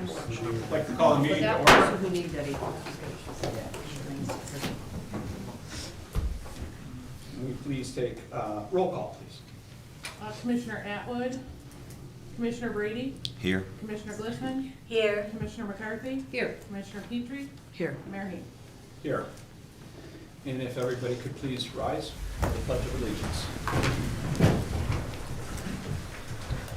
I'd like to call the meeting to That order. person who needs that. Will you please take roll call, please? Commissioner Atwood, Commissioner Brady, Here. Commissioner Glissman, Here. Commissioner McCarthy, Here. Commissioner Petrie, Here. Mayor Heath. Here. And if everybody could please rise for the Pledge of Allegiance.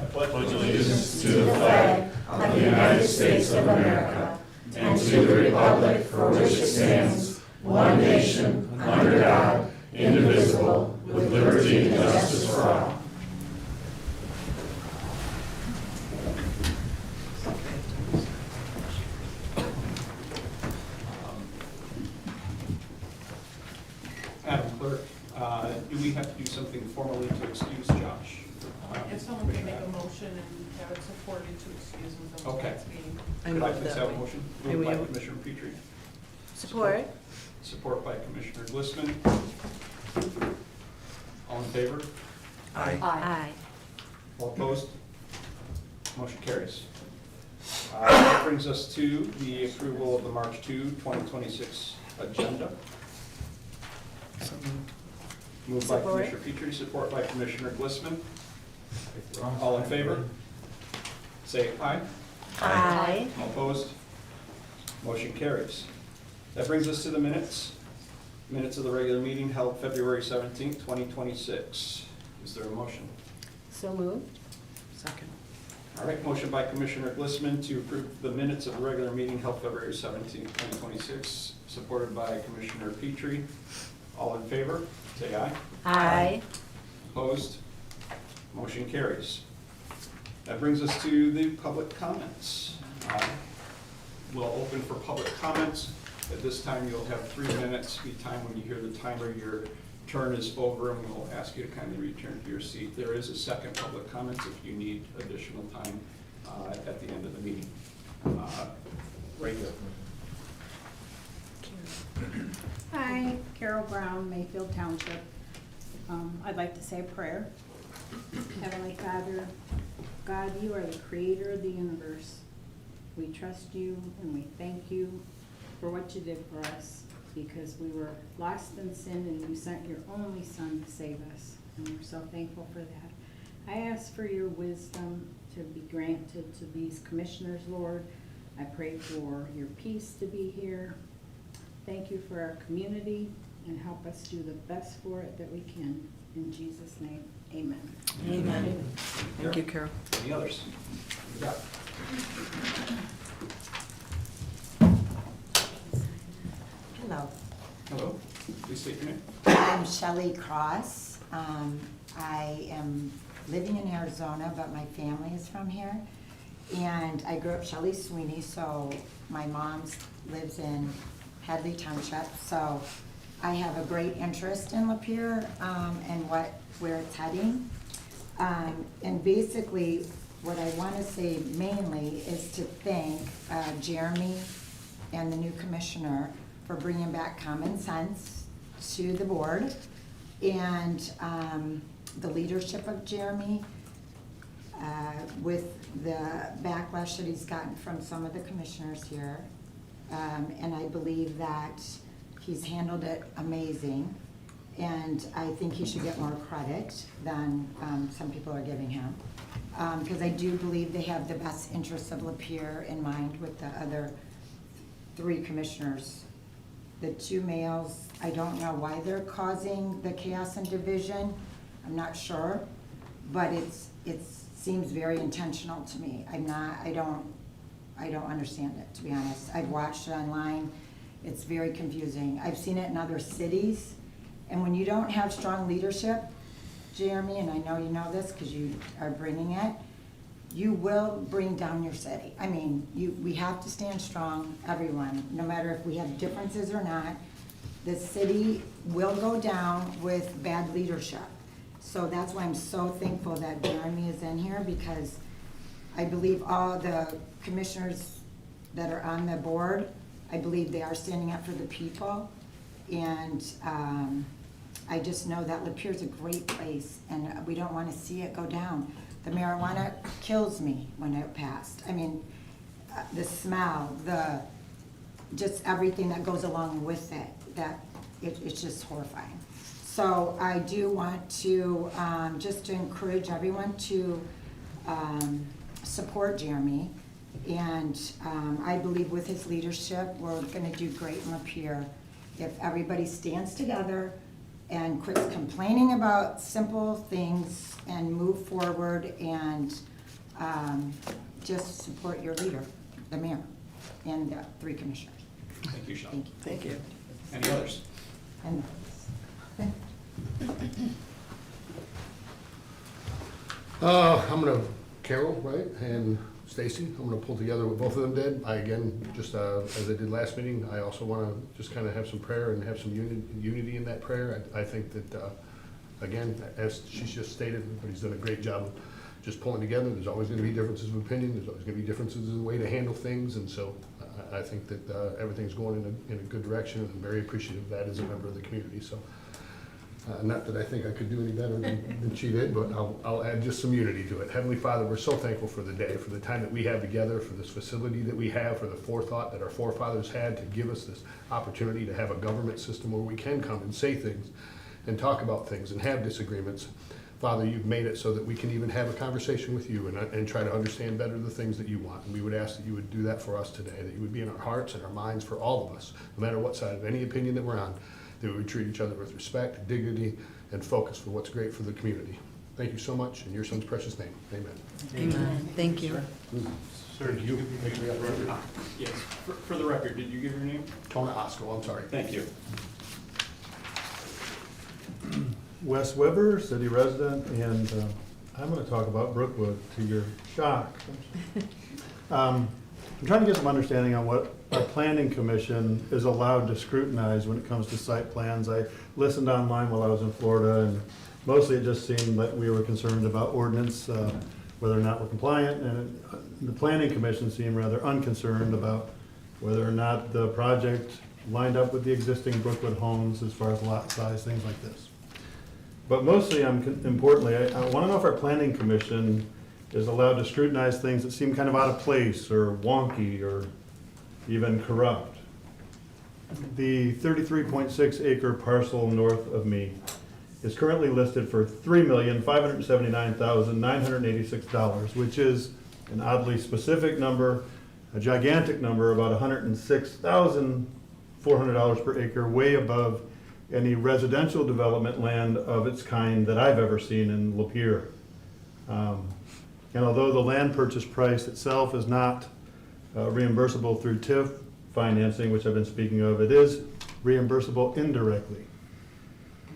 I pledge Allegiance to the flag of the United States of America and to the republic for which it stands, one nation, under God, indivisible, with liberty and justice for all. Madam Clerk, do we have to do something formally to excuse Josh? If someone can make a motion and have it supported to excuse him from Okay. tonight's meeting. Could I please have a motion? I Moved by will. Commissioner Petrie. Support. Support by Commissioner Glissman. All in favor? Aye. Aye. All opposed? Motion carries. That brings us to the approval of the March 2, 2026 agenda. Moved by Support. Commissioner Petrie, support by Commissioner Glissman. All in favor? Say aye. Aye. All opposed? Motion carries. That brings us to the minutes. Minutes of the regular meeting held February 17th, 2026. Is there a motion? So moved. Second. All right, motion by Commissioner Glissman to approve the minutes of the regular meeting held February 17th, 2026, supported by Commissioner Petrie. All in favor, say aye. Aye. Opposed? Motion carries. That brings us to the public comments. We'll open for public comments. At this time, you'll have 3 minutes. Be time when you hear the timer, your turn is over, and we'll ask you to kindly return to your seat. There is a second public comments if you need additional time at the end of the meeting. Right here. Hi, Carol Brown, Mayfield Township. I'd like to say a prayer. Heavenly Father, God, you are the creator of the universe. We trust you and we thank you for what you did for us, because we were lost in sin and you sent your only Son to save us. And we're so thankful for that. I ask for your wisdom to be granted to these commissioners, Lord. I pray for your peace to be here. Thank you for our community and help us do the best for it that we can. In Jesus' name, amen. Amen. Thank you, Carol. Any others? Yeah. Hello, Hello, please state your name. I'm Shelley Cross. I am living in Arizona, but my family is from here. And I grew up Shelley Sweeney, so my mom lives in Hadley Township. So I have a great interest in Lapeer and where it's heading. And basically, what I want to say mainly is to thank Jeremy and the new commissioner for bringing back common sense to the board, and the leadership of Jeremy with the backlash that he's gotten from some of the commissioners here. And I believe that he's handled it amazing, and I think he should get more credit than some people are giving him. Because I do believe they have the best interests of Lapeer in mind with the other 3 commissioners. The 2 males, I don't know why they're causing the chaos and division. I'm not sure, but it seems very intentional to me. I don't understand it, to be honest. I've watched it online. It's very confusing. I've seen it in other cities, and when you don't have strong leadership, Jeremy, and I know you know this because you are bringing it, you will bring down your city. I mean, we have to stand strong, everyone, no matter if we have differences or not. The city will go down with bad leadership. So that's why I'm so thankful that Jeremy is in here, because I believe all the commissioners that are on the board, I believe they are standing up for the people. And I just know that Lapeer's a great place, and we don't want to see it go down. The marijuana kills me when it passed. I mean, the smell, just everything that goes along with it, it's just horrifying. So I do want to, just to encourage everyone to support Jeremy. And I believe with his leadership, we're gonna do great in Lapeer. If everybody stands together and quits complaining about simple things and move forward and just support your leader, the mayor, and the 3 commissioners. Thank you, Sean. Thank you. Thank you. Any others? And I'm gonna, Carol, right, and Stacy, I'm gonna pull together what both of them did. I, again, just as I did last meeting, I also wanna just kind of have some prayer and have some unity in that prayer. I think that, again, as she's just stated, everybody's done a great job of just pulling together. There's always gonna be differences of opinion, there's always gonna be differences in the way to handle things, and so I think that everything's going in a good direction, and I'm very appreciative of that as a member of the community, so. Not that I think I could do any better than she did, but I'll add just some unity to it. Heavenly Father, we're so thankful for the day, for the time that we have together, for this facility that we have, for the forethought that our forefathers had to give us this opportunity to have a government system where we can come and say things and talk about things and have disagreements. Father, you've made it so that we can even have a conversation with you and try to understand better the things that you want. And we would ask that you would do that for us today, that you would be in our hearts and our minds for all of us, no matter what side of any opinion that we're on, that we would treat each other with respect, dignity, and focus for what's great for the community. Thank you so much, in your son's precious name, amen. Amen. Thank you. Sir, did you give your name? Yes, for the record, did you give your name? Tona Osco, I'm sorry. Thank you. Wes Weber, city resident, and I'm going to talk about Brookwood to your shock. I'm trying to get some understanding on what our planning commission is allowed to scrutinize when it comes to site plans. I listened online while I was in Florida, and mostly it just seemed that we were concerned about ordinance, whether or not we're compliant, and the planning commission seemed rather unconcerned about whether or not the project lined up with the existing Brookwood homes as far as lot size, things like this. But mostly, importantly, I want to know if our planning commission is allowed to scrutinize things that seem kind of out of place or wonky or even corrupt. The 33.6 acre parcel north of me is currently listed for $3,579,986, which is an oddly specific number, a gigantic number, about $106,400 per acre, way above any residential development land of its kind that I've ever seen in Lapeer. And although the land purchase price itself is not reimbursable through TIF financing, which I've been speaking of, it is reimbursable indirectly.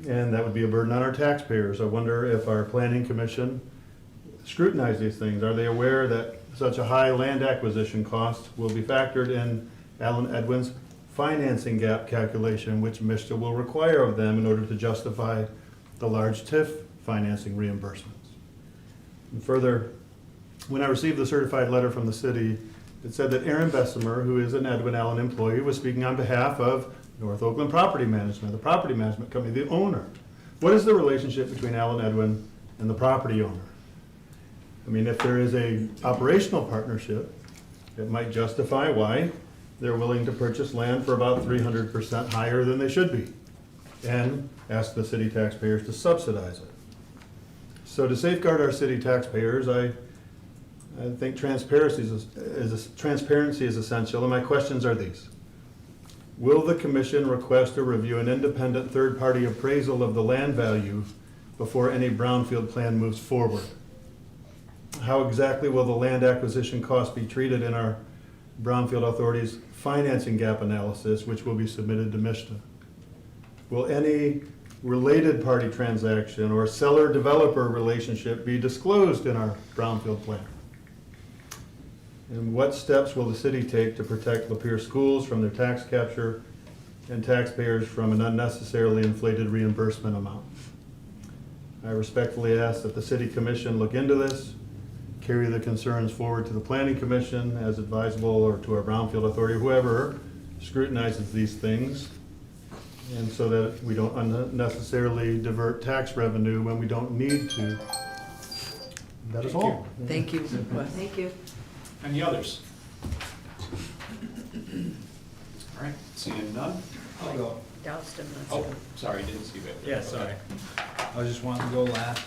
And that would be a burden on our taxpayers. I wonder if our planning commission scrutinize these things. Are they aware that such a high land acquisition cost will be factored in Alan Edwin's financing gap calculation, which MISTA will require of them in order to justify the large TIF financing reimbursements? And further, when I received the certified letter from the city, it said that Aaron Bessemer, who is an Edwin Allen employee, was speaking on behalf of North Oakland Property Management, the property management company, the owner. What is the relationship between Alan Edwin and the property owner? I mean, if there is a operational partnership, it might justify why they're willing to purchase land for about 300% higher than they should be and ask the city taxpayers to subsidize it. So to safeguard our city taxpayers, I think transparency is essential, and my questions are these. Will the commission request or review an independent third-party appraisal of the land value before any brownfield plan moves forward? How exactly will the land acquisition cost be treated in our Brownfield Authority's financing gap analysis, which will be submitted to MISTA? Will any related party transaction or seller-developer relationship be disclosed in our Brownfield plan? And what steps will the city take to protect Lapeer schools from their tax capture and taxpayers from an unnecessarily inflated reimbursement amount? I respectfully ask that the city commission look into this, carry the concerns forward to the planning commission as advisable, or to our Brownfield Authority, whoever scrutinizes these things, and so that we don't unnecessarily divert tax revenue when we don't need to. That is all. Thank you. Wes. Thank you. Any others? Seeing none? I'll go. Doused Oh, sorry, didn't see that. Yeah, sorry. I was just wanting to go last.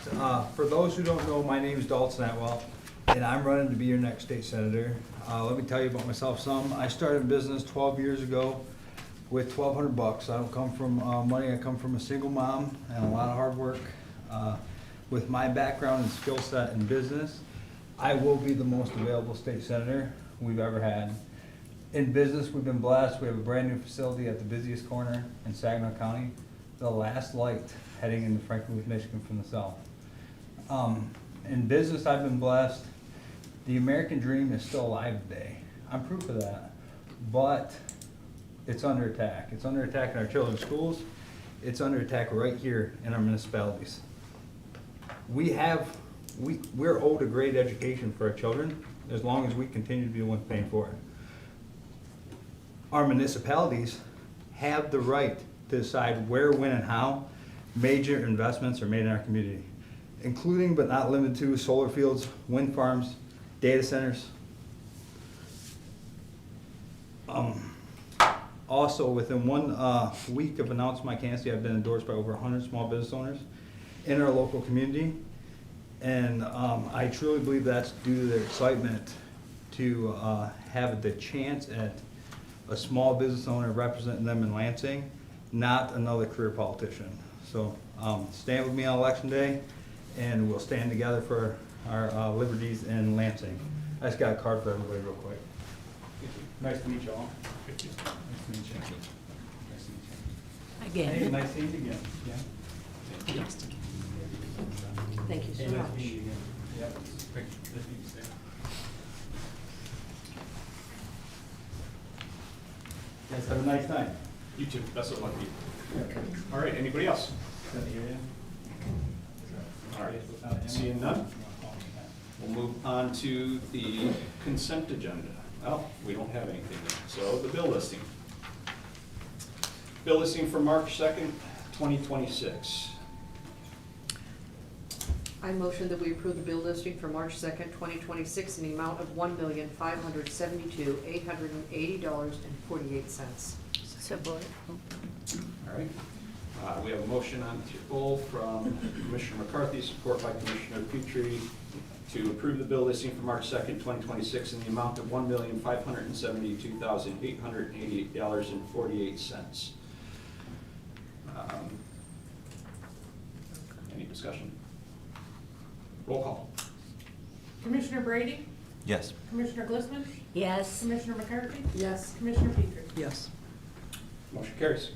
For those who don't know, my name is Dalton Atwell, and I'm running to be your next state senator. Let me tell you about myself some. I started a business 12 years ago with $1,200. I don't come from money. I come from a single mom and a lot of hard work. With my background and skill set in business, I will be the most available state senator we've ever had. In business, we've been blessed. We have a brand new facility at the busiest corner in Saginaw County, the last light heading into Frankenmuth, Michigan from the south. In business, I've been blessed. The American dream is still alive today. I'm proof of that. But it's under attack. It's under attack in our children's schools. It's under attack right here in our municipalities. We're owed a great education for our children as long as we continue to be the ones paying for it. Our municipalities have the right to decide where, when, and how major investments are made in our community, including but not limited to solar fields, wind farms, data centers. Also, within 1 week of announcing my candidacy, I've been endorsed by over 100 small business owners in our local community. And I truly believe that's due to their excitement to have the chance at a small business owner representing them in Lansing, not another career politician. So stand with me on election day, and we'll stand together for our liberties in Lansing. I just got a card for everybody real quick. Nice to meet you all. Nice to meet you. Nice to meet you. Hey, Again, nice to meet you again. Yeah. thank you so Hey, nice much. to meet you again. Yep. Nice to meet you, Sam. Guys, have a nice night. You too, best of luck to you. All right, anybody else? Good to hear you. All right, seeing none, we'll move on to the consent agenda. Well, we don't have anything yet, so the bill listing. Bill listing for March 2nd, 2026. I motion that we approve the bill listing for March 2nd, 2026 in the amount of $1,572,880.48. Support. All right, we have a motion on the table from Commissioner McCarthy, support by Commissioner Petrie, to approve the bill listing for March 2nd, 2026 in the amount of $1,572,888.48. Any discussion? Roll call. Commissioner Brady? Yes. Commissioner Glistman? Yes. Commissioner McCarthy? Yes. Commissioner Petrie? Yes. Motion carries.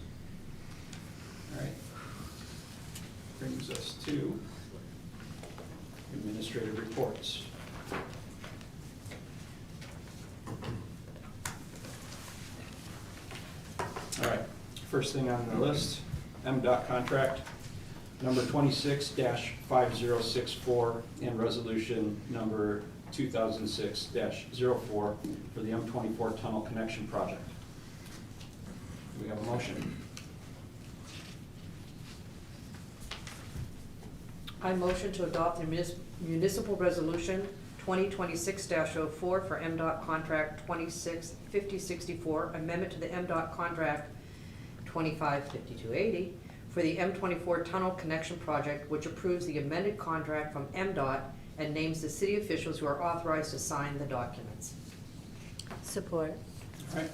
All right. Brings us to administrative reports. All right, first thing on the list, MDOT contract number 26-5064 and resolution number 2006-04 for the M24 tunnel connection project. Do we have a motion? I motion to adopt the municipal resolution 2026-04 for MDOT contract 265064, amendment to the MDOT contract 255280 for the M24 tunnel connection project, which approves the amended contract from MDOT and names the city officials who are authorized to sign the documents. Support. All right.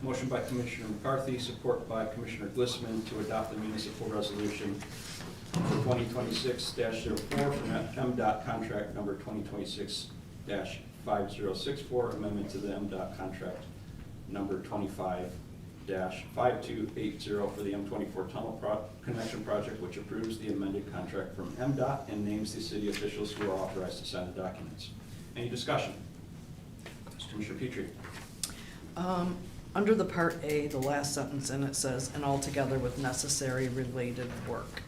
Motion by Commissioner McCarthy, support by Commissioner Glistman to adopt the municipal resolution for 2026-04 from MDOT contract number 2026-5064, amendment to the MDOT contract number 25-5280 for the M24 tunnel connection project, which approves the amended contract from MDOT and names the city officials who are authorized to sign the documents. Any discussion? Commissioner Petrie. Under the Part A, the last sentence in it says, "and altogether with necessary related work."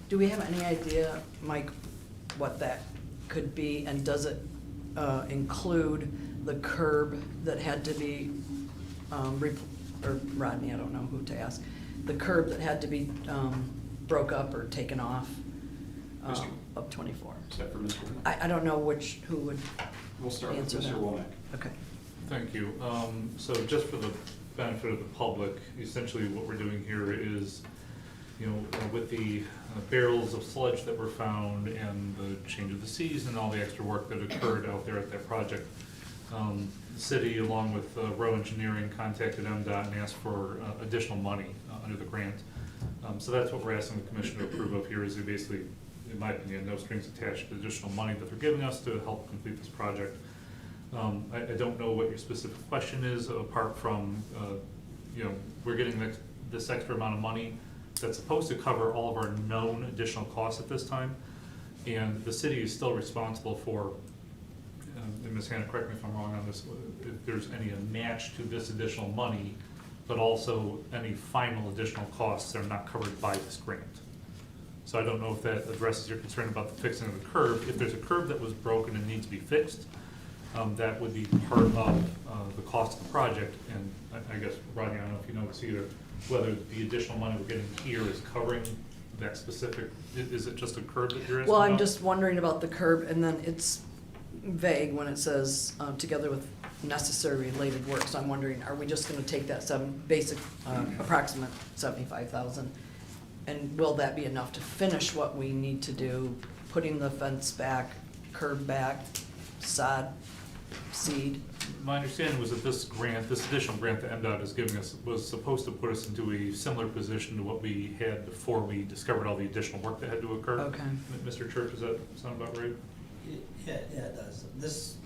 Do we have any idea, Mike, what that could be? And does it include the curb that had to be, or Rodney, I don't know who to ask, the curb that had to be broke up or taken off of 24? Is that for Mr. Womack? I don't know who would We'll start with answer Mr. that. Womack. Okay. Thank you. So just for the benefit of the public, essentially what we're doing here is, with the barrels of sludge that were found and the change of the season and all the extra work that occurred out there at that project, the city, along with Rowe Engineering, contacted MDOT and asked for additional money under the grant. So that's what we're asking the commission to approve of here, is basically, in my opinion, no strings attached, additional money that they're giving us to help complete this project. I don't know what your specific question is, apart from, we're getting this extra amount of money that's supposed to cover all of our known additional costs at this time. And the city is still responsible for, and Ms. Hannah, correct me if I'm wrong on this, if there's any match to this additional money, but also any final additional costs that are not covered by this grant. So I don't know if that addresses your concern about the fixing of the curb. If there's a curb that was broken and needs to be fixed, that would be part of the cost of the project. And I guess, Rodney, I don't know if you know this either, whether the additional money we're getting here is covering that specific, is it just a curb that you're asking Well, I'm about? just wondering about the curb, and then it's vague when it says, together with necessary related work, so I'm wondering, are we just gonna take that approximate 75,000? And will that be enough to finish what we need to do, putting the fence back, curb back, sod, seed? My understanding was that this grant, this additional grant that MDOT is giving us, was supposed to put us into a similar position to what we had before we discovered all the additional work that had to occur. Okay. Mr. Church, does that sound about right? Yeah, it does.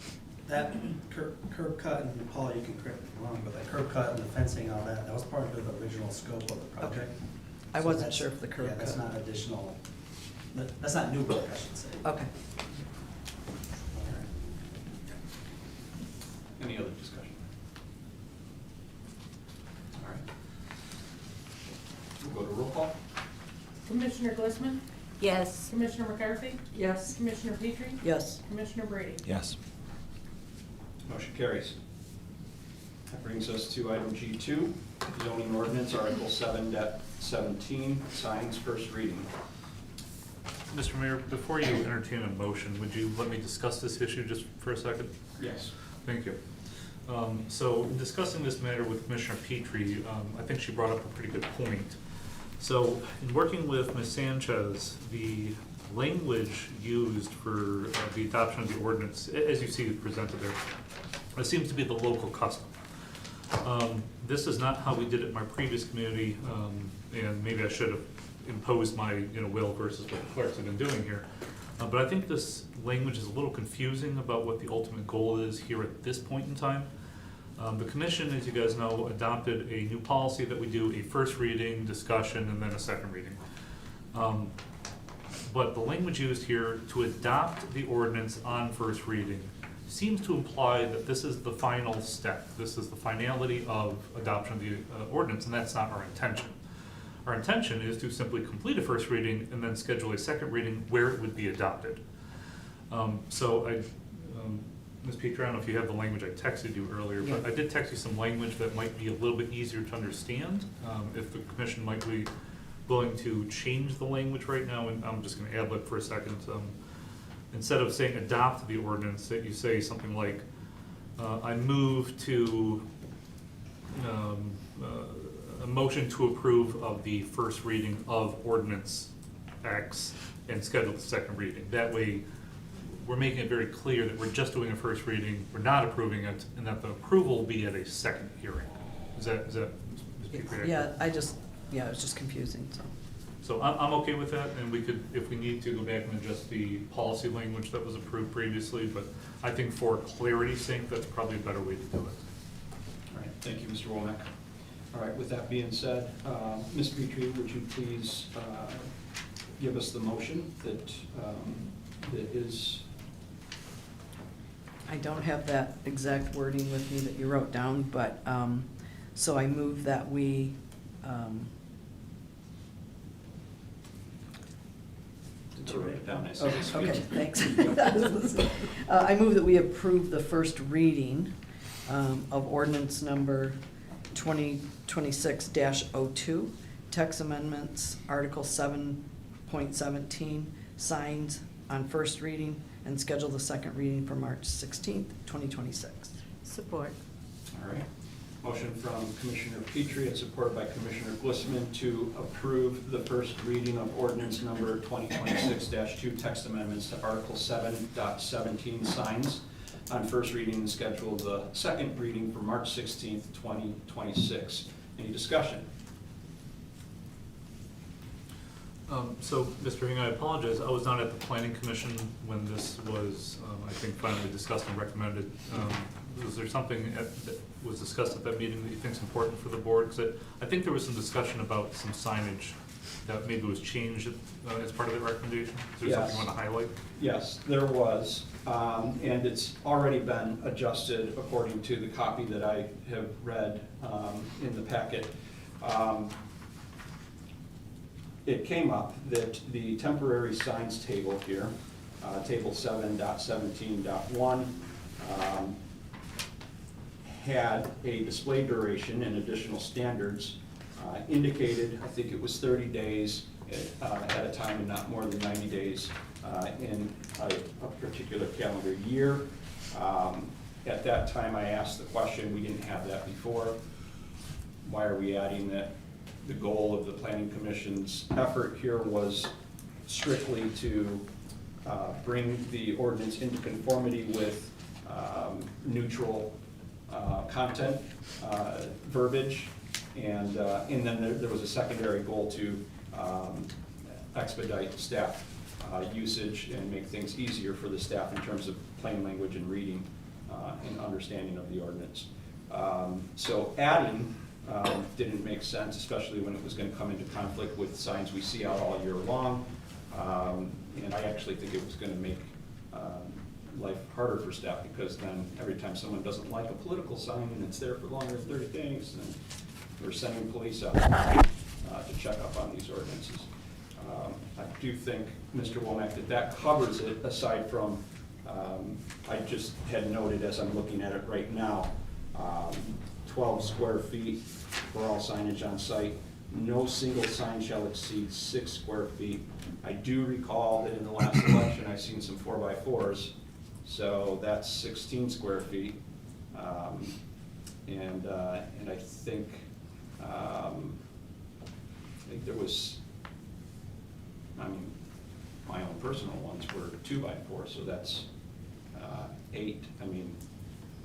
That curb cut, and Paul, you can correct me if I'm wrong, but that curb cut and the fencing, all that was part of the original scope of the project. I So wasn't that's- sure if the curb Yeah, that's cut. not additional, that's not new work, I should say. Okay. Any other discussion? All right. We'll go to roll call. Commissioner Glissman, Yes. Commissioner McCarthy, Yes. Commissioner Petrie, Yes. Commissioner Brady. Yes. Motion carries. That brings us to item G2, zoning ordinance, Article 7.17, signs, first reading. Mr. Mayor, before you entertain a motion, would you let me discuss this issue just for a second? Yes. Thank you. So in discussing this matter with Commissioner Petrie, I think she brought up a pretty good point. So in working with Ms. Sanchez, the language used for the adoption of the ordinance, as you see it presented there, it seems to be the local custom. This is not how we did it in my previous community, and maybe I should have imposed my will versus what the clerks have been doing here. But I think this language is a little confusing about what the ultimate goal is here at this point in time. The commission, as you guys know, adopted a new policy that we do a first reading, discussion, and then a second reading. But the language used here to adopt the ordinance on first reading seems to imply that this is the final step. This is the finality of adoption of the ordinance, and that's not our intention. Our intention is to simply complete a first reading and then schedule a second reading where it would be adopted. Ms. Petrie, I don't know if you have the language I texted you earlier, but Yeah. I did text you some language that might be a little bit easier to understand. If the commission might be willing to change the language right now, and I'm just gonna ad lib for a second. Instead of saying adopt the ordinance, that you say something like, I move to a motion to approve of the first reading of ordinance X and schedule the second reading. That way, we're making it very clear that we're just doing a first reading, we're not approving it, and that the approval will be at a second hearing. Is that Ms. Petrie? Yeah, it was just confusing, so. So I'm okay with that, and we could, if we need to, go back and adjust the policy language that was approved previously, but I think for clarity's sake, that's probably a better way to do it. All right, thank you, Mr. Womack. All right, with that being said, Ms. Petrie, would you please give us the motion that is... I don't have that exact wording with me that you wrote down, but, so I move that we, Did you write it down? I see. okay, thanks. I move that we approve the first reading of ordinance number 2026-02, text amendments, Article 7.17, signs on first reading, and schedule the second reading for March 16th, 2026. Support. All right. Motion from Commissioner Petrie and supported by Commissioner Glissman to approve the first reading of ordinance number 2026-2, text amendments to Article 7.17 signs on first reading and schedule the second reading for March 16th, 2026. Any discussion? So, Mr. Hing, I apologize, I was not at the planning commission when this was, I think, finally discussed and recommended. Was there something that was discussed at that meeting that you think is important for the board? Because I think there was some discussion about some signage that maybe was changed as part of the recommendation. Is there something you want to highlight? Yes, there was, and it's already been adjusted according to the copy that I have read in the packet. It came up that the temporary signs table here, table 7.17.1, had a display duration and additional standards indicated, I think it was 30 days at a time and not more than 90 days in a particular calendar year. At that time, I asked the question, we didn't have that before. Why are we adding that? The goal of the Planning Commission's effort here was strictly to bring the ordinance into conformity with neutral content, verbiage, and then there was a secondary goal to expedite staff usage and make things easier for the staff in terms of plain language and reading and understanding of the ordinance. So adding didn't make sense, especially when it was going to come into conflict with signs we see out all year long. And I actually think it was going to make life harder for staff, because then every time someone doesn't like a political sign and it's there for longer than 30 days, then we're sending police out to check up on these ordinances. I do think, Mr. Womack, that covers it, aside from, I just had noted as I'm looking at it right now, 12 square feet for all signage on site. No single sign shall exceed 6 square feet. I do recall that in the last election, I've seen some 4x4s, so that's 16 square feet. And I think there was, I mean, my own personal ones were 2x4, so that's 8. I mean,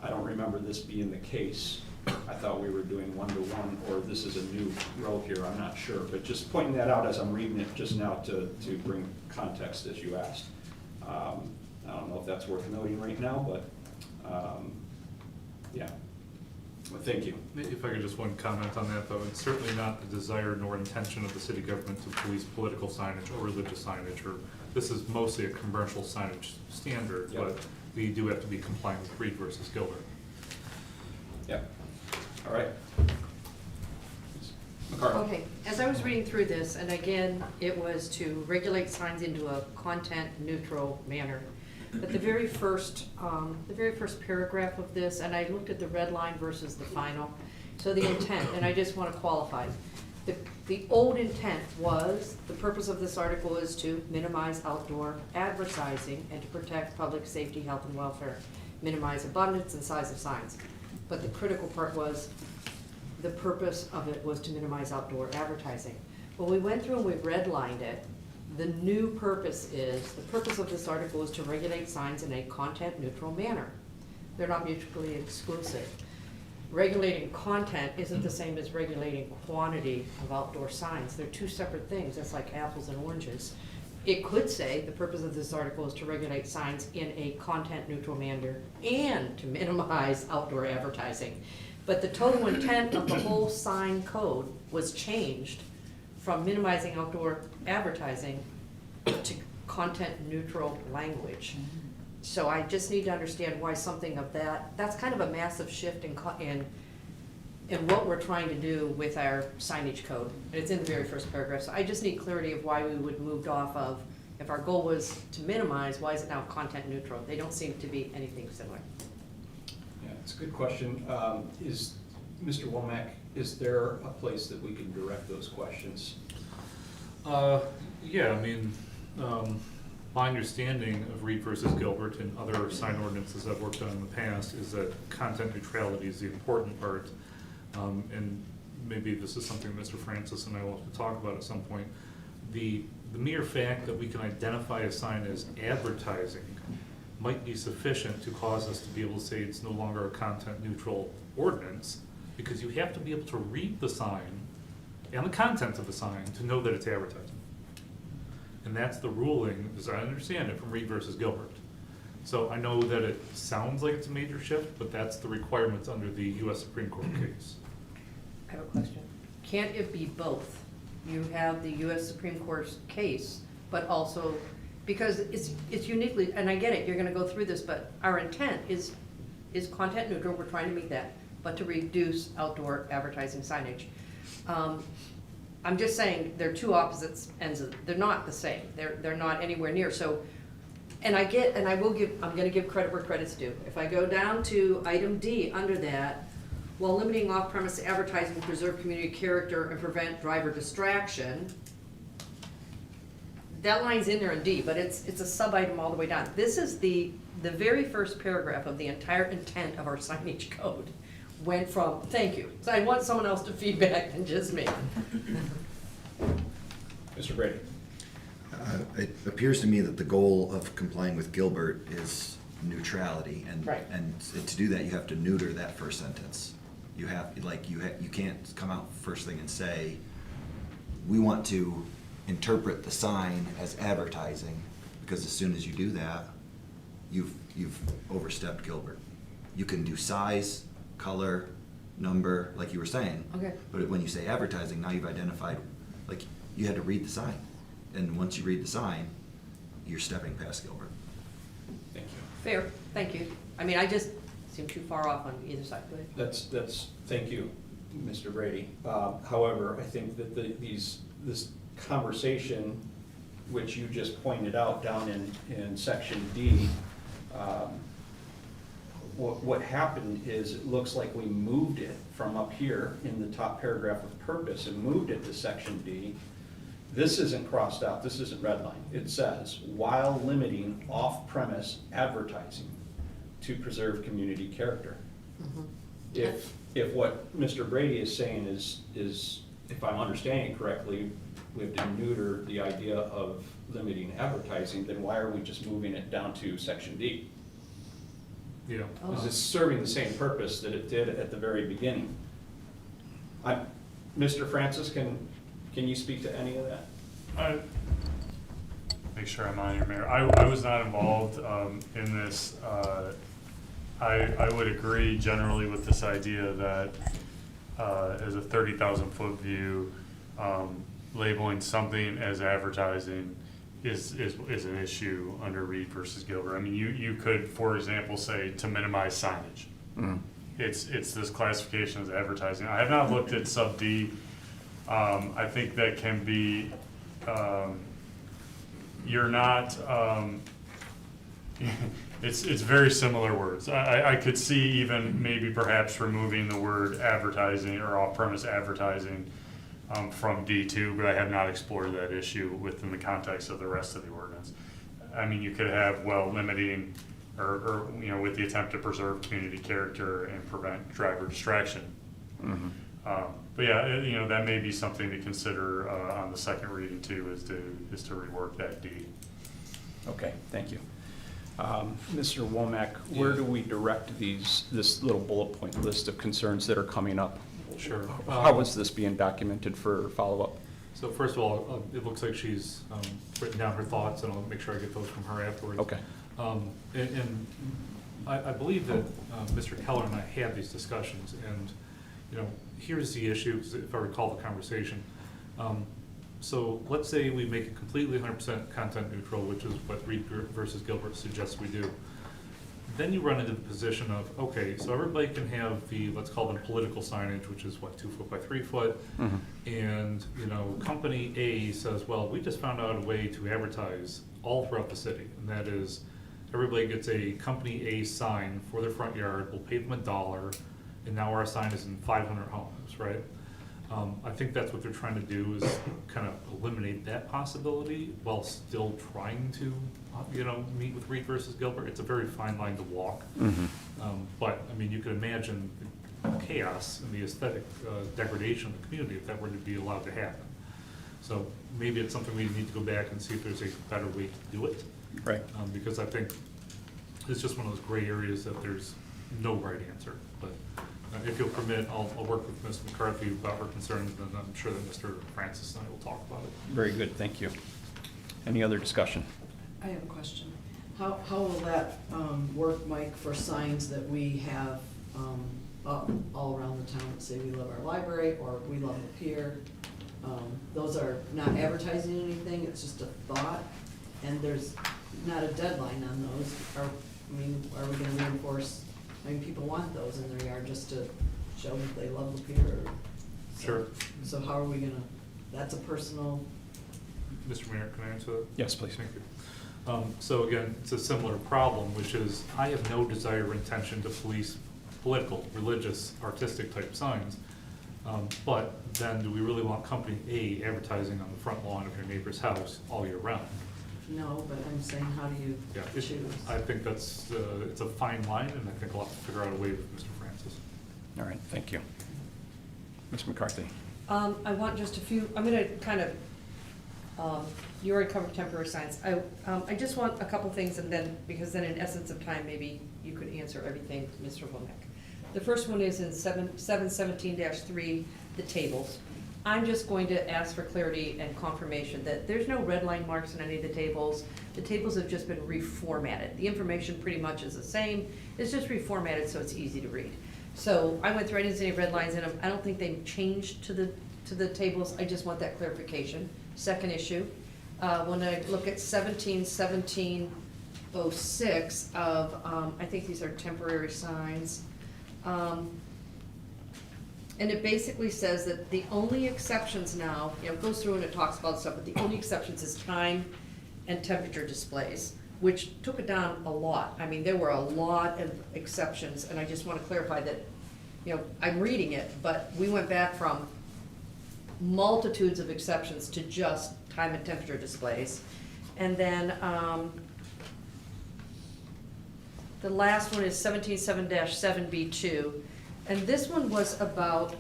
I don't remember this being the case. I thought we were doing 1-to-1, or this is a new row here, I'm not sure. But just pointing that out as I'm reading it just now to bring context as you asked. I don't know if that's worth noting right now, but yeah. Well, thank you. If I could just one comment on that, though, it's certainly not the desire nor intention of the city government to police political signage or religious signage, or this is mostly a commercial signage standard, Yep. but we do have to be compliant with Reed versus Gilbert. Yeah. All right. McCarthy. Okay, as I was reading through this, and again, it was to regulate signs into a content-neutral manner. But the very first paragraph of this, and I looked at the red line versus the final, so the intent, and I just want to qualify. The old intent was, the purpose of this article is to minimize outdoor advertising and to protect public safety, health, and welfare, minimize abundance and size of signs. But the critical part was, the purpose of it was to minimize outdoor advertising. When we went through and we redlined it, the new purpose is, the purpose of this article is to regulate signs in a content-neutral manner. They're not mutually exclusive. Regulating content isn't the same as regulating quantity of outdoor signs. They're two separate things. That's like apples and oranges. It could say the purpose of this article is to regulate signs in a content-neutral manner and to minimize outdoor advertising. But the total intent of the whole sign code was changed from minimizing outdoor advertising to content-neutral language. So I just need to understand why something of that's kind of a massive shift in what we're trying to do with our signage code. And it's in the very first paragraph. So I just need clarity of why we would moved off of, if our goal was to minimize, why is it now content neutral? They don't seem to be anything similar. Yeah, it's a good question. Is Mr. Womack, is there a place that we can direct those questions? Yeah, I mean, my understanding of Reed versus Gilbert and other sign ordinances I've worked on in the past is that content neutrality is the important part. and maybe this is something Mr. Francis and I will have to talk about at some point. The mere fact that we can identify a sign as advertising might be sufficient to cause us to be able to say it's no longer a content-neutral ordinance, because you have to be able to read the sign and the content of the sign to know that it's advertising. And that's the ruling, as I understand it, from Reed versus Gilbert. So I know that it sounds like it's a major shift, but that's the requirements under the US Supreme Court case. I have a question. Can't it be both? You have the US Supreme Court's case, but also, because it's uniquely, and I get it, you're gonna go through this, but our intent is content neutral, we're trying to meet that, but to reduce outdoor advertising signage. I'm just saying, they're two opposite ends of, they're not the same, they're not anywhere near, so, and I get, and I'm gonna give credit where credit's due. If I go down to item D, under that, while limiting off-premise advertising to preserve community character and prevent driver distraction, that line's in there in D, but it's a sub-item all the way down. This is the very first paragraph of the entire intent of our signage code. Went from, thank you, so I want someone else to feedback than just me. Mr. Brady? It appears to me that the goal of complying with Gilbert is neutrality, and Right. and to do that, you have to neuter that first sentence. You have, you can't come out first thing and say, we want to interpret the sign as advertising, because as soon as you do that, you've overstepped Gilbert. You can do size, color, number, like you were saying. Okay. But when you say advertising, now you've identified, like, you had to read the sign. And once you read the sign, you're stepping past Gilbert. Thank you. Fair, thank you. I mean, I just seem too far off on either side. Go ahead. That's, thank you, Mr. Brady. However, I think that this conversation, which you just pointed out down in section D, what happened is, it looks like we moved it from up here in the top paragraph of purpose and moved it to section D. This isn't crossed out, this isn't redlined. It says, while limiting off-premise advertising to preserve community character. If what Mr. Brady is saying is, if I'm understanding correctly, we have to neuter the idea of limiting advertising, then why are we just moving it down to section D? Yeah. Because it's serving the same purpose that it did at the very beginning. Mr. Francis, can you speak to any of that? Make sure I'm on here, Mayor. I was not involved in this. I would agree generally with this idea that as a 30,000-foot view, labeling something as advertising is an issue under Reed versus Gilbert. I mean, you could, for example, say to minimize signage. It's this classification as advertising. I have not looked at sub D. I think that can be, you're not, it's very similar words. I could see even maybe perhaps removing the word advertising or off-premise advertising from D2, but I have not explored that issue within the context of the rest of the ordinance. I mean, you could have, well, limiting or with the attempt to preserve community character and prevent driver distraction. But yeah, that may be something to consider on the second reading too, is to rework that D. Okay, thank you. Mr. Womack, where do we direct this little bullet point list of concerns that are coming up? Sure. How is this being documented for follow-up? So first of all, it looks like she's written down her thoughts, and I'll make sure I get those from her afterwards. Okay. And I believe that Mr. Keller and I had these discussions, and here's the issue, if I recall the conversation. So let's say we make it completely 100% content neutral, which is what Reed versus Gilbert suggests we do. Then you run into the position of, okay, so everybody can have the, let's call them political signage, which is what, 2 foot by 3 foot. And, company A says, well, we just found out a way to advertise all throughout the city. And that is, everybody gets a company A sign for their front yard, we'll pay them $1, and now our sign is in 500 homes, right? I think that's what they're trying to do, is kind of eliminate that possibility while still trying to, meet with Reed versus Gilbert. It's a very fine line to walk. But, I mean, you could imagine chaos and the aesthetic degradation of the community if that were to be allowed to happen. So maybe it's something we need to go back and see if there's a better way to do it. Right. Because I think it's just one of those gray areas that there's no right answer. But if you'll permit, I'll work with Ms. McCarthy about her concerns, and I'm sure that Mr. Francis and I will talk about it. Very good, thank you. Any other discussion? I have a question. How will that work, Mike, for signs that we have up all around the town that say we love our library or we love Lapeer? Those are not advertising anything, it's just a thought, and there's not a deadline on those. Are we gonna reinforce, people want those in their yard just to show that they love Lapeer or? Sure. So how are we gonna, that's a personal, Mr. Mayor, can I answer that? Yes, please. Thank you. So again, it's a similar problem, which is I have no desire or intention to police political, religious, artistic type signs. But then do we really want company A advertising on the front lawn of your neighbor's house all year round? no, but I'm saying, how do you Yeah, choose? I think that's, it's a fine line, and I think I'll have to figure out a way with Mr. Francis. All right, thank you. Ms. McCarthy? I want just a few, I'm gonna kind of, you already covered temporary signs. I just want a couple things, and then, because then in essence of time, maybe you could answer everything, Mr. Womack. The first one is in 717-3, the tables. I'm just going to ask for clarity and confirmation that there's no red line marks in any of the tables. The tables have just been reformatted. The information pretty much is the same, it's just reformatted so it's easy to read. So I went through, I didn't see any red lines in them. I don't think they changed to the tables. I just want that clarification. Second issue, when I look at 17-17-06 of, I think these are temporary signs. And it basically says that the only exceptions now, it goes through and it talks about stuff, but the only exceptions is time and temperature displays, which took it down a lot. I mean, there were a lot of exceptions, and I just want to clarify that, I'm reading it, but we went back from multitudes of exceptions to just time and temperature displays. And then, the last one is 17-7-7B2. And this one was about,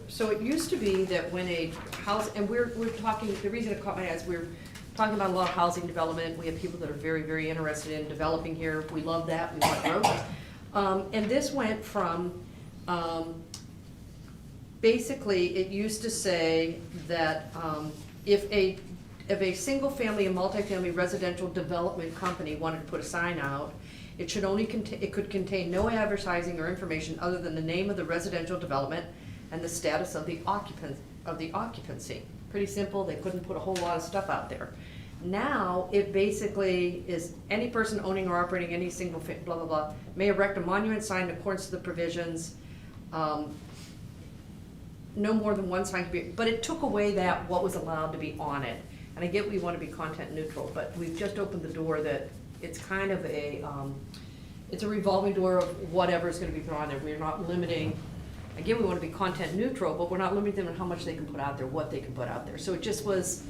so it used to be that when a house, and we're talking, the reason it caught my eye is we're talking about a lot of housing development. We have people that are very, very interested in developing here. We love that, we want growth. And this went from, basically, it used to say that if a single-family and multifamily residential development company wanted to put a sign out, it should only it could contain no advertising or information other than the name of the residential development and the status of the occupancy. Pretty simple, they couldn't put a whole lot of stuff out there. Now, it basically is any person owning or operating any single blah, blah, blah, may erect a monument sign in accordance to the provisions. No more than one sign can be, but it took away that what was allowed to be on it. And I get we want to be content neutral, but we've just opened the door that it's kind of a, it's a revolving door of whatever's gonna be put on there. We're not limiting, again, we wanna be content neutral, but we're not limiting them on how much they can put out there, what they can put out there. So it just was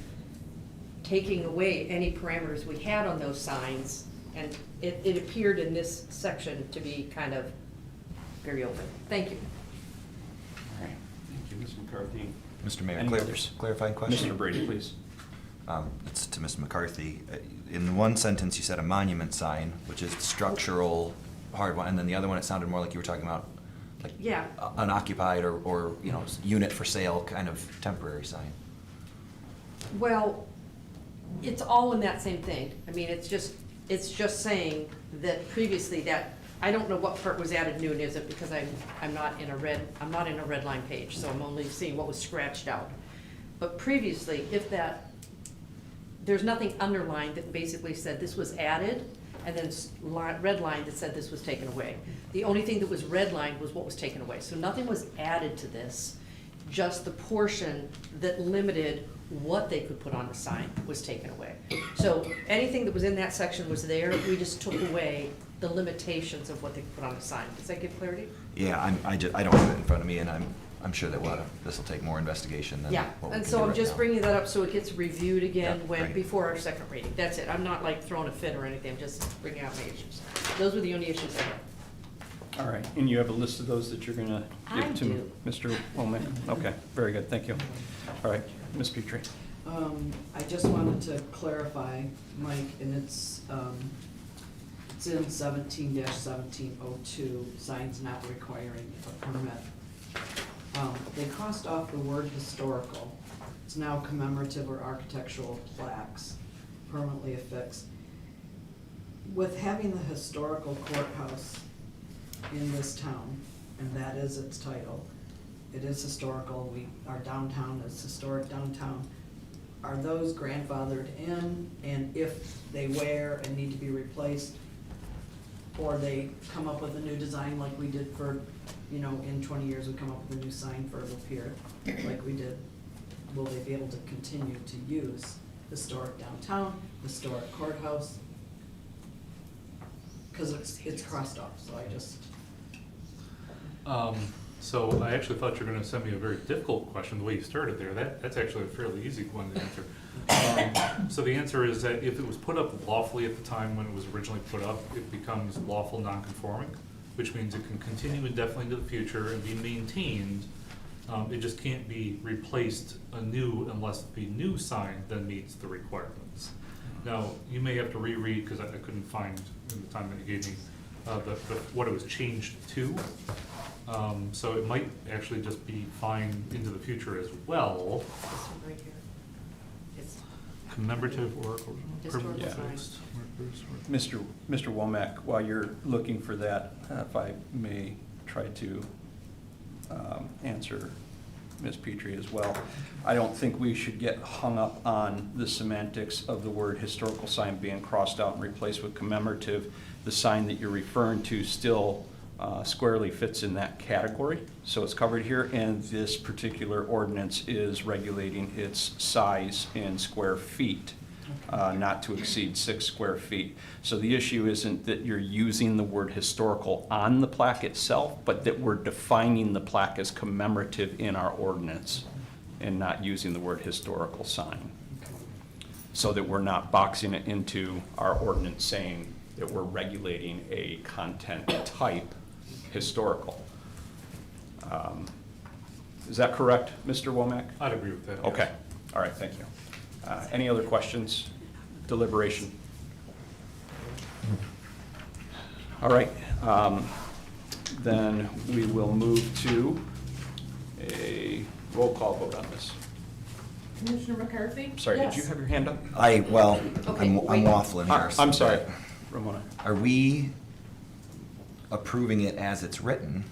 taking away any parameters we had on those signs, and it appeared in this section to be kind of very open. Thank you. All right, thank you, Ms. McCarthy. Mr. Mayor, Any others? clarifying question? Mr. Brady, please. It's to Ms. McCarthy. In one sentence, you said a monument sign, which is structural, hard one, and then the other one, it sounded more like you were talking about like Yeah. unoccupied or unit for sale kind of temporary sign. Well, it's all in that same thing. I mean, it's just saying that previously that, I don't know what part was added new and isn't, because I'm not in a red line page, so I'm only seeing what was scratched out. But previously, there's nothing underlined that basically said this was added, and then red line that said this was taken away. The only thing that was redlined was what was taken away. So nothing was added to this, just the portion that limited what they could put on the sign was taken away. So anything that was in that section was there, we just took away the limitations of what they could put on the sign. Does that give clarity? Yeah, I don't have it in front of me, and I'm sure that this will take more investigation than Yeah, what we and can so do I'm right just now. bringing that up so it gets reviewed again Yeah, right. before our second reading. That's it. I'm not like throwing a fit or anything, I'm just bringing out my issues. Those were the only issues I had. All right, and you have a list of those that you're gonna I give to do. Mr. Womack? Okay, very good, thank you. All right, Ms. Petrie. I just wanted to clarify, Mike, and it's in 17-1702, signs not requiring a permit. They crossed off the word historical. It's now commemorative or architectural plaques permanently affixed. With having the historical courthouse in this town, and that is its title, it is historical, our downtown is historic downtown. Are those grandfathered in, and if they wear and need to be replaced, or they come up with a new design like we did for, in 20 years, we come up with a new sign for Lapeer, like we did, will they be able to continue to use historic downtown, historic courthouse? Because it's crossed off, so I just, So I actually thought you were gonna send me a very difficult question, the way you started there. That's actually a fairly easy one to answer. So the answer is that if it was put up lawfully at the time when it was originally put up, it becomes lawful non-conforming, which means it can continue indefinitely into the future and be maintained. It just can't be replaced anew unless the new sign then meets the requirements. Now, you may have to reread, because I couldn't find in the time that you gave me, what it was changed to. So it might actually just be fine into the future as well. This one right here. It's Commemorative or historical Yeah. signs. Mr. Womack, while you're looking for that, if I may try to answer Ms. Petrie as well. I don't think we should get hung up on the semantics of the word historical sign being crossed out and replaced with commemorative. The sign that you're referring to still squarely fits in that category, so it's covered here, and this particular ordinance is regulating its size in square feet, not to exceed 6 square feet. So the issue isn't that you're using the word historical on the plaque itself, but that we're defining the plaque as commemorative in our ordinance and not using the word historical sign. So that we're not boxing it into our ordinance saying that we're regulating a content type historical. Is that correct, Mr. Womack? I'd agree with that. Okay, all right, thank you. Any other questions? Deliberation? All right, then we will move to a roll call vote on this. Commissioner McCarthy? Sorry, did you Yes. have your hand up? Okay, I'm wait. waffling here. I'm sorry, Ramona. Are we approving it as it's written,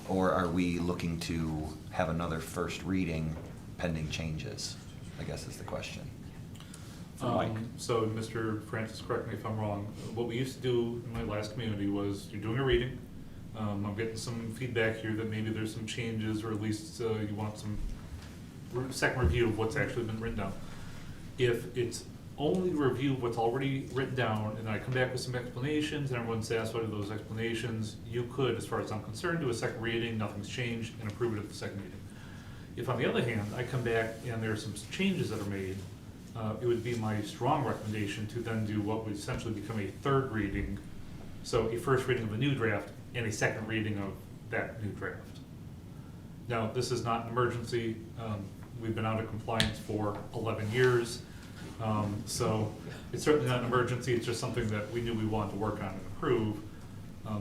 or are we looking to have another first reading pending changes? I guess is the question. Mike. So, Mr. Francis, correct me if I'm wrong, what we used to do in my last community was, you're doing a reading, I'm getting some feedback here that maybe there's some changes, or at least you want some second review of what's actually been written down. If it's only review of what's already written down, and I come back with some explanations, and everyone's satisfied with those explanations, you could, as far as I'm concerned, do a second reading, nothing's changed, and approve it at the second reading. If, on the other hand, I come back and there are some changes that are made, it would be my strong recommendation to then do what would essentially become a third reading. So a first reading of a new draft and a second reading of that new draft. Now, this is not an emergency. We've been out of compliance for 11 years. So it's certainly not an emergency. It's just something that we knew we wanted to work on and improve.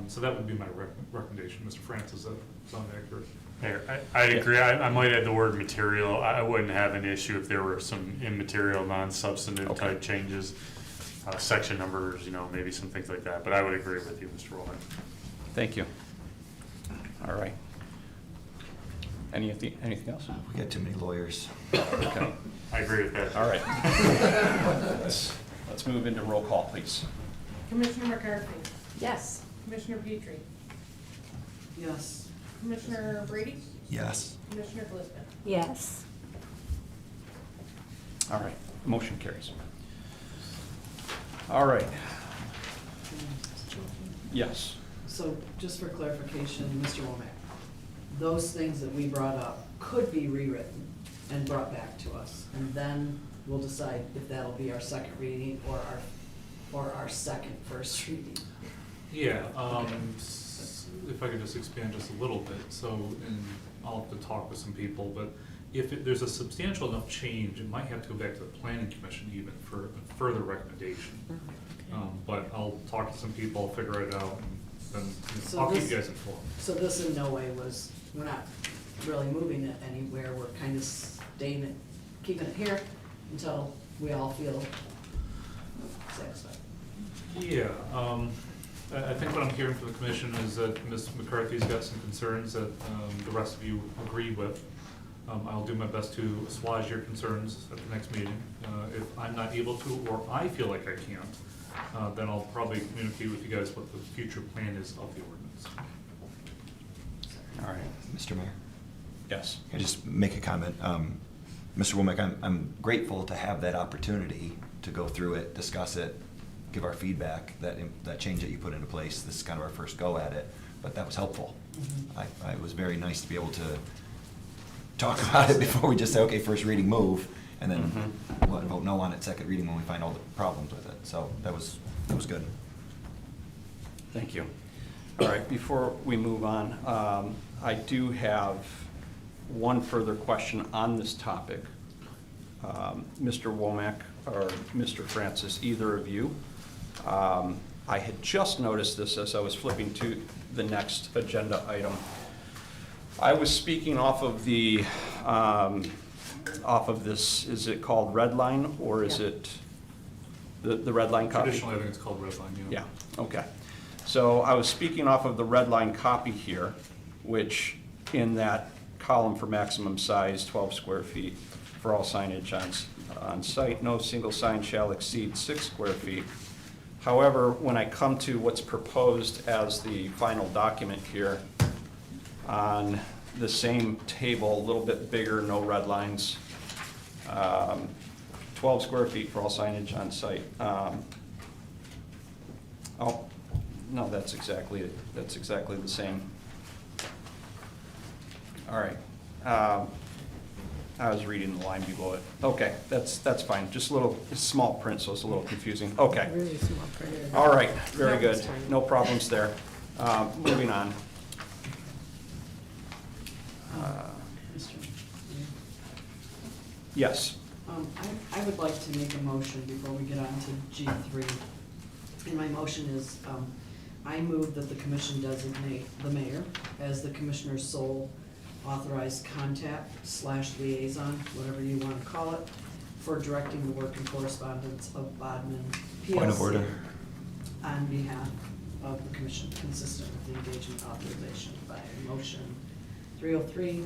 So that would be my recommendation. Mr. Francis, does that sound accurate? Mayor, I agree. I might add the word material. I wouldn't have an issue if there were some immaterial, non-substantive Okay. type changes, section numbers, maybe some things like that. But I would agree with you, Mr. Rowan. Thank you. All right. Anything else? We got too many lawyers. Okay. I agree with that. All right. Let's move into roll call, please. Commissioner McCarthy? Yes. Commissioner Petrie? yes. Commissioner Brady? Yes. Commissioner Glistman? Yes. All right, motion carries. All right. Yes. So just for clarification, Mr. Womack, those things that we brought up could be rewritten and brought back to us, and then we'll decide if that'll be our second reading or our second first reading. Yeah, if I could just expand just a little bit, so, and I'll have to talk with some people, but if there's a substantial enough change, it might have to go back to the planning commission even for a further recommendation. But I'll talk to some people, figure it out, and then So I'll keep this- you guys informed. So this in no way was, we're not really moving it anywhere, we're kind of staying it, keeping it here until we all feel satisfied. Yeah, I think what I'm hearing from the commission is that Ms. McCarthy's got some concerns that the rest of you agree with. I'll do my best to assuage your concerns at the next meeting. If I'm not able to, or I feel like I can't, then I'll probably communicate with you guys what the future plan is of the ordinance. All right, Mr. Mayor. Yes. Can I just make a comment? Mr. Womack, I'm grateful to have that opportunity to go through it, discuss it, give our feedback, that change that you put into place. This is kind of our first go at it, but that was helpful. It was very nice to be able to talk about it before we just say, okay, first reading, move, and then vote no on it second reading when we find all the problems with it. So that was good. Thank you. All right, before we move on, I do have one further question on this topic. Mr. Womack or Mr. Francis, either of you, I had just noticed this as I was flipping to the next agenda item. I was speaking off of the, off of this, is it called red line, or is it the red line copy? Traditionally, I think it's called red line, Yeah, okay. So I was speaking off of the red line copy here, which in that column for maximum size, 12 square feet for all signage on site, no single sign shall exceed 6 square feet. However, when I come to what's proposed as the final document here, on the same table, a little bit bigger, no red lines, 12 square feet for all signage on site. Oh, no, that's exactly the same. All right. I was reading the line below it. Okay, that's fine. Just a little, it's small print, so it's a little confusing. Okay. Really small print. All right, very No, good. it's fine. No problems there. Moving on. Mr. Mayor. Yes. I would like to make a motion before we get on to G3. And my motion is, I move that the commission designate the mayor as the commissioner's sole authorized contact / liaison, whatever you want to call it, for directing the work and correspondence of Bodman PLC. Point of order. On behalf of the commission, consistent with the engagement authorization by motion 303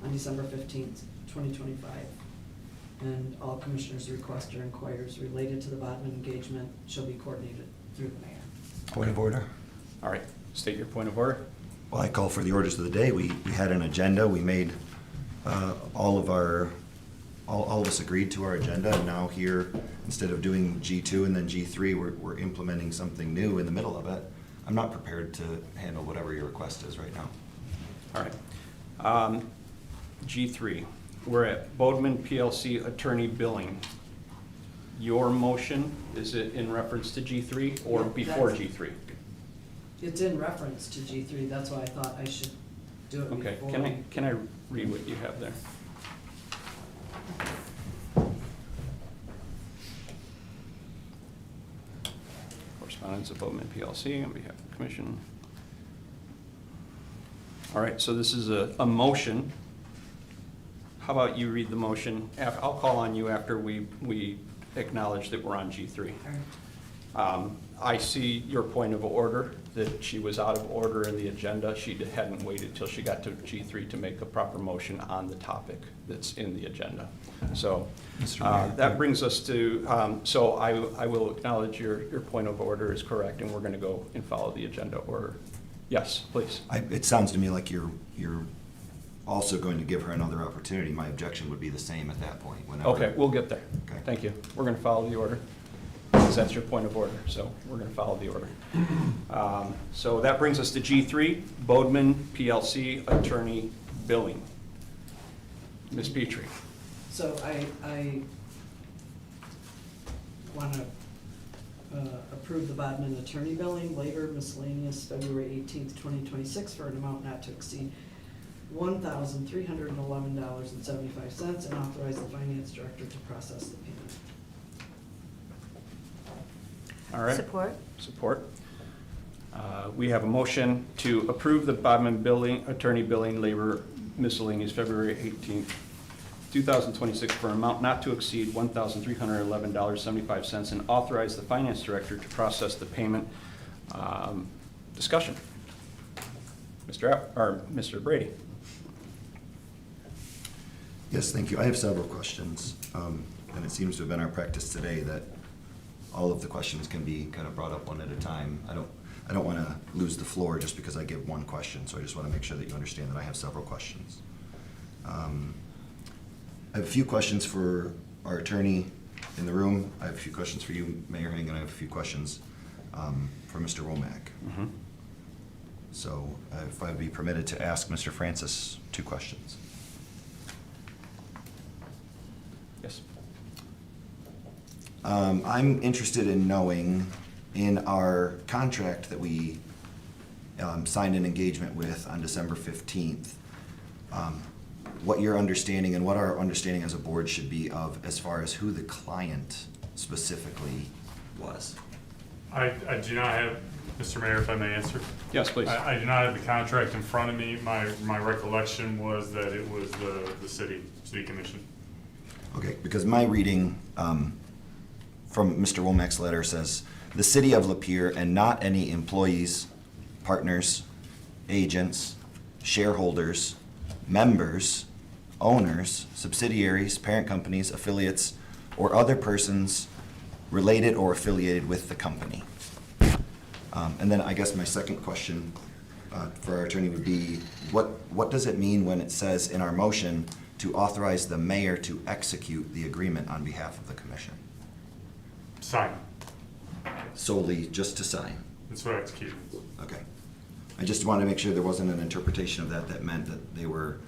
on December 15th, 2025. And all commissioners' requests or inquiries related to the Bodman engagement shall be coordinated through the mayor. Point of order. All right, state your point of order. Well, I call for the orders of the day. We had an agenda. We made, all of us agreed to our agenda, and now here, instead of doing G2 and then G3, we're implementing something new in the middle of it. I'm not prepared to handle whatever your request is right now. All right. G3, we're at Bodman PLC attorney billing. Your motion, is it in reference to G3 or Yeah, before that's- G3? It's in reference to G3, that's why I thought I should do it Okay, before. can I read what you have there? Correspondence of Bodman PLC on behalf of the commission. All right, so this is a motion. How about you read the motion? I'll call on you after we acknowledge that we're on G3. All right. I see your point of order, that she was out of order in the agenda. She hadn't waited till she got to G3 to make a proper motion on the topic that's in the agenda. So Mr. Mayor. that brings us to, so I will acknowledge your point of order is correct, and we're going to go and follow the agenda order. Yes, please. It sounds to me like you're also going to give her another opportunity. My objection would be the same at that point. Whenever. Okay, we'll get there. Okay. Thank you. We're going to follow the order, because that's your point of order, so we're going to follow the order. So that brings us to G3, Bodman PLC attorney billing. Ms. Petrie. So I want to approve the Bodman attorney billing, labor miscellaneous, February 18th, 2026, for an amount not to exceed $1,311.75, and authorize the finance director to process the payment. All right. Support. Support. We have a motion to approve the Bodman attorney billing labor miscellaneous February 18th, 2026 for an amount not to exceed $1,311.75 and authorize the finance director to process the payment. Discussion. Mr. Brady. Yes, thank you. I have several questions. And it seems to have been our practice today that all of the questions can be kind of brought up one at a time. I don't want to lose the floor just because I give one question, so I just want to make sure that you understand that I have several questions. I have a few questions for our attorney in the room. I have a few questions for you, Mayor Hing, and I have a few questions for Mr. Womack. Mm-hmm. So if I'd be permitted to ask Mr. Francis 2 questions. Yes. I'm interested in knowing, in our contract that we signed an engagement with on December 15th, what your understanding and what our understanding as a board should be of as far as who the client specifically was. I do not have, Mr. Mayor, if I may answer. Yes, please. I do not have the contract in front of me. My recollection was that it was the city commission. Okay, because my reading from Mr. Womack's letter says, the city of Lapeer and not any employees, partners, agents, shareholders, members, owners, subsidiaries, parent companies, affiliates, or other persons related or affiliated with the company. And then I guess my second question for our attorney would be, what does it mean when it says in our motion to authorize the mayor to execute the agreement on behalf of the commission? Sign. Solely just to sign? That's what execute means. Okay. I just wanted to make sure there wasn't an interpretation of that that meant that they were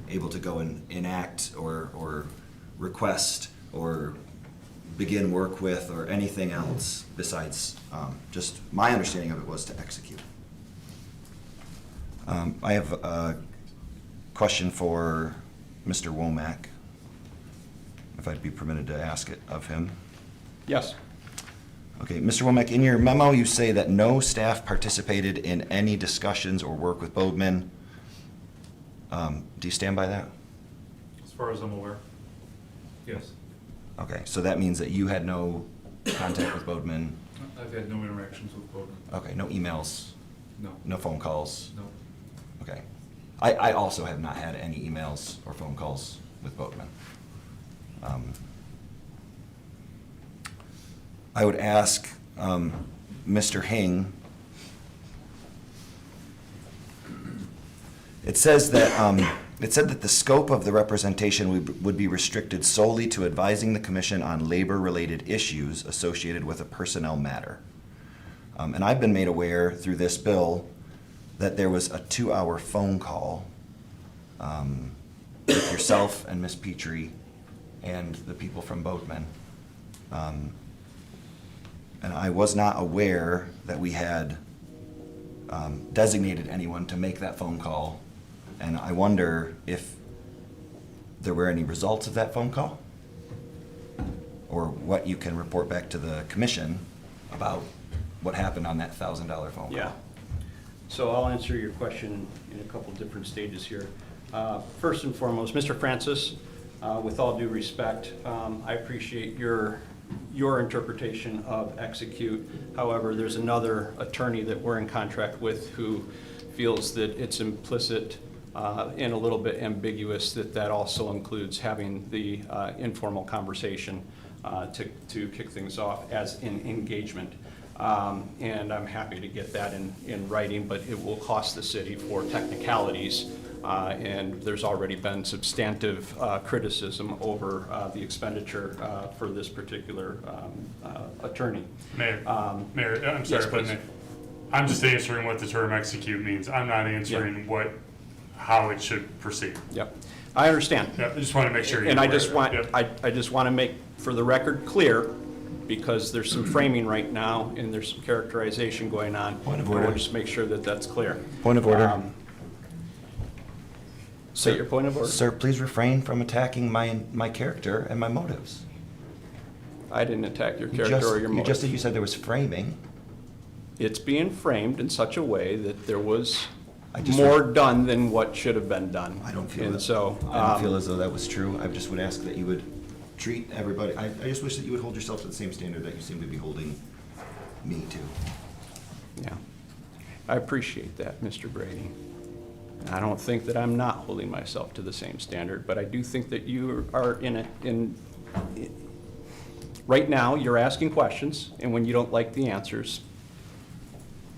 able to go and enact or request or begin work with or anything else besides just my understanding of it was to execute. I have a question for Mr. Womack, if I'd be permitted to ask it of him. Yes. Okay, Mr. Womack, in your memo, you say that no staff participated in any discussions or work with Bodman. Do you stand by that? As far as I'm aware, yes. Okay, so that means that you had no contact with Bodman? I've had no interactions with Bowden. Okay, no emails? No. No phone calls? No. Okay. I also have not had any emails or phone calls with Bodman. I would ask Mr. Hing, it says that it said that the scope of the representation would be restricted solely to advising the commission on labor-related issues associated with a personnel matter. And I've been made aware through this bill that there was a 2-hour phone call with yourself and Ms. Petrie and the people from Boatman. And I was not aware that we had designated anyone to make that phone call. And I wonder if there were any results of that phone call? Or what you can report back to the commission about what happened on that $1,000 phone call? Yeah. So I'll answer your question in a couple different stages here. First and foremost, Mr. Francis, with all due respect, I appreciate your interpretation of execute. However, there's another attorney that we're in contract with who feels that it's implicit and a little bit ambiguous that also includes having the informal conversation to kick things off as an engagement. And I'm happy to get that in writing, but it will cost the city for technicalities. And there's already been substantive criticism over the expenditure for this particular attorney. Mayor, Mayor, I'm sorry, Yes, but please. I'm just answering what the term execute means. I'm not answering how it should proceed. Yep, I understand. Yep, I just want to make sure you're And I aware just of it. want, Yep. I just want to make, for the record, clear because there's some framing right now, and there's some characterization going on. Point of And we'll order. just make sure that that's clear. Point of order. Say your point of order. Sir, please refrain from attacking my character and my motives. I didn't attack your You character just- or your You just motives. you said there was framing. It's being framed in such a way that there was I just- more done than what should have been done. I don't feel And that. so, I don't feel as though that was true. I just would ask that you would treat everybody, I just wish that you would hold yourself to the same standard that you seem to be holding me to. yeah. I appreciate that, Mr. Brady. I don't think that I'm not holding myself to the same standard, but I do think that you are right now, you're asking questions, and when you don't like the answers,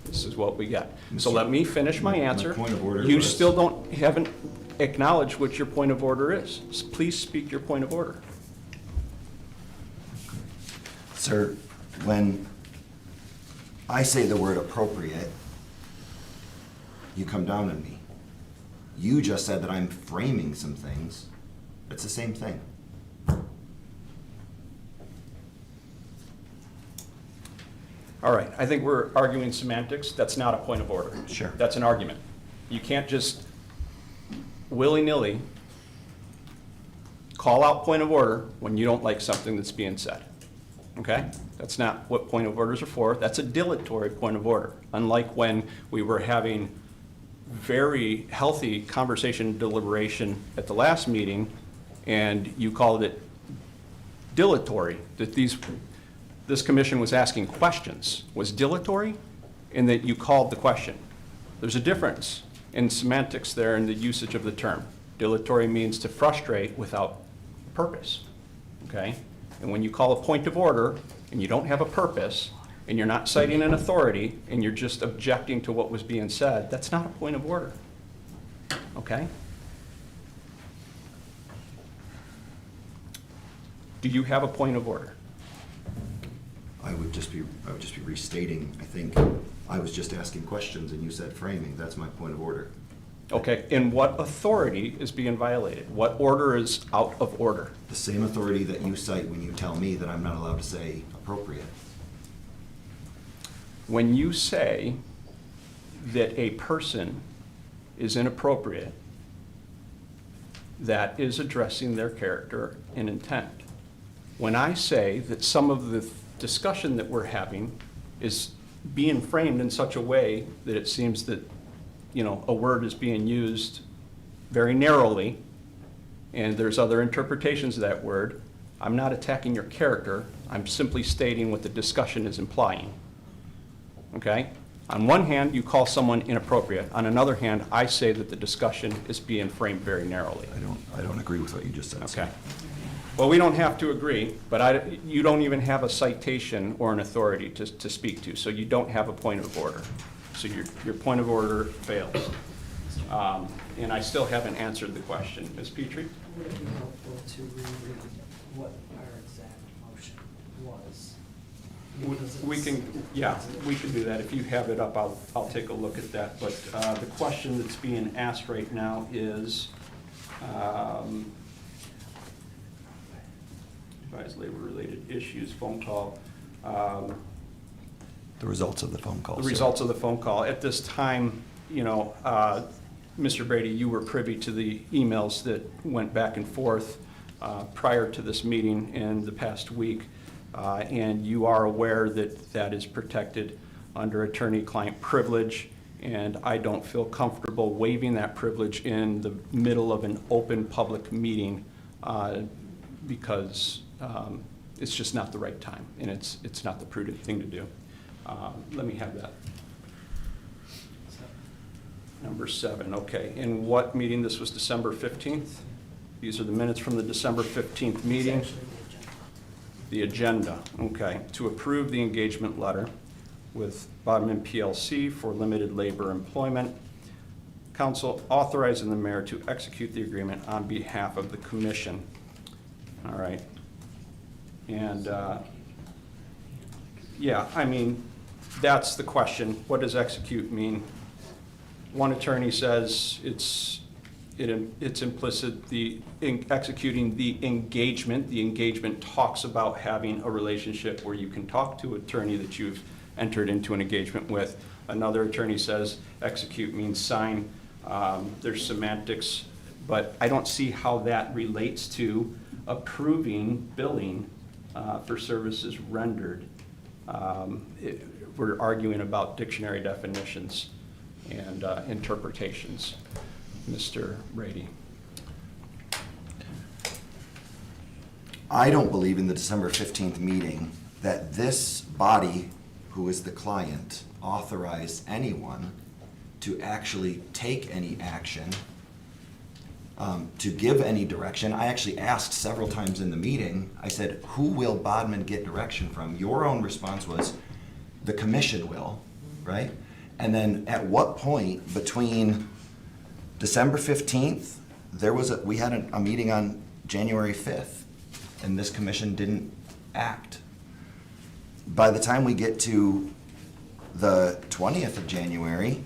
this is what we get. So let me finish my My answer. point of order You was- still haven't acknowledged what your point of order is. Please speak your point of order. Sir, when I say the word appropriate, you come down on me. You just said that I'm framing some things. It's the same thing. All right, I think we're arguing semantics. That's not a point of order. Sure. That's an argument. You can't just willy-nilly call out point of order when you don't like something that's being said. Okay? That's not what point of orders are for. That's a dilatory point of order. Unlike when we were having very healthy conversation and deliberation at the last meeting, and you called it dilatory, that this commission was asking questions, was dilatory, in that you called the question. There's a difference in semantics there in the usage of the term. Dilatory means to frustrate without purpose, okay? And when you call a point of order and you don't have a purpose, and you're not citing an authority, and you're just objecting to what was being said, that's not a point of order, okay? Do you have a point of order? I would just be restating, I think, I was just asking questions and you said framing. That's my point of order. Okay, and what authority is being violated? What order is out of order? The same authority that you cite when you tell me that I'm not allowed to say appropriate. When you say that a person is inappropriate, that is addressing their character and intent. When I say that some of the discussion that we're having is being framed in such a way that it seems that, you know, a word is being used very narrowly, and there's other interpretations of that word, I'm not attacking your character, I'm simply stating what the discussion is implying. Okay? On one hand, you call someone inappropriate. On another hand, I say that the discussion is being framed very narrowly. I don't agree with what you just said. sir. Okay. Well, we don't have to agree, but you don't even have a citation or an authority to speak to, so you don't have a point of order. So your point of order fails. And I still haven't answered the question. Ms. Petrie? Would it be helpful to reread what our exact motion was? We can, yeah, we can do that. If you have it up, I'll take a look at that. But the question that's being asked right now is, advise labor-related issues, phone call. The results of the phone call. The sir. results of the phone call. At this time, you know, Mr. Brady, you were privy to the emails that went back and forth prior to this meeting in the past week, and you are aware that that is protected under attorney-client privilege, and I don't feel comfortable waiving that privilege in the middle of an open public meeting because it's just not the right time, and it's not the prudent thing to do. Let me have that. Number 7, okay. In what meeting? This was December 15th? These are the minutes from the December 15th meeting. The agenda, okay. To approve the engagement letter with Bodman PLC for limited labor employment. Council authorizing the mayor to execute the agreement on behalf of the commission. All right. And, yeah, I mean, that's the question. What does execute mean? One attorney says it's it's implicit, executing the engagement. The engagement talks about having a relationship where you can talk to an attorney that you've entered into an engagement with. Another attorney says execute means sign. There's semantics, but I don't see how that relates to approving billing for services rendered. We're arguing about dictionary definitions and interpretations. Mr. Brady. I don't believe in the December 15th meeting that this body, who is the client, authorized anyone to actually take any action, to give any direction. I actually asked several times in the meeting, I said, who will Bodman get direction from? Your own response was, the commission will, right? And then at what point between December 15th, we had a meeting on January 5th, and this commission didn't act. By the time we get to the 20th of January,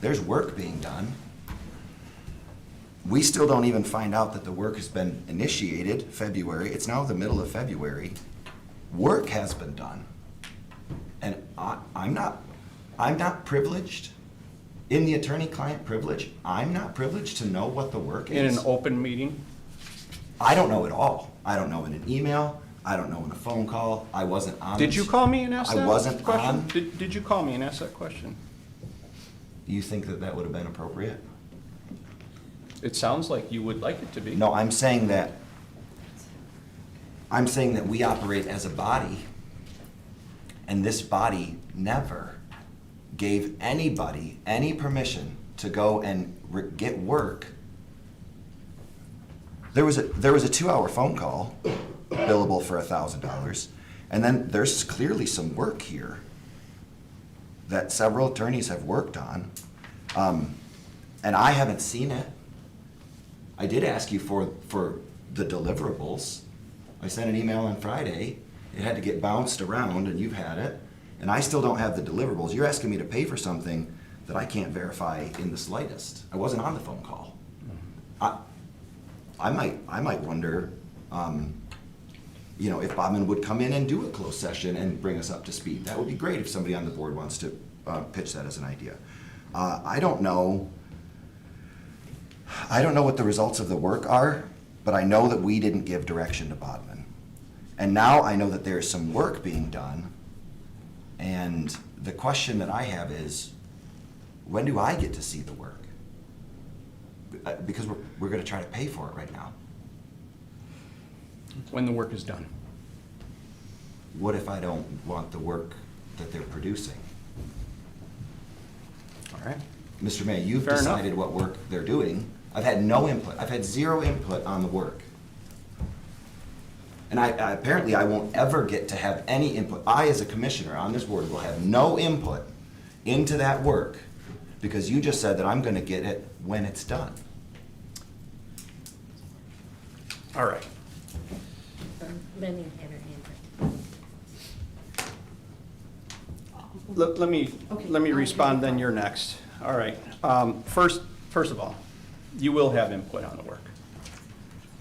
there's work being done. We still don't even find out that the work has been initiated February. It's now the middle of February. Work has been done. And I'm not privileged in the attorney-client privilege. I'm not privileged to know what the work is. In an open meeting? I don't know at all. I don't know in an email. I don't know in a phone call. I wasn't on. Did you call me and ask that I wasn't question? on. Did you call me and ask that question? Do you think that that would have been appropriate? It sounds like you would like it to be. No, I'm saying that we operate as a body, and this body never gave anybody any permission to go and get work. There was a 2-hour phone call, billable for $1,000, and then there's clearly some work here that several attorneys have worked on, and I haven't seen it. I did ask you for the deliverables. I sent an email on Friday. It had to get bounced around, and you've had it. And I still don't have the deliverables. You're asking me to pay for something that I can't verify in the slightest. I wasn't on the phone call. I might wonder, if Bodman would come in and do a closed session and bring us up to speed. That would be great if somebody on the board wants to pitch that as an idea. I don't know what the results of the work are, but I know that we didn't give direction to Bodman. And now I know that there is some work being done. And the question that I have is, when do I get to see the work? Because we're going to try to pay for it right now. When the work is done. What if I don't want the work that they're producing? All right. Mr. May, you've Fair enough. decided what work they're doing. I've had no input. I've had zero input on the work. And apparently I won't ever get to have any input. I, as a commissioner on this board, will have no input into that work because you just said that I'm going to get it when it's done. All right. Lenny had her hand up. Let me respond, then you're next. All right. First of all, you will have input on the work.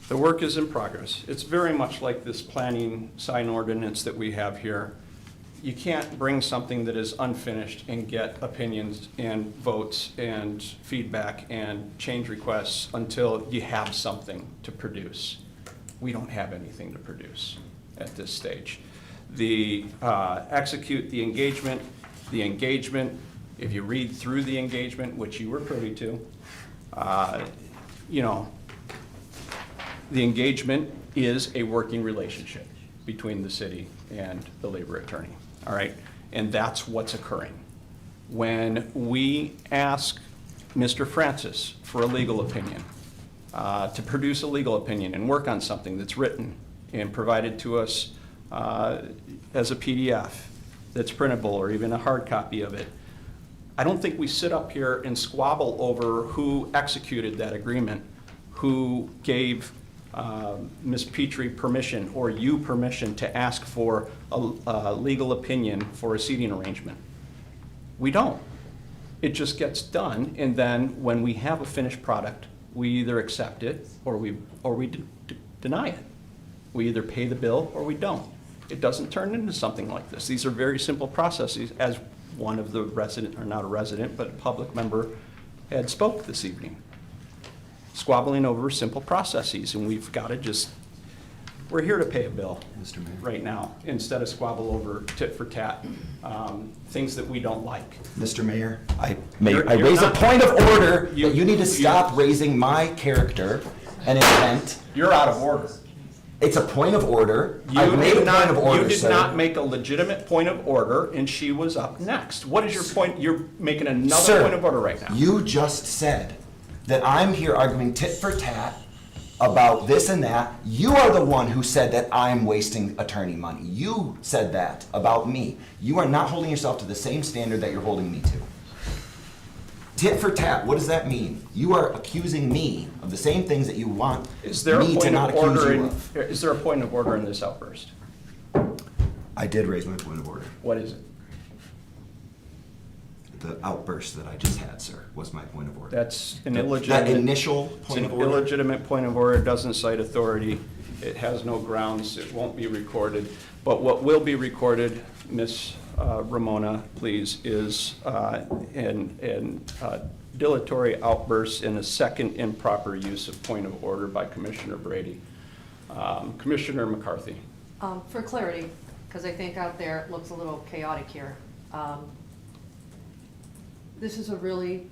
The work is in progress. It's very much like this planning sign ordinance that we have here. You can't bring something that is unfinished and get opinions and votes and feedback and change requests until you have something to produce. We don't have anything to produce at this stage. Execute the engagement, if you read through the engagement, which you were privy to, the engagement is a working relationship between the city and the labor attorney, all right? And that's what's occurring. When we ask Mr. Francis for a legal opinion, to produce a legal opinion and work on something that's written and provided to us as a PDF that's printable or even a hard copy of it, I don't think we sit up here and squabble over who executed that agreement, who gave Ms. Petrie permission or you permission to ask for a legal opinion for a seating arrangement. We don't. It just gets done, and then when we have a finished product, we either accept it or we deny it. We either pay the bill or we don't. It doesn't turn into something like this. These are very simple processes, as one of the resident, or not a resident, but a public member had spoke this evening. Squabbling over simple processes, and we've got to just, we're here to pay a bill Mr. Mayor. right now, instead of squabble over tit for tat, things that we don't like. Mr. Mayor, I You're raise a not- point of order that you need to you- stop raising my character and intent. You're out of order. It's a point of order. You I've made a did not, point of order, you did sir. not make a legitimate point of order, and she was up next. What is your point? You're making another Sir, point of order right now. You just said that I'm here arguing tit for tat about this and that. You are the one who said that I'm wasting attorney money. You said that about me. You are not holding yourself to the same standard that you're holding me to. Tit for tat, what does that mean? You are accusing me of the same things that you want Is there a me to point not of accuse order you in, of. is there a point of order in this outburst? I did raise my point of order. What is it? The outburst that I just had, sir, was my point of order. That's an That illegitimate. initial It's point an of order. illegitimate point of order, doesn't cite authority, it has no grounds, it won't be recorded. But what will be recorded, Ms. Ramona, please, is an dilatory outburst and a second improper use of point of order by Commissioner Brady. Commissioner McCarthy. For clarity, because I think out there it looks a little chaotic here. This is a really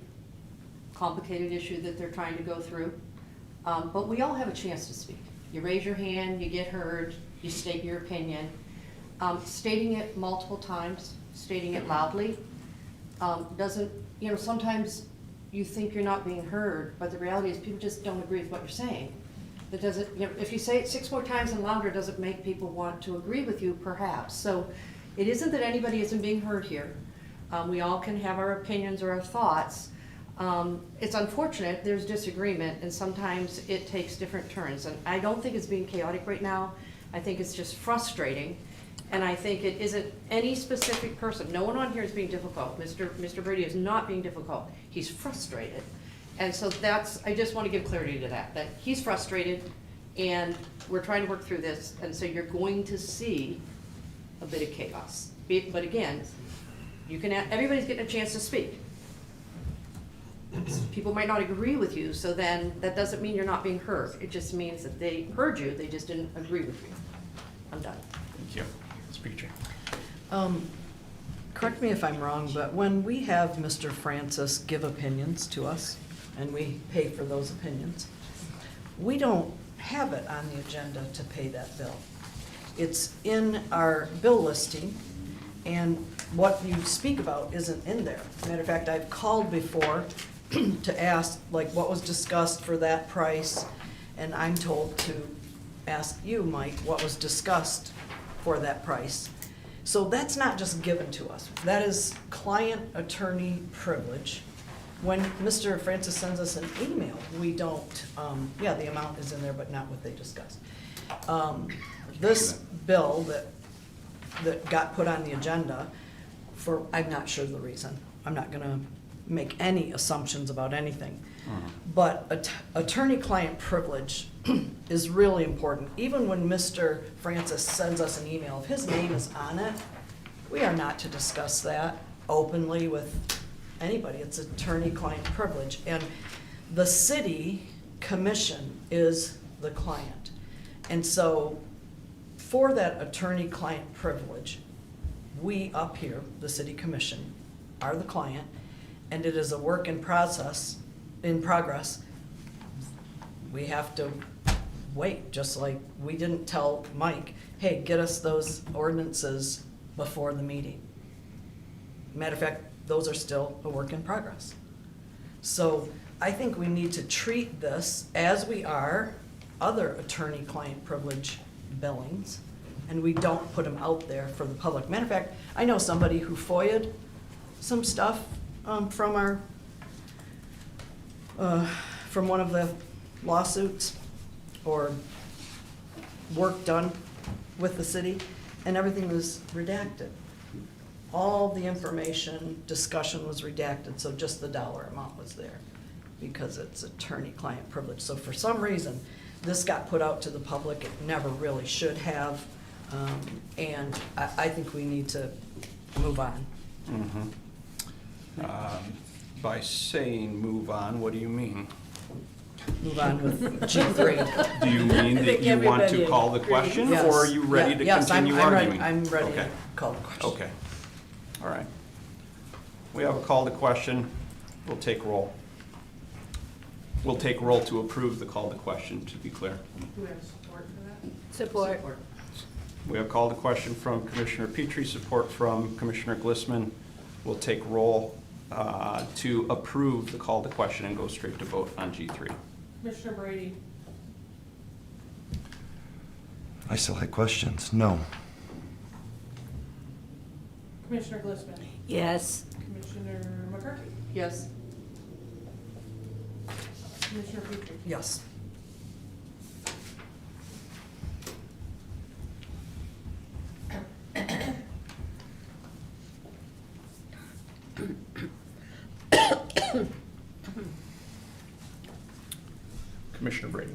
complicated issue that they're trying to go through, but we all have a chance to speak. You raise your hand, you get heard, you state your opinion. Stating it multiple times, stating it loudly, doesn't, sometimes you think you're not being heard, but the reality is people just don't agree with what you're saying. That doesn't, if you say it 6 more times and louder, doesn't make people want to agree with you, perhaps. So it isn't that anybody isn't being heard here. We all can have our opinions or our thoughts. It's unfortunate, there's disagreement, and sometimes it takes different turns. And I don't think it's being chaotic right now. I think it's just frustrating. And I think it isn't any specific person. No one on here is being difficult. Mr. Brady is not being difficult. He's frustrated. And so I just want to give clarity to that he's frustrated, and we're trying to work through this, and so you're going to see a bit of chaos. But again, everybody's getting a chance to speak. People might not agree with you, so then that doesn't mean you're not being heard. It just means that they heard you, they just didn't agree with you. I'm done. Thank you. Speaker. Correct me if I'm wrong, but when we have Mr. Francis give opinions to us, and we pay for those opinions, we don't have it on the agenda to pay that bill. It's in our bill listing, and what you speak about isn't in there. Matter of fact, I've called before to ask, like, what was discussed for that price, and I'm told to ask you, Mike, what was discussed for that price. So that's not just given to us. That is client-attorney privilege. When Mr. Francis sends us an email, we don't, yeah, the amount is in there, but not what they discussed. This bill that got put on the agenda for, I'm not sure the reason. I'm not gonna make any assumptions about anything. But attorney-client privilege is really important. Even when Mr. Francis sends us an email, if his name is on it, we are not to discuss that openly with anybody. It's attorney-client privilege. And the city commission is the client. And so for that attorney-client privilege, we up here, the city commission, are the client, and it is a work in progress. We have to wait, just like we didn't tell Mike, hey, get us those ordinances before the meeting. Matter of fact, those are still a work in progress. So I think we need to treat this as we are other attorney-client privilege billings, and we don't put them out there for the public. Matter of fact, I know somebody who FOIA'd some stuff from our, from one of the lawsuits or work done with the city, and everything was redacted. All the information, discussion was redacted, so just the dollar amount was there. because it's attorney-client privilege. So for some reason, this got put out to the public, it never really should have, and I think we need to move on. By saying move on, what do you mean? Move on with G3. Do you mean I that think you want to everybody call the agrees. question, Yes. or are you ready to Yes, I'm- continue I'm ready. arguing? I'm ready to Okay. call the question. Okay. All right. We have a call to question. We'll take roll. We'll take roll to approve the call to question, to be clear. Do we have support for that? Support. We have called a question from Commissioner Petrie, support from Commissioner Glissman. We'll take roll to approve the call to question and go straight to vote on G3. Commissioner Brady? I still had questions. No. Commissioner Glissman? Yes. Commissioner McCarthy? Yes. Commissioner Petrie? Yes. Commissioner Brady.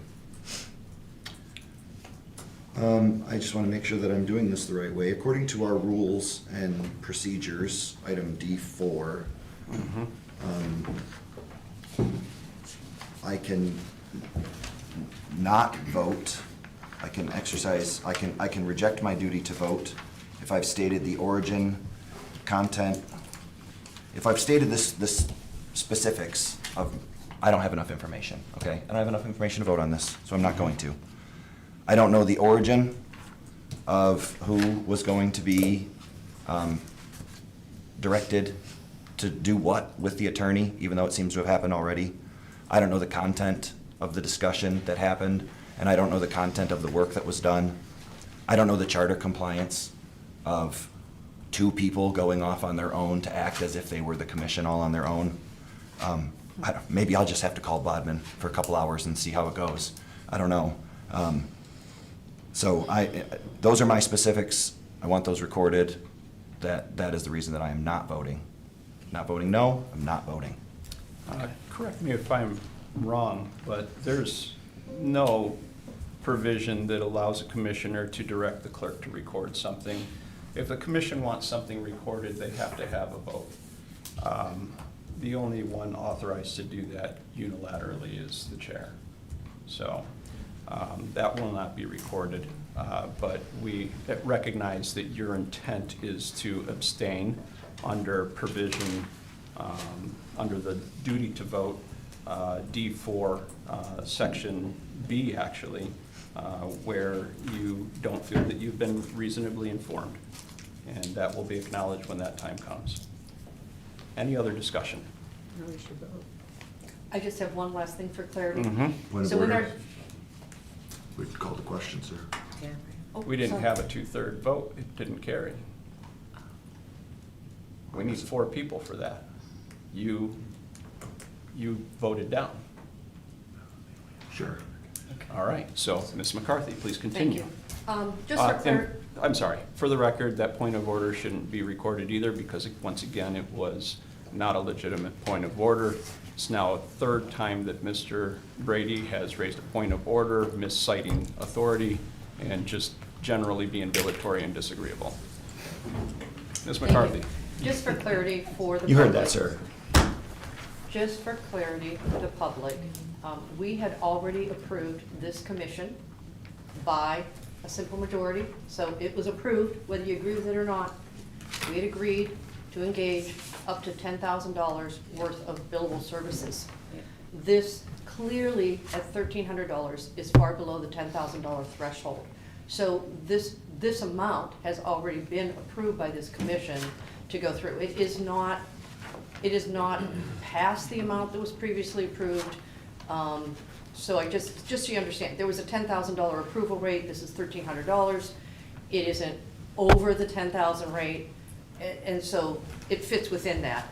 I just want to make sure that I'm doing this the right way. According to our rules and procedures, item D4, I can not vote. I can exercise, I can reject my duty to vote if I've stated the origin, content, if I've stated this specifics of, I don't have enough information, okay? I don't have enough information to vote on this, so I'm not going to. I don't know the origin of who was going to be directed to do what with the attorney, even though it seems to have happened already. I don't know the content of the discussion that happened, and I don't know the content of the work that was done. I don't know the charter compliance of two people going off on their own to act as if they were the commission all on their own. Maybe I'll just have to call Bodman for a couple hours and see how it goes. I don't know. So those are my specifics. I want those recorded. That is the reason that I am not voting. Not voting no, I'm not voting. Correct me if I'm wrong, but there's no provision that allows a commissioner to direct the clerk to record something. If the commission wants something recorded, they have to have a vote. The only one authorized to do that unilaterally is the chair. So that will not be recorded, but we recognize that your intent is to abstain under provision, under the duty to vote, D4, section B actually, where you don't feel that you've been reasonably informed. And that will be acknowledged when that time comes. Any other discussion? No, we should vote. I just have one last thing for clarity. Point of So when order. our, We called the question, sir. Yeah. oh, We didn't sorry. have a 2/3 vote, it didn't carry. We need 4 people for that. You voted down. Sure. All right, so Ms. McCarthy, please Thank continue. you. Just for And clarity, I'm sorry, for the record, that point of order shouldn't be recorded either because, once again, it was not a legitimate point of order. It's now a 3rd time that Mr. Brady has raised a point of order, misciting authority, and just generally being dilatory and disagreeable. Ms. thank McCarthy? you. Just for clarity for the You heard that, public. sir. Just for clarity for the public, we had already approved this commission by a simple majority, so it was approved, whether you agree with it or not. We had agreed to engage up to $10,000 worth of billable services. This clearly, at $1,300, is far below the $10,000 threshold. So this amount has already been approved by this commission to go through. It is not past the amount that was previously approved. So just so you understand, there was a $10,000 approval rate, this is $1,300. It isn't over the 10,000 rate, and so it fits within that.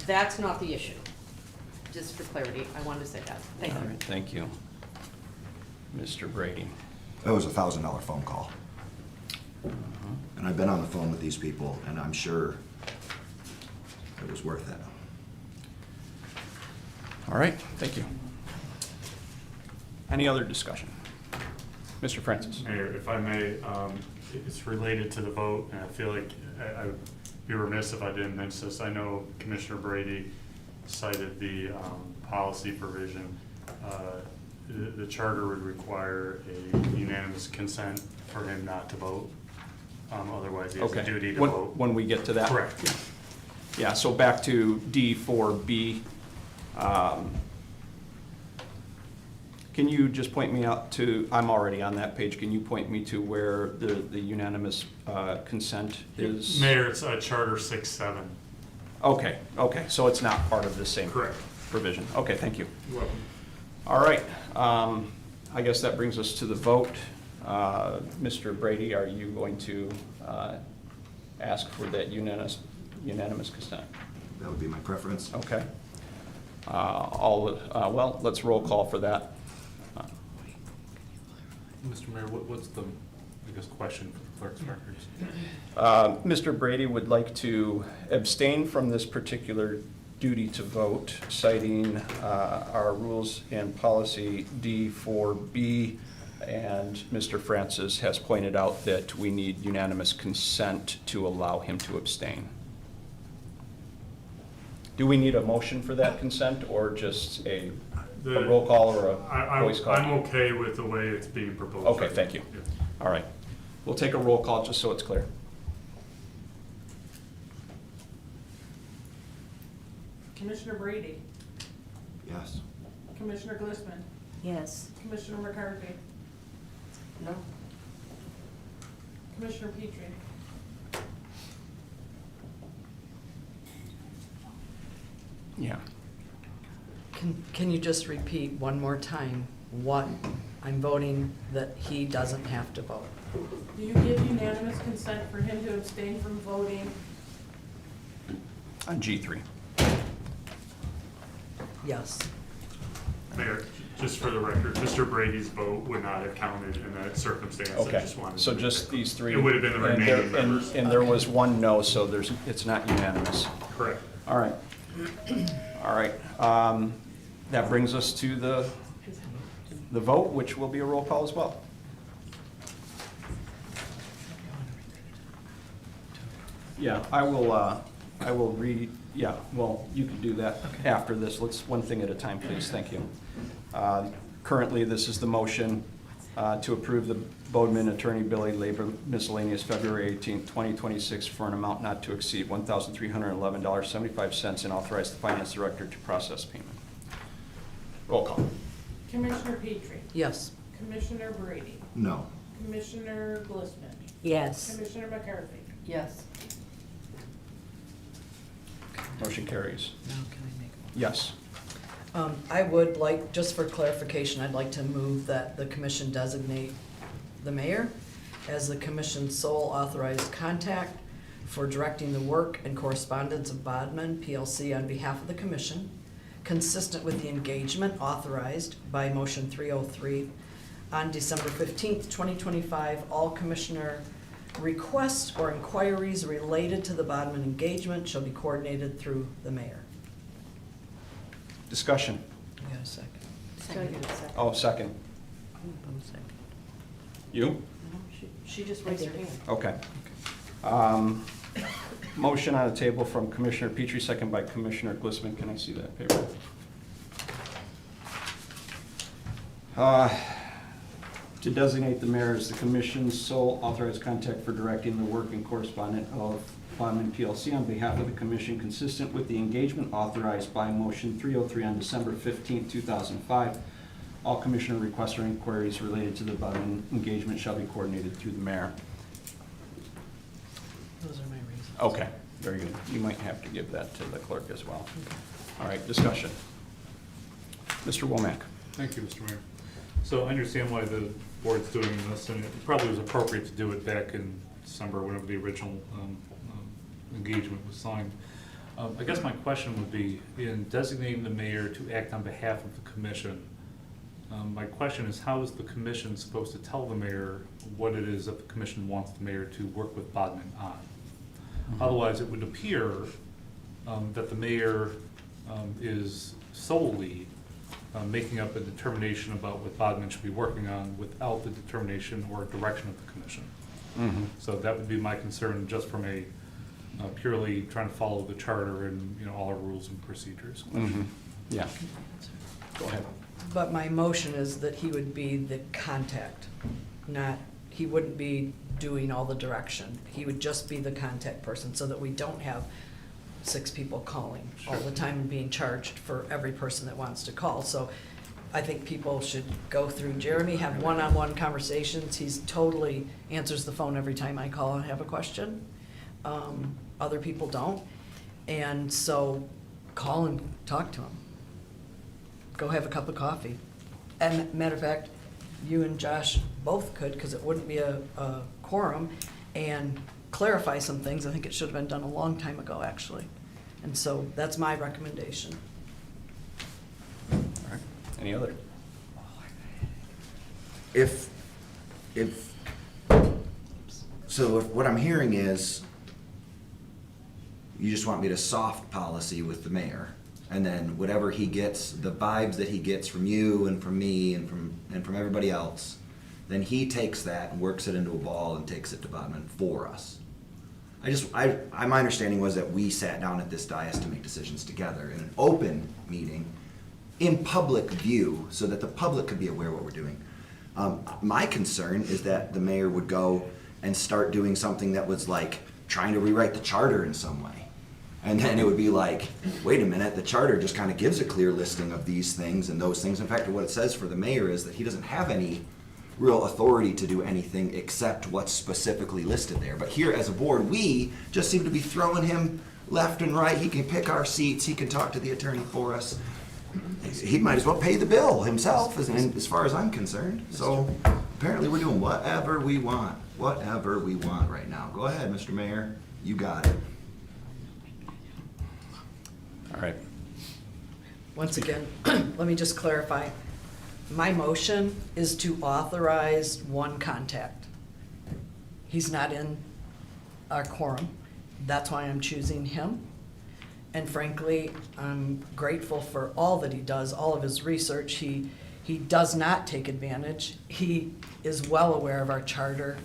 That's not the issue. Just for clarity, I wanted to say that. Thank All you. right, thank you. Mr. Brady? It was a $1,000 phone call. And I've been on the phone with these people, and I'm sure it was worth it. All right, thank you. Any other discussion? Mr. Francis? Mayor, if I may, it's related to the vote, and I feel like I would be remiss if I didn't mention this. I know Commissioner Brady cited the policy provision. The charter would require a unanimous consent for him not to vote. Otherwise, he has a Okay. duty to When- vote. When we get to that? Correct. Yeah, so back to D4B. Can you just point me out to, I'm already on that page, can you point me to where the unanimous consent is? Mayor, it's Charter 6-7. Okay, okay, so it's not part of the same Correct. provision. Okay, thank you. You're welcome. All right, I guess that brings us to the vote. Mr. Brady, are you going to ask for that unanimous consent? That would be my preference. Okay. Well, let's roll call for that. Mr. Mayor, what's the, I guess, question for the clerk's records? Mr. Brady would like to abstain from this particular duty to vote, citing our rules and policy D4B, and Mr. Francis has pointed out that we need unanimous consent to allow him to abstain. Do we need a motion for that consent, or just a roll call or a voice call? I'm okay with the way it's being proposed. Okay, thank you. Yeah. All right. We'll take a roll call just so it's clear. Commissioner Brady, Yes. Commissioner Glistman, Yes. Commissioner McCarthy, No? Commissioner Petrie, Yeah. Can you just repeat one more time what I'm voting that he doesn't have to vote? do you give unanimous consent for him to abstain from voting? On G3. Yes. Mayor, just for the record, Mr. Brady's vote would not have counted in that circumstance. I Okay, just wanted so to- just these three? It would have been the And there- remaining members. And there was one no, so it's not unanimous. Correct. All right. All right. That brings us to the vote, which will be a roll call as well. Yeah, I will read, yeah, well, you can do that after this. Let's, one thing at a time, please. Thank you. Currently, this is the motion to approve the Boardman Attorney Billy Labor Miscellaneous February 18th, 2026 for an amount not to exceed $1,311.75 and authorize the Finance Director to process payment. Roll call. Commissioner Petrie, Yes. Commissioner Brady, No. Commissioner Glistman, Yes. Commissioner McCarthy, Yes. Motion carries. Now can I make a motion? Yes. I would like, just for clarification, I'd like to move that the commission designate the mayor as the commission's sole authorized contact for directing the work and correspondence of Bodman PLC on behalf of the commission, consistent with the engagement authorized by motion 303 on December 15th, 2025. All commissioner requests or inquiries related to the Bodman engagement shall be coordinated through the mayor. Discussion. You got a second? Oh, second. You? She just raised her hand. Okay. Motion on the table from Commissioner Petrie, second by Commissioner Glistman. Can I see that paper? To designate the mayor as the commission's sole authorized contact for directing the work and correspondent of Bodman PLC on behalf of the commission, consistent with the engagement authorized by motion 303 on December 15, 2005. All commissioner requests or inquiries related to the Bodman engagement shall be coordinated through the mayor. Those are my reasons. Okay, very good. You might have to give that to the clerk as well. All right, discussion. Mr. Womack. Thank you, Mr. Mayor. So I understand why the board's doing this, and it probably was appropriate to do it back in December, whenever the original engagement was signed. I guess my question would be, in designating the mayor to act on behalf of the commission, my question is, how is the commission supposed to tell the mayor what it is that the commission wants the mayor to work with Bodman on? Otherwise, it would appear that the mayor is solely making up a determination about what Bodman should be working on without the determination or direction of the commission. So that would be my concern, just from a purely trying to follow the charter and, you know, all our rules and procedures. Yeah. Go ahead. But my motion is that he would be the contact, not, he wouldn't be doing all the direction. He would just be the contact person, so that we don't have 6 people calling all the time and being charged for every person that wants to call. So I think people should go through Jeremy, have one-on-one conversations. He's totally answers the phone every time I call and have a question. Other people don't. And so call and talk to him. Go have a cup of coffee. And matter of fact, you and Josh both could, because it wouldn't be a quorum, and clarify some things. I think it should have been done a long time ago, actually. And so that's my recommendation. All right. Any other? So if what I'm hearing is, you just want me to soft policy with the mayor, and then whatever he gets, the vibes that he gets from you and from me and from everybody else, then he takes that and works it into a ball and takes it to Bodman for us. My understanding was that we sat down at this dais to make decisions together in an open meeting, in public view, so that the public could be aware of what we're doing. My concern is that the mayor would go and start doing something that was like trying to rewrite the charter in some way. And then it would be like, wait a minute, the charter just kind of gives a clear listing of these things and those things. In fact, what it says for the mayor is that he doesn't have any real authority to do anything except what's specifically listed there. But here as a board, we just seem to be throwing him left and right. He can pick our seats, he can talk to the attorney for us. He might as well pay the bill himself, as far as I'm concerned. So apparently we're doing whatever we want right now. Go ahead, Mr. Mayor, you got it. All right. Once again, let me just clarify. My motion is to authorize one contact. He's not in our quorum. That's why I'm choosing him. And frankly, I'm grateful for all that he does, all of his research. He does not take advantage. He is well aware of our charter,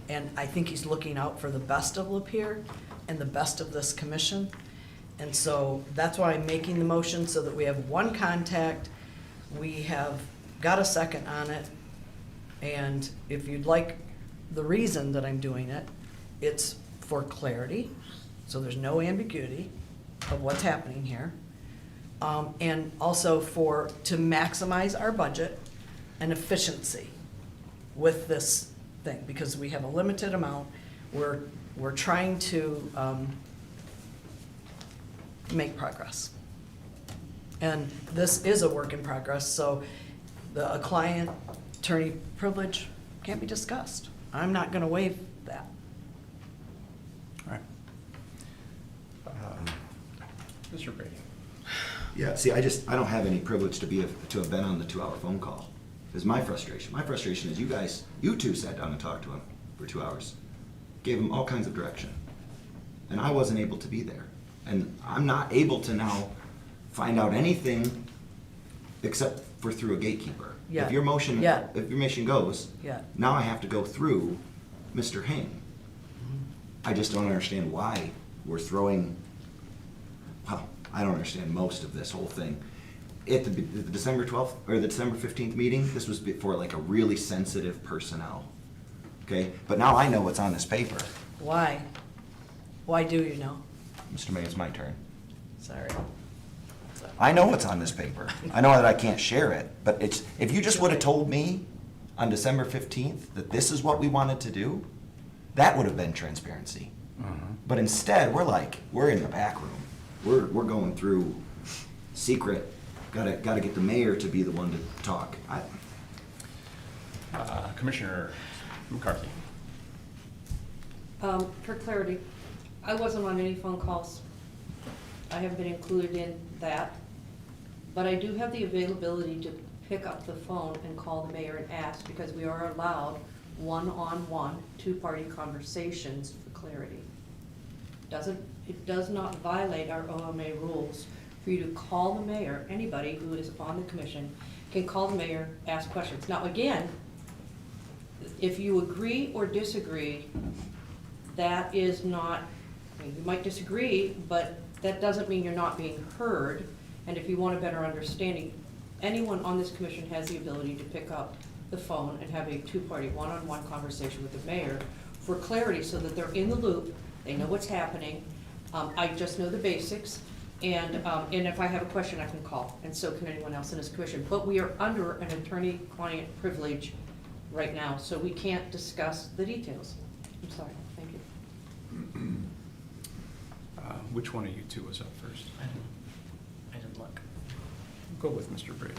and I think he's looking out for the best of Lapeer and the best of this commission. And so that's why I'm making the motion, so that we have one contact. We have got a second on it. And if you'd like the reason that I'm doing it, it's for clarity, so there's no ambiguity of what's happening here. And also to maximize our budget and efficiency with this thing, because we have a limited amount. We're trying to make progress. And this is a work in progress, so a client attorney privilege can't be discussed. I'm not gonna waive that. All right. Mr. Brady. Yeah, see, I don't have any privilege to have been on the 2-hour phone call. Is my frustration. My frustration is you two sat down and talked to him for 2 hours, gave him all kinds of direction, and I wasn't able to be there. And I'm not able to now find out anything except for through a gatekeeper. Yeah. If your motion goes, Yeah. now I have to go through Mr. Hing. I just don't understand why we're throwing, well, I don't understand most of this whole thing. At the December 12th, or the December 15th meeting, this was for like a really sensitive personnel, okay? But now I know what's on this paper. Why? Why do you know? Mr. May, it's my turn. Sorry. I know what's on this paper. I know that I can't share it, but if you just would have told me on December 15th that this is what we wanted to do, that would have been transparency. But instead, we're in the back room. We're going through secret. Gotta get the mayor to be the one to talk. Commissioner McCarthy. For clarity, I wasn't on any phone calls. I haven't been included in that. But I do have the availability to pick up the phone and call the mayor and ask, because we are allowed one-on-one, two-party conversations for clarity. It does not violate our OMA rules for you to call the mayor, anybody who is on the commission can call the mayor, ask questions. Now, again, if you agree or disagree, that is not, I mean, you might disagree, but that doesn't mean you're not being heard. And if you want a better understanding, anyone on this commission has the ability to pick up the phone and have a two-party, one-on-one conversation with the mayor for clarity, so that they're in the loop, they know what's happening. I just know the basics, and if I have a question, I can call, and so can anyone else in this commission. But we are under an attorney-client privilege right now, so we can't discuss the details. I'm sorry, thank you. Which one of you two was up first? I didn't look. Go with Mr. Brady.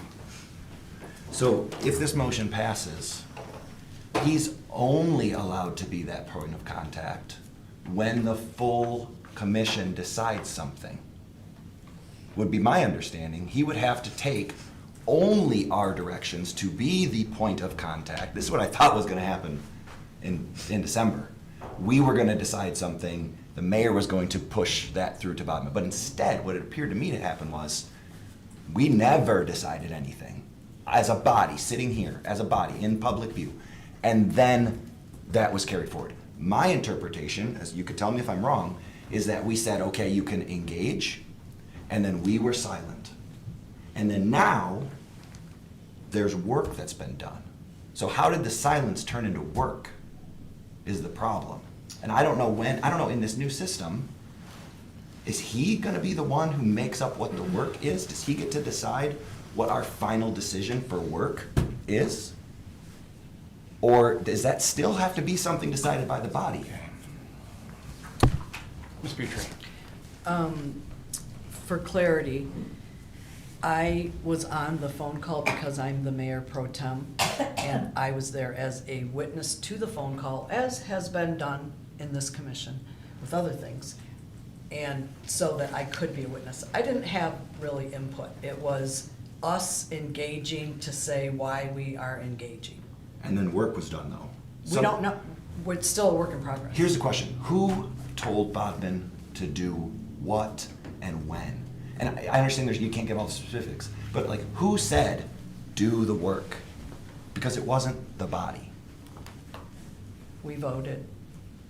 So if this motion passes, he's only allowed to be that point of contact when the full commission decides something. Would be my understanding. He would have to take only our directions to be the point of contact. This is what I thought was gonna happen in December. We were gonna decide something, the mayor was going to push that through to Bodman. But instead, what it appeared to me to happen was, we never decided anything as a body, sitting here, as a body, in public view. And then that was carried forward. My interpretation, as you could tell me if I'm wrong, is that we said, okay, you can engage, and then we were silent. And then now, there's work that's been done. So how did the silence turn into work is the problem. And I don't know when, I don't know, in this new system, is he gonna be the one who makes up what the work is? Does he get to decide what our final decision for work is? Or does that still have to be something decided by the body? Ms. Petrie. For clarity, I was on the phone call because I'm the mayor pro tem, and I was there as a witness to the phone call, as has been done in this commission with other things, and so that I could be a witness. I didn't have really input. It was us engaging to say why we are engaging. And then work was done though. We don't know, it's still a work in progress. Here's the question, who told Bodman to do what and when? And I understand you can't give all the specifics, but like, who said, do the work? Because it wasn't the body. We voted.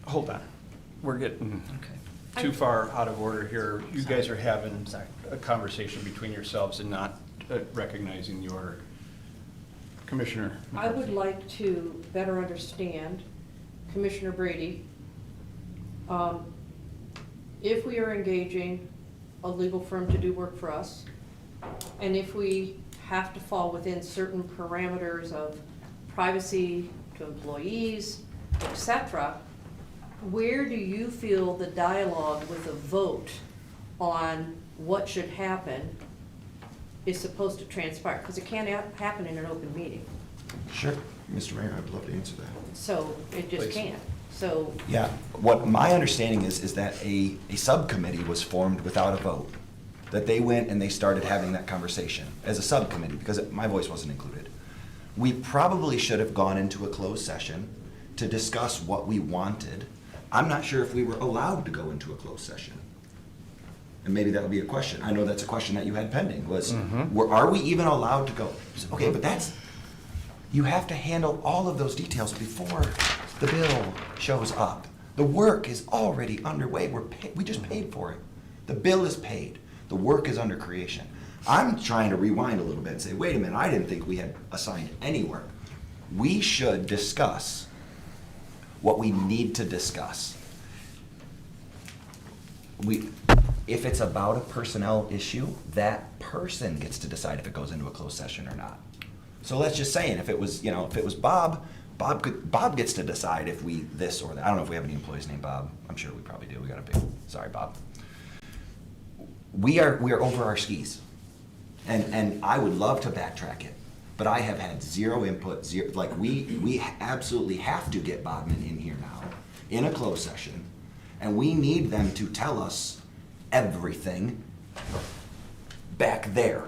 Hold on. We're getting Okay. too far out of order here. You Sorry. guys are having Sorry. a conversation between yourselves and not recognizing the order. Commissioner. I would like to better understand, Commissioner Brady, if we are engaging a legal firm to do work for us, and if we have to fall within certain parameters of privacy to employees, etc., where do you feel the dialogue with a vote on what should happen is supposed to transpire? Because it can't happen in an open meeting. Sure, Mr. Mayor, I would love to answer that. So it just Please. can't. So Yeah, what my understanding is that a subcommittee was formed without a vote. That they went and they started having that conversation as a subcommittee, because my voice wasn't included. We probably should have gone into a closed session to discuss what we wanted. I'm not sure if we were allowed to go into a closed session. And maybe that would be a question. I know that's a question that you had pending, was, are we even allowed to go? Okay, but that's, you have to handle all of those details before the bill shows up. The work is already underway. We just paid for it. The bill is paid. The work is under creation. I'm trying to rewind a little bit and say, wait a minute, I didn't think we had assigned any work. We should discuss what we need to discuss. If it's about a personnel issue, that person gets to decide if it goes into a closed session or not. So let's just say, if it was, if it was Bob gets to decide if we this or that. I don't know if we have any employees named Bob. I'm sure we probably do. We got a big, sorry, Bob. We are over our skis. And I would love to backtrack it, but I have had zero input, we absolutely have to get Bodman in here now, in a closed session, and we need them to tell us everything back there.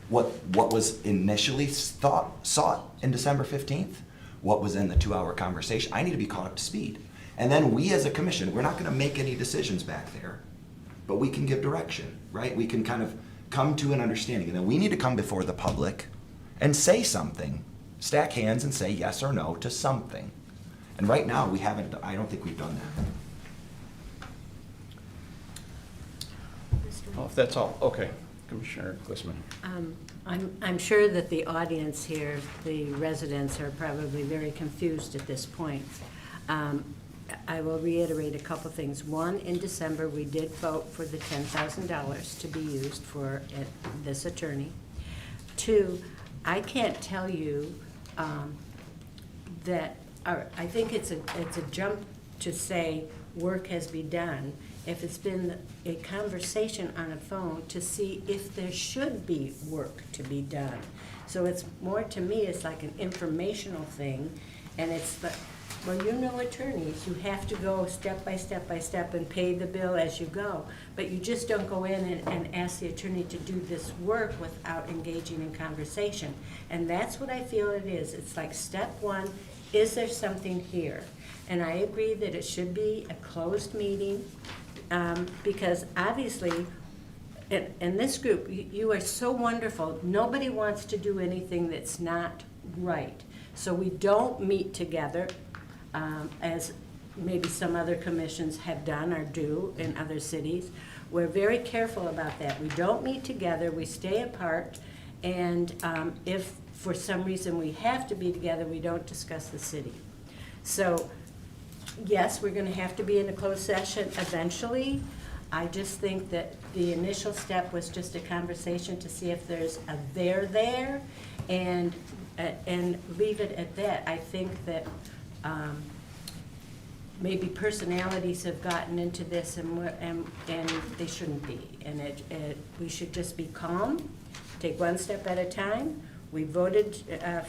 What was initially sought in December 15th, what was in the 2-hour conversation. I need to be caught up to speed. And then we as a commission, we're not gonna make any decisions back there, but we can give direction, right? We can kind of come to an understanding, and then we need to come before the public and say something, stack hands and say yes or no to something. And right now, we haven't, I don't think we've done that. Oh, if that's all, okay. Commissioner Glissman. I'm sure that the audience here, the residents, are probably very confused at this point. I will reiterate a couple things. One, in December, we did vote for the $10,000 to be used for this attorney. Two, I can't tell you that, I think it's a jump to say work has been done if it's been a conversation on a phone to see if there should be work to be done. So it's more, to me, it's like an informational thing, and it's the, well, you know, attorneys, you have to go step by step by step and pay the bill as you go, but you just don't go in and ask the attorney to do this work without engaging in conversation. And that's what I feel it is. It's like step one, is there something here? And I agree that it should be a closed meeting, because obviously, in this group, you are so wonderful. Nobody wants to do anything that's not right. So we don't meet together, as maybe some other commissions have done or do in other cities. We're very careful about that. We don't meet together, we stay apart, and if for some reason we have to be together, we don't discuss the city. So, yes, we're gonna have to be in a closed session eventually. I just think that the initial step was just a conversation to see if there's a there, and leave it at that. I think that maybe personalities have gotten into this, and they shouldn't be. And we should just be calm, take one step at a time. We voted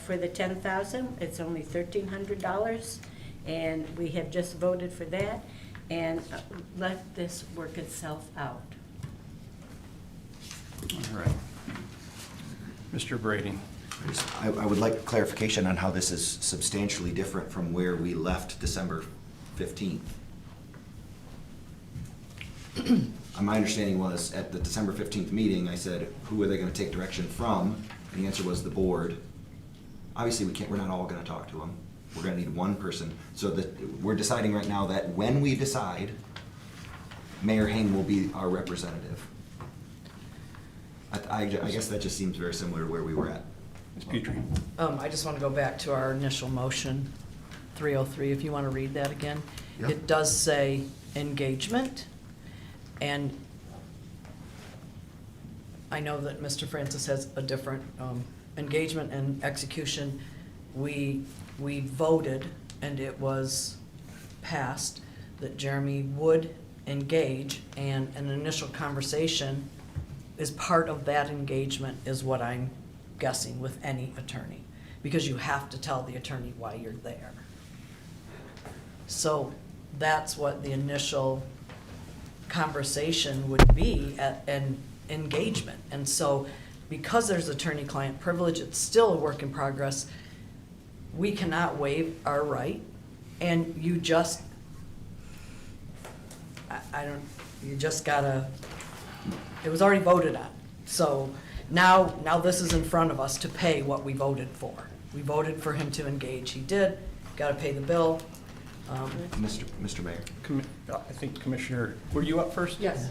for the $10,000. It's only $1,300, and we have just voted for that. And let this work itself out. All right. Mr. Brady. I would like clarification on how this is substantially different from where we left December 15th. My understanding was at the December 15th meeting, I said, who are they going to take direction from? And the answer was the board. Obviously, we're not all going to talk to them. We're going to need one person. So that we're deciding right now that when we decide, Mayor Hain will be our representative. I guess that just seems very similar to where we were at. Ms. Petrie. I just want to go back to our initial motion, 303, if you want to read that again. Yep. It does say engagement, and I know that Mr. Francis has a different engagement and execution. We voted, and it was passed, that Jeremy would engage, and an initial conversation is part of that engagement, is what I'm guessing with any attorney, because you have to tell the attorney why you're there. So that's what the initial conversation would be at an engagement. And so because there's attorney-client privilege, it's still a work in progress. We cannot waive our right, and you just, you just gotta, it was already voted on. So now this is in front of us to pay what we voted for. We voted for him to engage. He did, gotta pay the bill. Mr. Mayor. I think Commissioner, were you up first? Yes.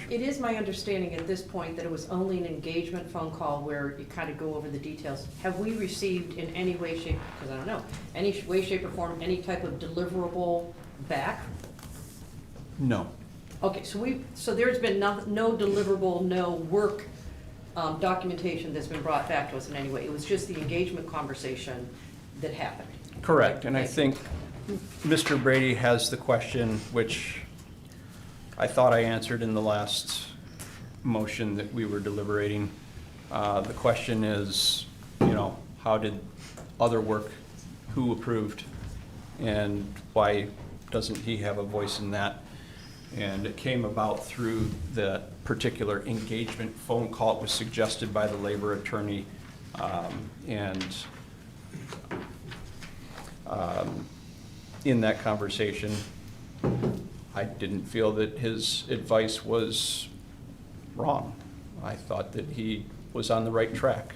It is my understanding at this point that it was only an engagement phone call where you kind of go over the details. Have we received in any way, shape, because I don't know, any way, shape, or form, any type of deliverable back? No. Okay, so there's been no deliverable, no work documentation that's been brought back to us in any way. It was just the engagement conversation that happened. Correct, and I Thank think Mr. Brady has the question, which I thought I answered in the last motion that we were deliberating. The question is, you know, how did other work, who approved, and why doesn't he have a voice in that? And it came about through the particular engagement phone call. It was suggested by the labor attorney, in that conversation, I didn't feel that his advice was wrong. I thought that he was on the right track.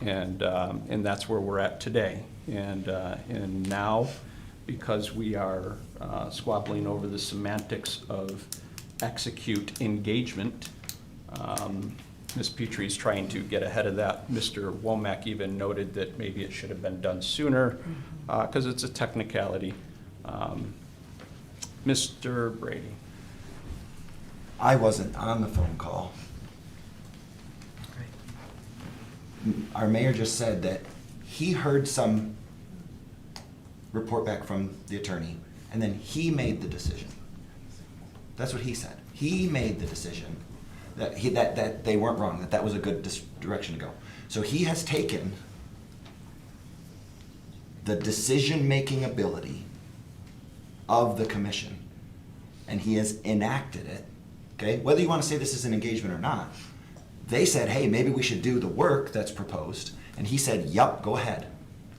And that's where we're at today. And now, because we are squabbling over the semantics of execute engagement, Ms. Petrie's trying to get ahead of that. Mr. Womack even noted that maybe it should have been done sooner, because it's a technicality. Mr. Brady. I wasn't on the phone call. Our mayor just said that he heard some report back from the attorney, and then he made the decision. That's what he said. He made the decision that they weren't wrong, that was a good direction to go. So he has taken the decision-making ability of the commission, and he has enacted it, okay? Whether you want to say this is an engagement or not, they said, hey, maybe we should do the work that's proposed, and he said, yup, go ahead.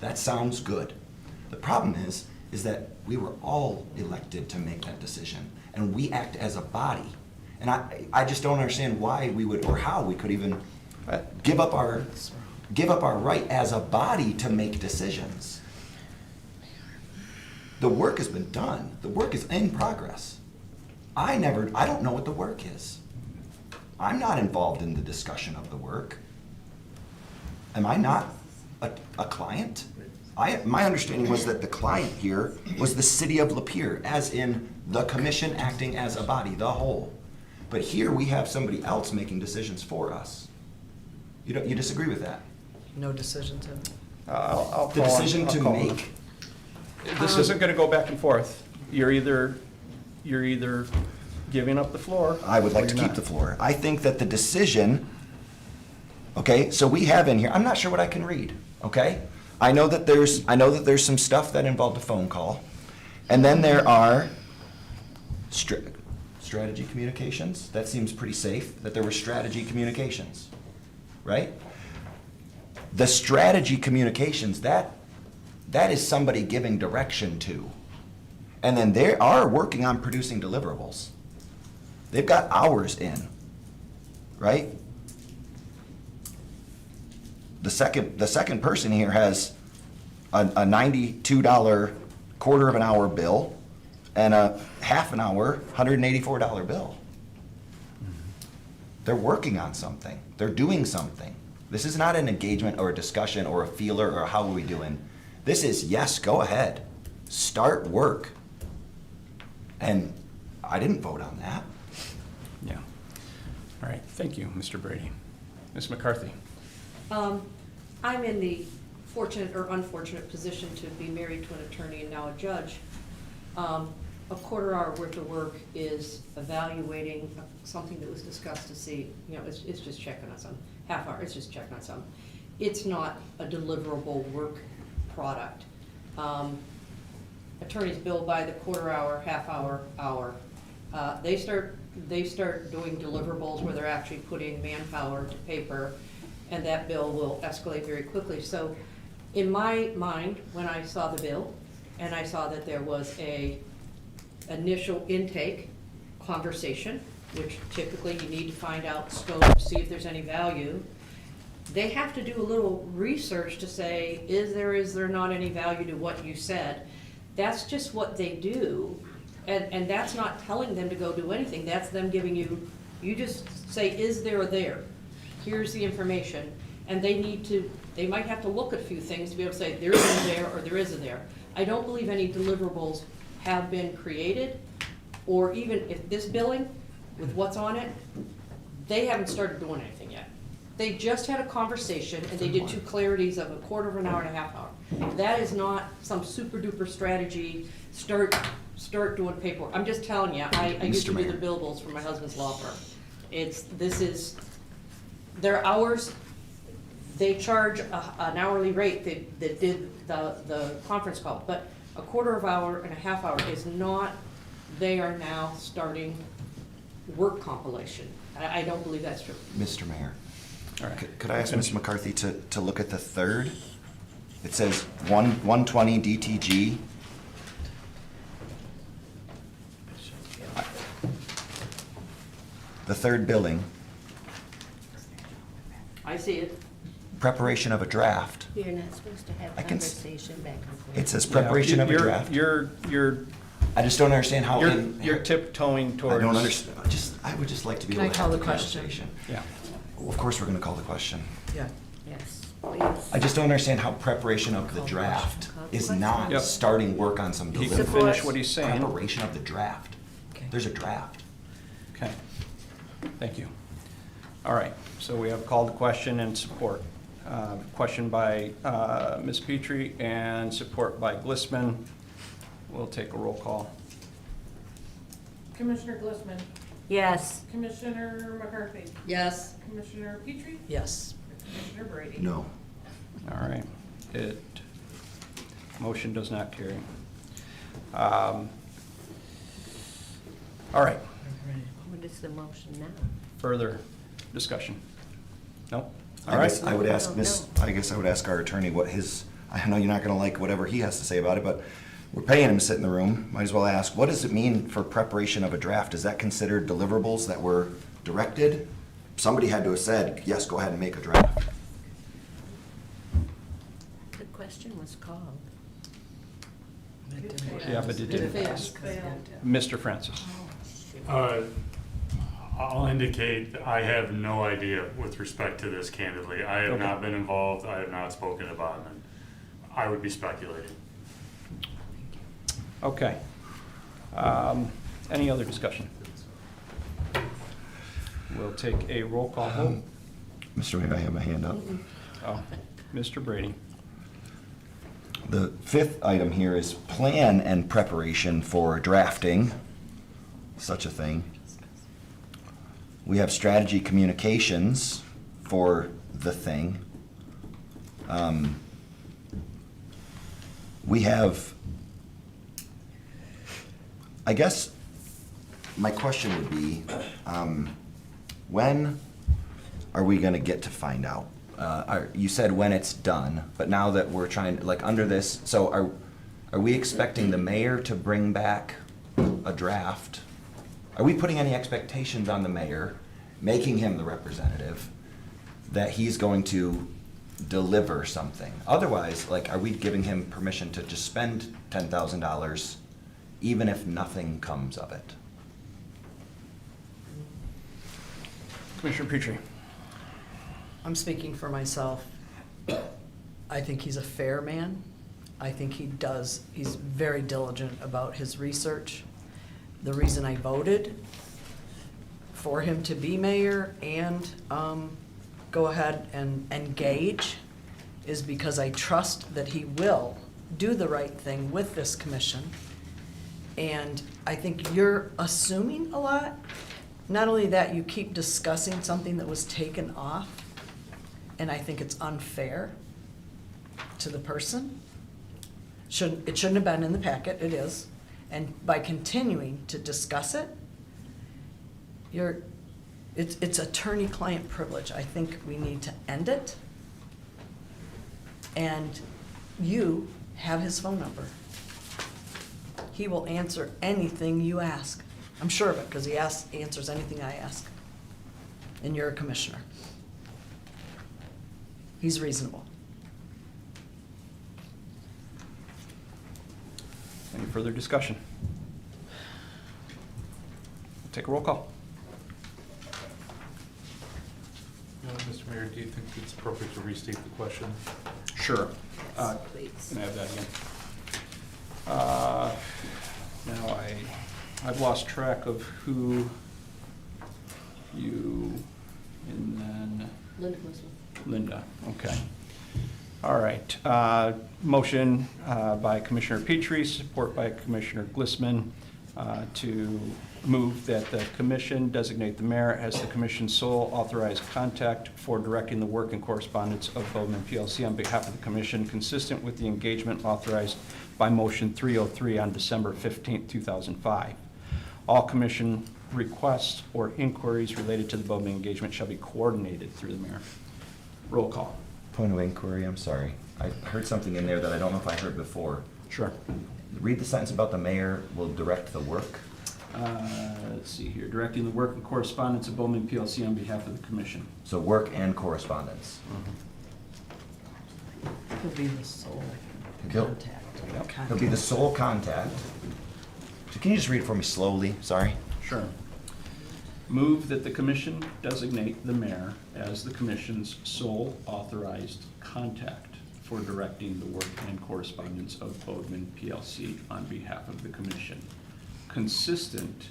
That sounds good. The problem is that we were all elected to make that decision, and we act as a body. And I just don't understand why we would, or how we could even give up our right as a body to make decisions. The work has been done. The work is in progress. I don't know what the work is. I'm not involved in the discussion of the work. Am I not a client? My understanding was that the client here was the city of Lapeer, as in the commission acting as a body, the whole. But here we have somebody else making decisions for us. You disagree with that? No decisions have. The decision to make. This isn't going to go back and forth. You're either giving up the floor. I would like to keep the floor. I think that the decision, okay, so we have in here, I'm not sure what I can read, okay? I know that there's some stuff that involved a phone call, and then there are strategy communications. That seems pretty safe, that there were strategy communications, right? The strategy communications, that is somebody giving direction to. And then they are working on producing deliverables. They've got hours in, right? The second person here has a $92 quarter of an hour bill and a half an hour $184 bill. They're working on something. They're doing something. This is not an engagement or a discussion or a feeler or how are we doing. This is, yes, go ahead. Start work. And I didn't vote on that. Yeah. All right. Thank you, Mr. Brady. Ms. McCarthy. I'm in the fortunate or unfortunate position to be married to an attorney and now a judge. A quarter hour worth of work is evaluating something that was discussed to see, it's just checking on something. Half hour, it's just checking on something. It's not a deliverable work product. Attorneys bill by the quarter hour, half hour, hour. They start doing deliverables where they're actually putting manpower to paper, and that bill will escalate very quickly. So in my mind, when I saw the bill and I saw that there was a initial intake conversation, which typically you need to find out scope, see if there's any value, they have to do a little research to say, is there not any value to what you said? That's just what they do, and that's not telling them to go do anything. That's them giving you just say, is there there? Here's the information, and they might have to look at a few things to be able to say, there isn't there or there isn't there. I don't believe any deliverables have been created, or even if this billing, with what's on it, they haven't started doing anything yet. They just had a conversation and they did two clarities of a quarter of an hour and a half hour. That is not some super duper strategy, start doing paperwork. I'm just telling you, I used to do the billables for my husband's law firm. Their hours, they charge an hourly rate that did the conference call, but a quarter of hour and a half hour is not, they are now starting work compilation. I don't believe that's true. Mr. Mayor. All right. Could I ask Ms. McCarthy to look at the third? It says 120 DTG. The third billing. I see it. Preparation of a draft. You're not supposed to have I can conversation back and forth. It says preparation of a You're- draft. You're I just don't understand how. you're tiptoeing I towards. don't understand. I would just like to be Can I able to call have the the question? conversation. Yeah. Well, of course, we're gonna call the question. Yeah. Yes, please. I just don't understand how preparation of the draft is not Yep. starting work on some He can deliverable. finish what he's saying. Preparation of the draft. Okay. There's a draft. Okay, thank you. All right, so we have called the question and support. Question by Ms. Petrie and support by Glissman. We'll take a roll call. Commissioner Glissman, Yes, Commissioner McCarthy, Yes. Commissioner Petrie, Yes. Commissioner Brady. No. All right, motion does not carry. All right, what is the motion now? further discussion? No? All I right. guess I would ask No, I guess I would ask our attorney what his, I know you're not gonna like whatever he has to say about it, but we're paying him to sit in the room. Might as well ask, what does it mean for preparation of a draft? Is that considered deliverables that were directed? Somebody had to have said, yes, go ahead and make a draft. The question was called. Yeah, but it didn't pass. Mr. Francis? I'll indicate I have no idea with respect to this candidly. I have Okay. not been involved, I have not spoken about it. I would be speculating. Okay. Any other discussion? We'll take a roll call vote. Mr. Mayor, I have my hand up. Oh, Mr. Brady. The fifth item here is plan and preparation for drafting, such a thing. We have strategy communications for the thing. We have, I guess, my question would be, when are we gonna get to find out? You said when it's done, but now that we're trying, like, under this, so are we expecting the mayor to bring back a draft? Are we putting any expectations on the mayor, making him the representative, that he's going to deliver something? Otherwise, like, are we giving him permission to just spend $10,000 even if nothing comes of it? Commissioner Petrie. I'm speaking for myself. I think he's a fair man. I think he's very diligent about his research. The reason I voted for him to be mayor and go ahead and engage is because I trust that he will do the right thing with this commission. And I think you're assuming a lot. Not only that, you keep discussing something that was taken off, and I think it's unfair to the person. It shouldn't have been in the packet, it is. And by continuing to discuss it, it's attorney-client privilege. I think we need to end it. And you have his phone number. He will answer anything you ask. I'm sure of it, because he answers anything I ask. And you're a commissioner. He's reasonable. Any further discussion? We'll take a roll call. Mr. Mayor, do you think it's appropriate to restate the question? Sure. Please. Can I have that again? Now I've lost track of who you, and then Linda Glissman. Linda, okay. All right, motion by Commissioner Petrie, support by Commissioner Glissman to move that the commission designate the mayor as the commission's sole authorized contact for directing the work and correspondence of Bowman PLC on behalf of the commission, consistent with the engagement authorized by motion 303 on December 15th, 2005. All commission requests or inquiries related to the Bowman engagement shall be coordinated through the mayor. Roll call. Point of inquiry, I'm sorry. I heard something in there that I don't know if I heard before. Sure. Read the sentence about the mayor will direct the work. let's see here, directing the work and correspondence of Bowman PLC on behalf of the commission. So work and correspondence. He'll be the sole He'll- contact. He'll be the sole contact. So can you just read it for me slowly? Sorry. Sure. Move that the commission designate the mayor as the commission's sole authorized contact for directing the work and correspondence of Bodman PLC on behalf of the commission, consistent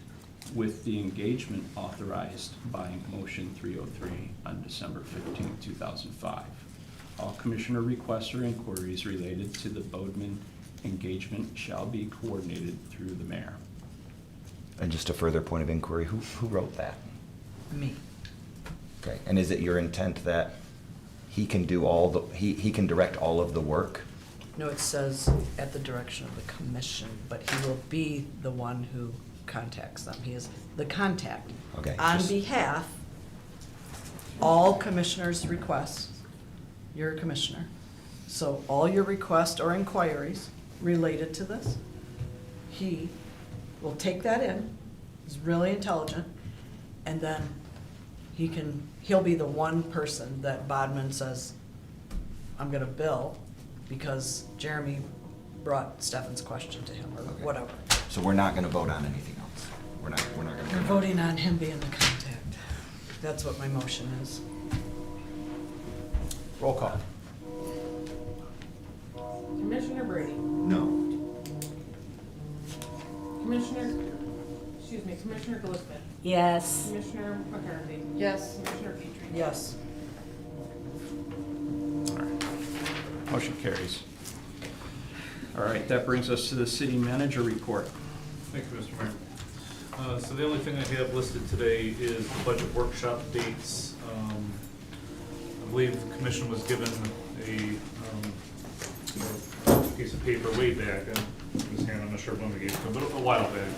with the engagement authorized by motion 303 on December 15, 2005. All commissioner requests or inquiries related to the Bodman engagement shall be coordinated through the mayor. And just a further point of inquiry, who wrote that? Me. Okay, and is it your intent that he can do all the, he can direct all of the work? No, it says at the direction of the commission, but he will be the one who contacts them. He is the contact. Okay, On just- behalf, all commissioners' requests, you're a commissioner, so all your requests or inquiries related to this, he will take that in, he's really intelligent, and then he'll be the one person that Bodman says, I'm gonna bill, because Jeremy brought Stefan's question to him, or Okay. whatever. So we're not gonna vote on anything else? We're not gonna. We're voting on him being the contact. That's what my motion is. Roll call. Commissioner Brady, No. Commissioner Glistman, Yes. Commissioner McCarthy, Yes. Commissioner Petrie. Yes. All right. Motion carries. All right, that brings us to the city manager report. Thank you, Mr. Mayor. So the only thing I have listed today is the budget workshop dates. I believe the commission was given a piece of paper way back, I'm not sure when we gave it to them, but a while back.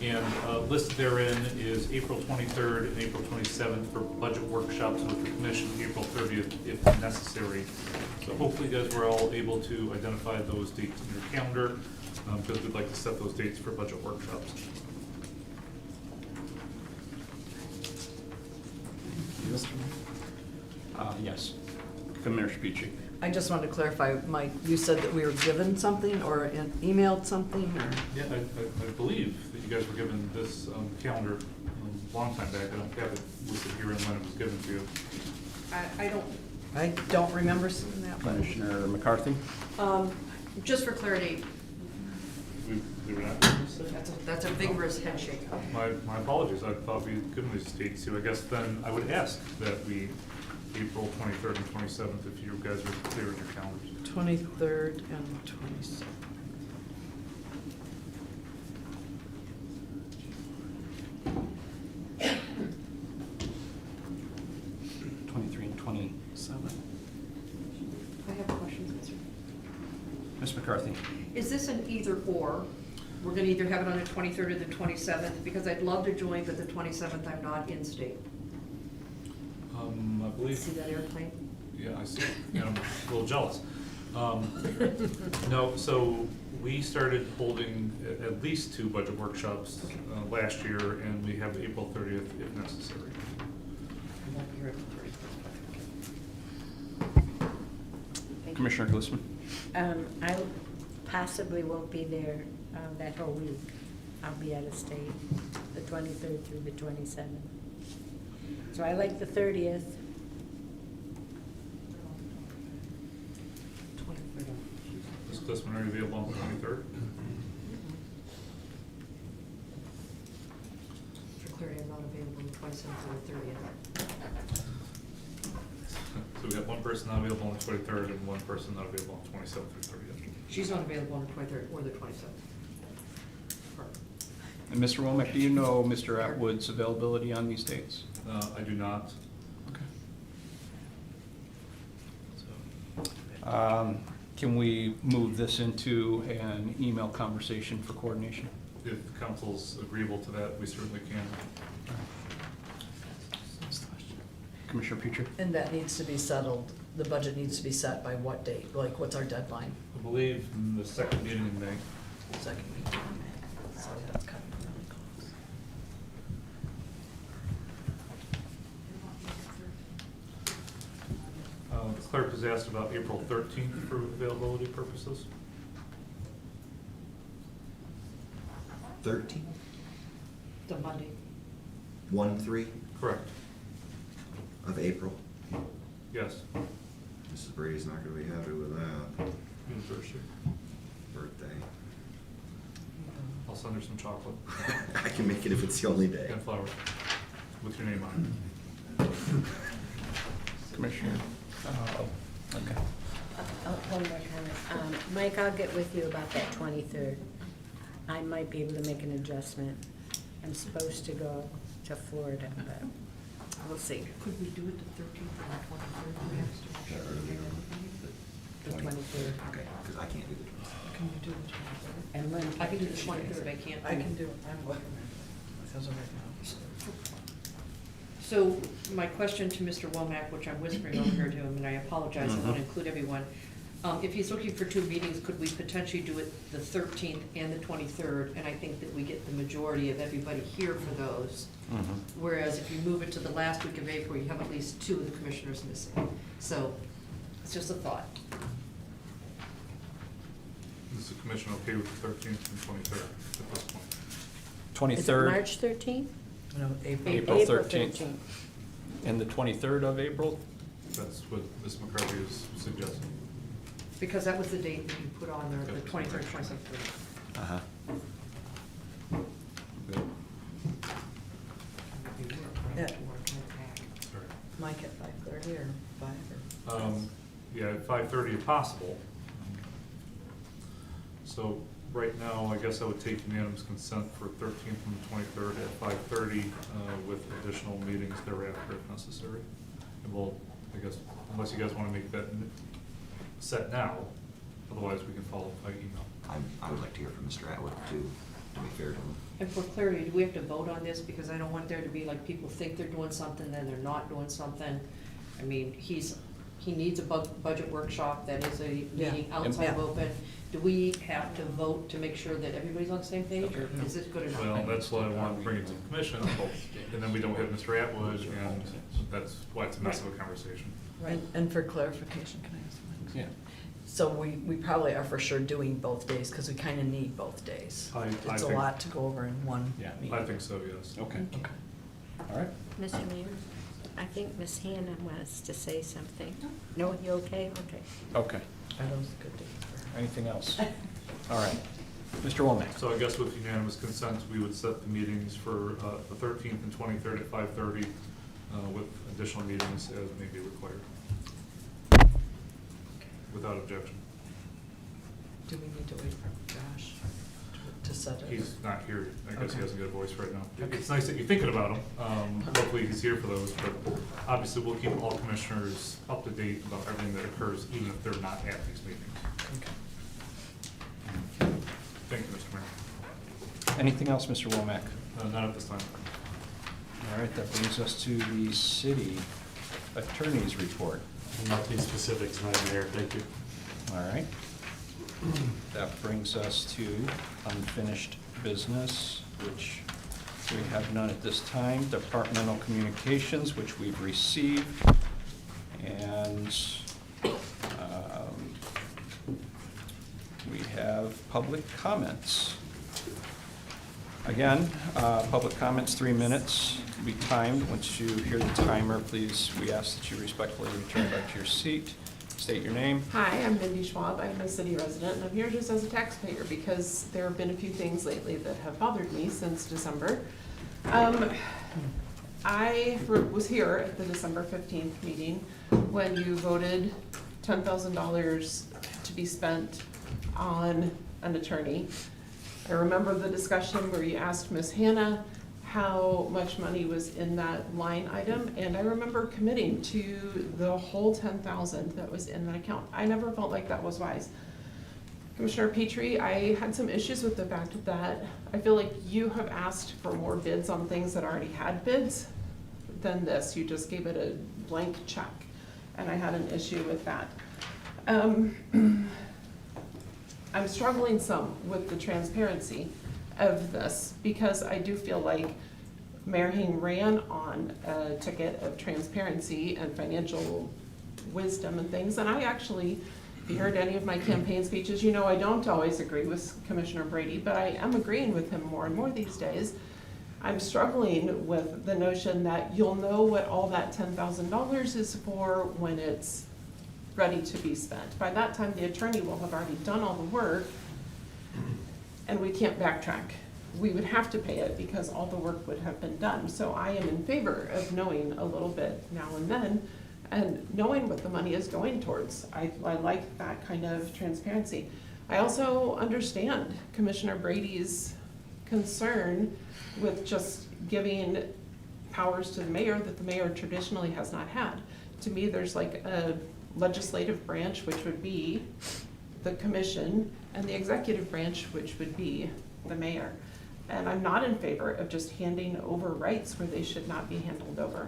And listed therein is April 23rd and April 27th for budget workshops with the commission, April 30th if necessary. So hopefully you guys were all able to identify those dates in your calendar, because we'd like to set those dates for budget workshops. Mr. Mayor. Yes. Commissioner Petrie. I just wanted to clarify, Mike, you said that we were given something or emailed something, or? Yeah, I believe that you guys were given this calendar a long time back. I don't have it listed here and when it was given to you. I I don't remember seeing that, but. Commissioner McCarthy. don't, just for clarity, We were not given this thing? that's a vigorous head shake. My apologies. I thought we'd given these dates to you. I guess then I would ask that we, April 23rd and 27th, if you guys are clear in your calendars. 23rd and 27th. And 27. I have questions, Mr. Ms. McCarthy. Is this an either or? We're gonna either have it on the 23rd or the 27th, because I'd love to join, but the 27th I'm not in state. I believe. See that airplane? Yeah, I see, and I'm a little jealous. No, so we started holding at least 2 budget workshops last year, and we have April 30th if necessary. I won't be here April 30th. Commissioner Glistman. I possibly won't be there that whole week. I'll be out of state, the 23rd through the 27th. So I like the 30th. 23rd. Ms. Glistman, are you available on the 23rd? For clarity, I'm not available on the 27th or the 30th. So we got one person not available on the 23rd and one person not available on the 27th or 30th. She's not available on the 23rd or the 27th. And Mr. Womack, do you know Mr. Atwood's availability on these dates? I do not. Okay. Can we move this into an email conversation for coordination? If the council's agreeable to that, we certainly can. Commissioner Petrie? And that needs to be settled, the budget needs to be set by what date? Like, what's our deadline? I believe in the second meeting in May. Second week in May. So that's coming really close. clerk has asked about April 13th for availability purposes. 13, The Monday. 1/3 Correct. of April. Yes. Mrs. Brady's not gonna be happy with that. Anniversary. Birthday. I'll send her some chocolate I can make it if it's the only day. and flowers with your name on Commissioner? Okay. One more comment. Mike, I'll get with you about that 23rd. I might be able to make an adjustment. I'm supposed to go to Florida, but we'll see. Could we do it the 13th or the 23rd perhaps? The 23rd. Okay, because I can't do the 23rd. Can you do the 23rd? And Lynn I can do the she 23rd, I does. can't. I can do it, I'm looking at it, as of right now. So my question to Mr. Womack, which I'm whispering over here to him, and I apologize, I want to include everyone. If he's looking for 2 meetings, could we potentially do it the 13th and the 23rd? And I think that we get the majority of everybody here for those. Whereas if you move it to the last week of April, you have at least 2 of the commissioners missing. So it's just a thought. Is the commission okay with the 13th and 23rd at this point? Is it 23rd, March 13th? No, April. April 13th. and the 23rd of April? That's what Ms. McCarthy is suggesting. Because that was the date that you put on there, the 23rd, 26th. Uh-huh. Good. Yeah. Sorry. Mike at 5:30 or 5 or? Yeah, at 5:30 if possible. So right now, I guess I would take unanimous consent for 13th and 23rd at 5:30 with additional meetings thereafter if necessary. And we'll, I guess, unless you guys want to make that set now, otherwise we can follow by email. I would like to hear from Mr. Atwood too, to be fair to him. And for clarity, do we have to vote on this? Because I don't want there to be like people think they're doing something, then they're not doing something. I mean, he needs a budget workshop, that is a meeting outside of open. Do we have to vote to make sure that everybody's on the same page, or is it good enough? Well, that's why I want to bring it to the commission, and then we don't have Mr. Atwood, and that's why it's a mess of a conversation. Right, and for clarification, can I ask something? Yeah. So we probably are for sure doing both days, because we kind of need both days. I It's a think- lot to go over in one Yeah. meeting. I think so, yes. Okay. Okay. All right. Mr. Mayor, I think Ms. Hannah wants to say something. No, you okay? Okay. Okay. Are those good days for her? Anything else? All right. Mr. Womack? So I guess with unanimous consent, we would set the meetings for the 13th and 23rd at 5:30 with additional meetings as may be required. Without objection. Do we need to wait for Josh to set it? He's not here. I guess he Okay. hasn't got a voice right now. Okay. It's nice that you're thinking about him. Hopefully he's here for those, but obviously we'll keep all commissioners up to date about everything that occurs, even if they're not at these meetings. Okay. Thank you, Mr. Mayor. Anything else, Mr. Womack? Not at this time. All right, that brings us to the city attorney's report. Nothing specific tonight, Mayor, thank you. All right. That brings us to unfinished business, which we have none at this time. Departmental communications, which we've received. And we have public comments. Again, public comments, 3 minutes, be timed. Once you hear the timer, please, we ask that you respectfully return back to your seat. State your name. Hi, I'm Mindy Schwab. I'm a city resident, and I'm here just as a taxpayer because there have been a few things lately that have bothered me since December. I was here at the December 15th meeting when you voted $10,000 to be spent on an attorney. I remember the discussion where you asked Ms. Hannah how much money was in that line item, and I remember committing to the whole $10,000 that was in that account. I never felt like that was wise. Commissioner Petrie, I had some issues with the fact that I feel like you have asked for more bids on things that already had bids than this. You just gave it a blank check, and I had an issue with that. I'm struggling some with the transparency of this because I do feel like Mayor Hing ran on a ticket of transparency and financial wisdom and things. And I actually, if you heard any of my campaign speeches, you know I don't always agree with Commissioner Brady, but I am agreeing with him more and more these days. I'm struggling with the notion that you'll know what all that $10,000 is for when it's ready to be spent. By that time, the attorney will have already done all the work, and we can't backtrack. We would have to pay it because all the work would have been done. So I am in favor of knowing a little bit now and then, and knowing what the money is going towards. I like that kind of transparency. I also understand Commissioner Brady's concern with just giving powers to the mayor that the mayor traditionally has not had. To me, there's like a legislative branch, which would be the commission, and the executive branch, which would be the mayor. And I'm not in favor of just handing over rights where they should not be handed over.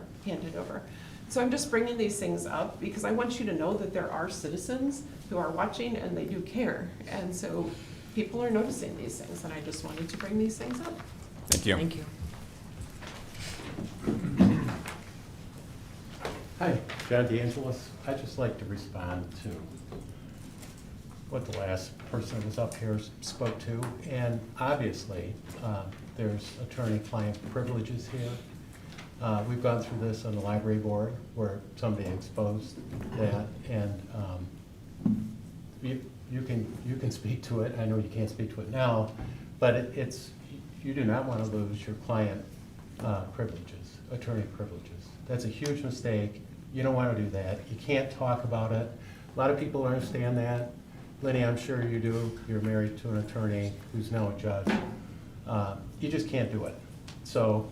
So I'm just bringing these things up because I want you to know that there are citizens who are watching and they do care. And so people are noticing these things, and I just wanted to bring these things up. Thank you. Thank you. Hi, John DeAngelis. I'd just like to respond to what the last person that was up here spoke to. And obviously, there's attorney-client privileges here. We've gone through this on the library board where somebody exposed that, and you can speak to it. I know you can't speak to it now, but you do not want to lose your client privileges, attorney privileges. That's a huge mistake. You don't want to do that. You can't talk about it. A lot of people understand that. Lenny, I'm sure you do. You're married to an attorney who's now a judge. You just can't do it. So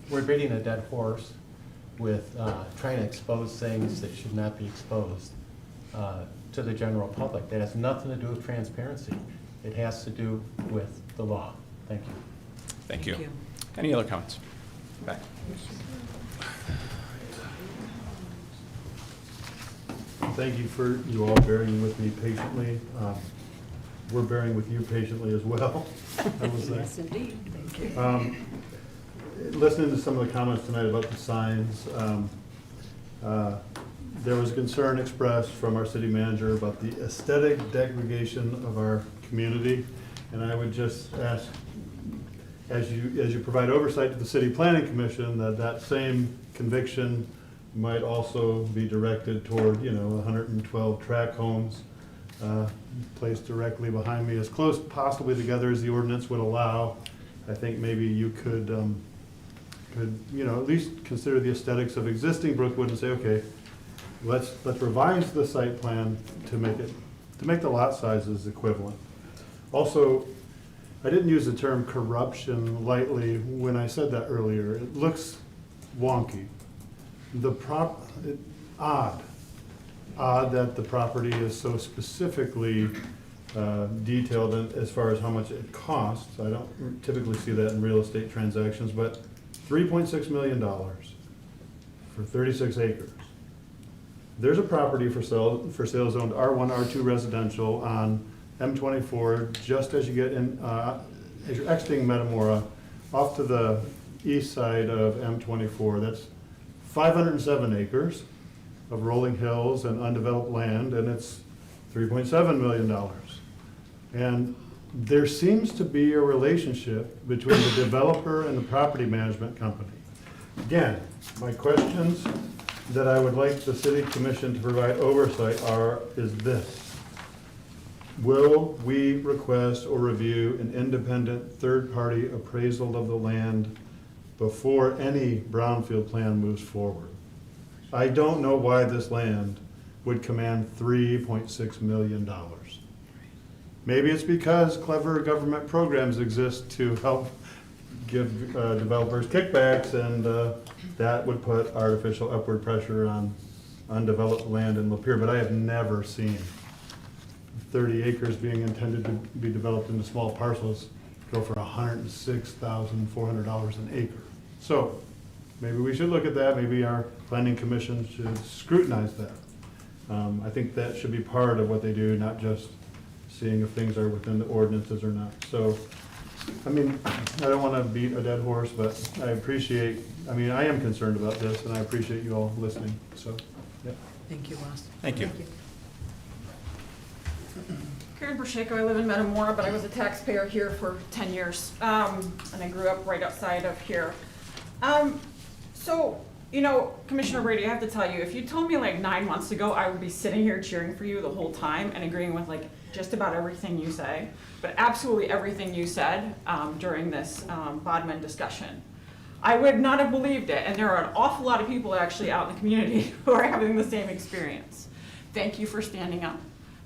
we're beating a dead horse with trying to expose things that should not be exposed to the general public. That has nothing to do with transparency. It has to do with the law. Thank you. Thank you. Thank you. Any other comments? Back. Thank you for you all bearing with me patiently. We're bearing with you patiently as well, I will say. Yes, indeed. Thank you. Listening to some of the comments tonight about the signs, there was a concern expressed from our city manager about the aesthetic degradation of our community. And I would just ask, as you provide oversight to the city planning commission, that same conviction might also be directed toward, 112 tract homes placed directly behind me, as close possibly together as the ordinance would allow. I think maybe you could at least consider the aesthetics of existing Brookwood and say, okay, let's revise the site plan to make the lot sizes equivalent. Also, I didn't use the term corruption lightly when I said that earlier. It looks wonky. Odd that the property is so specifically detailed as far as how much it costs. I don't typically see that in real estate transactions, but $3.6 million for 36 acres. There's a property for sale zoned R1, R2 residential on M24, just as you get in, as you're exiting Metamora, off to the east side of M24. That's 507 acres of rolling hills and undeveloped land, and it's $3.7 million. And there seems to be a relationship between the developer and the property management company. Again, my questions that I would like the city commission to provide oversight is this. Will we request or review an independent third-party appraisal of the land before any brownfield plan moves forward? I don't know why this land would command $3.6 million. Maybe it's because clever government programs exist to help give developers kickbacks, and that would put artificial upward pressure on undeveloped land in Lapeer, but I have never seen 30 acres being intended to be developed into small parcels go for $106,400 an acre. So maybe we should look at that. Maybe our planning commission should scrutinize that. I think that should be part of what they do, not just seeing if things are within the ordinances or not. So, I don't want to beat a dead horse, but I am concerned about this, and I appreciate you all listening. So, yeah. Thank you, Wes. Thank you. Karen Pacheco, I live in Metamora, but I was a taxpayer here for 10 years, and I grew up right outside of here. So, you know, Commissioner Brady, I have to tell you, if you told me like 9 months ago, I would be sitting here cheering for you the whole time and agreeing with like just about everything you say, but absolutely everything you said during this Bodman discussion. I would not have believed it, and there are an awful lot of people actually out in the community who are having the same experience. Thank you for standing up.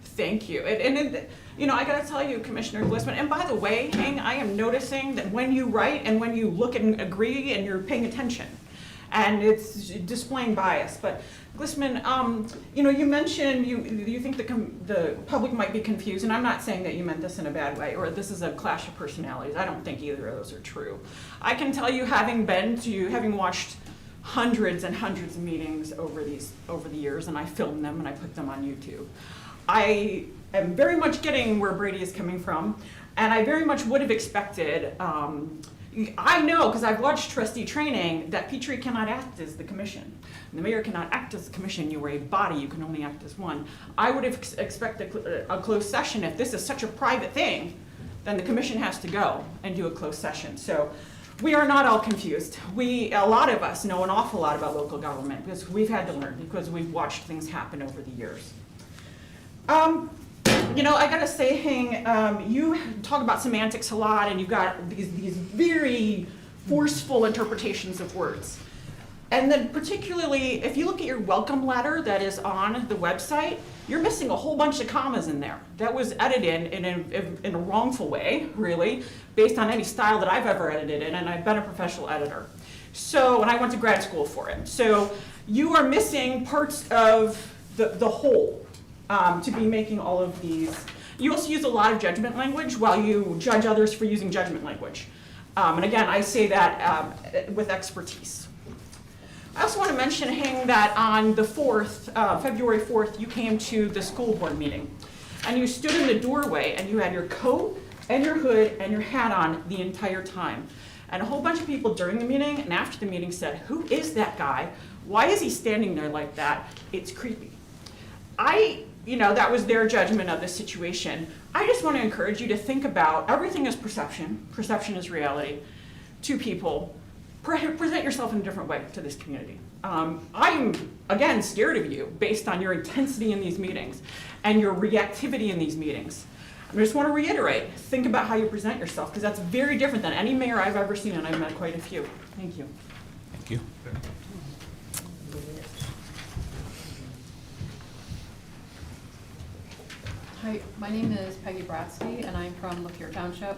Thank you. And you know, I gotta tell you, Commissioner Glissman, and by the way, Hang, I am noticing that when you write and when you look and agree and you're paying attention, and it's displaying bias. But Glissman, you know, you mentioned you think the public might be confused, and I'm not saying that you meant this in a bad way or this is a clash of personalities. I don't think either of those are true. I can tell you, having watched hundreds and hundreds of meetings over the years, and I filmed them and I put them on YouTube. I am very much getting where Brady is coming from, and I very much would have expected, I know, because I've watched trustee training, that Petrie cannot act as the commission. And the mayor cannot act as the commission. You are a body, you can only act as one. I would have expected a closed session. If this is such a private thing, then the commission has to go and do a closed session. So we are not all confused. A lot of us know an awful lot about local government because we've had to learn, because we've watched things happen over the years. You know, I gotta say, Hang, you talk about semantics a lot, and you've got these very forceful interpretations of words. And then particularly, if you look at your welcome letter that is on the website, you're missing a whole bunch of commas in there. That was edited in a wrongful way, really, based on any style that I've ever edited in, and I've been a professional editor. So, and I went to grad school for it. So you are missing parts of the whole. To be making all of these. You also use a lot of judgment language while you judge others for using judgment language. And again, I say that with expertise. I also want to mention, Hang, that on the 4th, February 4th, you came to the school board meeting. And you stood in the doorway and you had your coat and your hood and your hat on the entire time. And a whole bunch of people during the meeting and after the meeting said, "Who is that guy? Why is he standing there like that? It's creepy." You know, that was their judgment of the situation. I just want to encourage you to think about everything is perception. Perception is reality. To people, present yourself in a different way to this community. I'm, again, scared of you based on your intensity in these meetings and your reactivity in these meetings. I just want to reiterate, think about how you present yourself, because that's very different than any mayor I've ever seen, and I've met quite a few. Thank you. Thank you. Hi, my name is Peggy Brodsky, and I'm from Lapeer Township.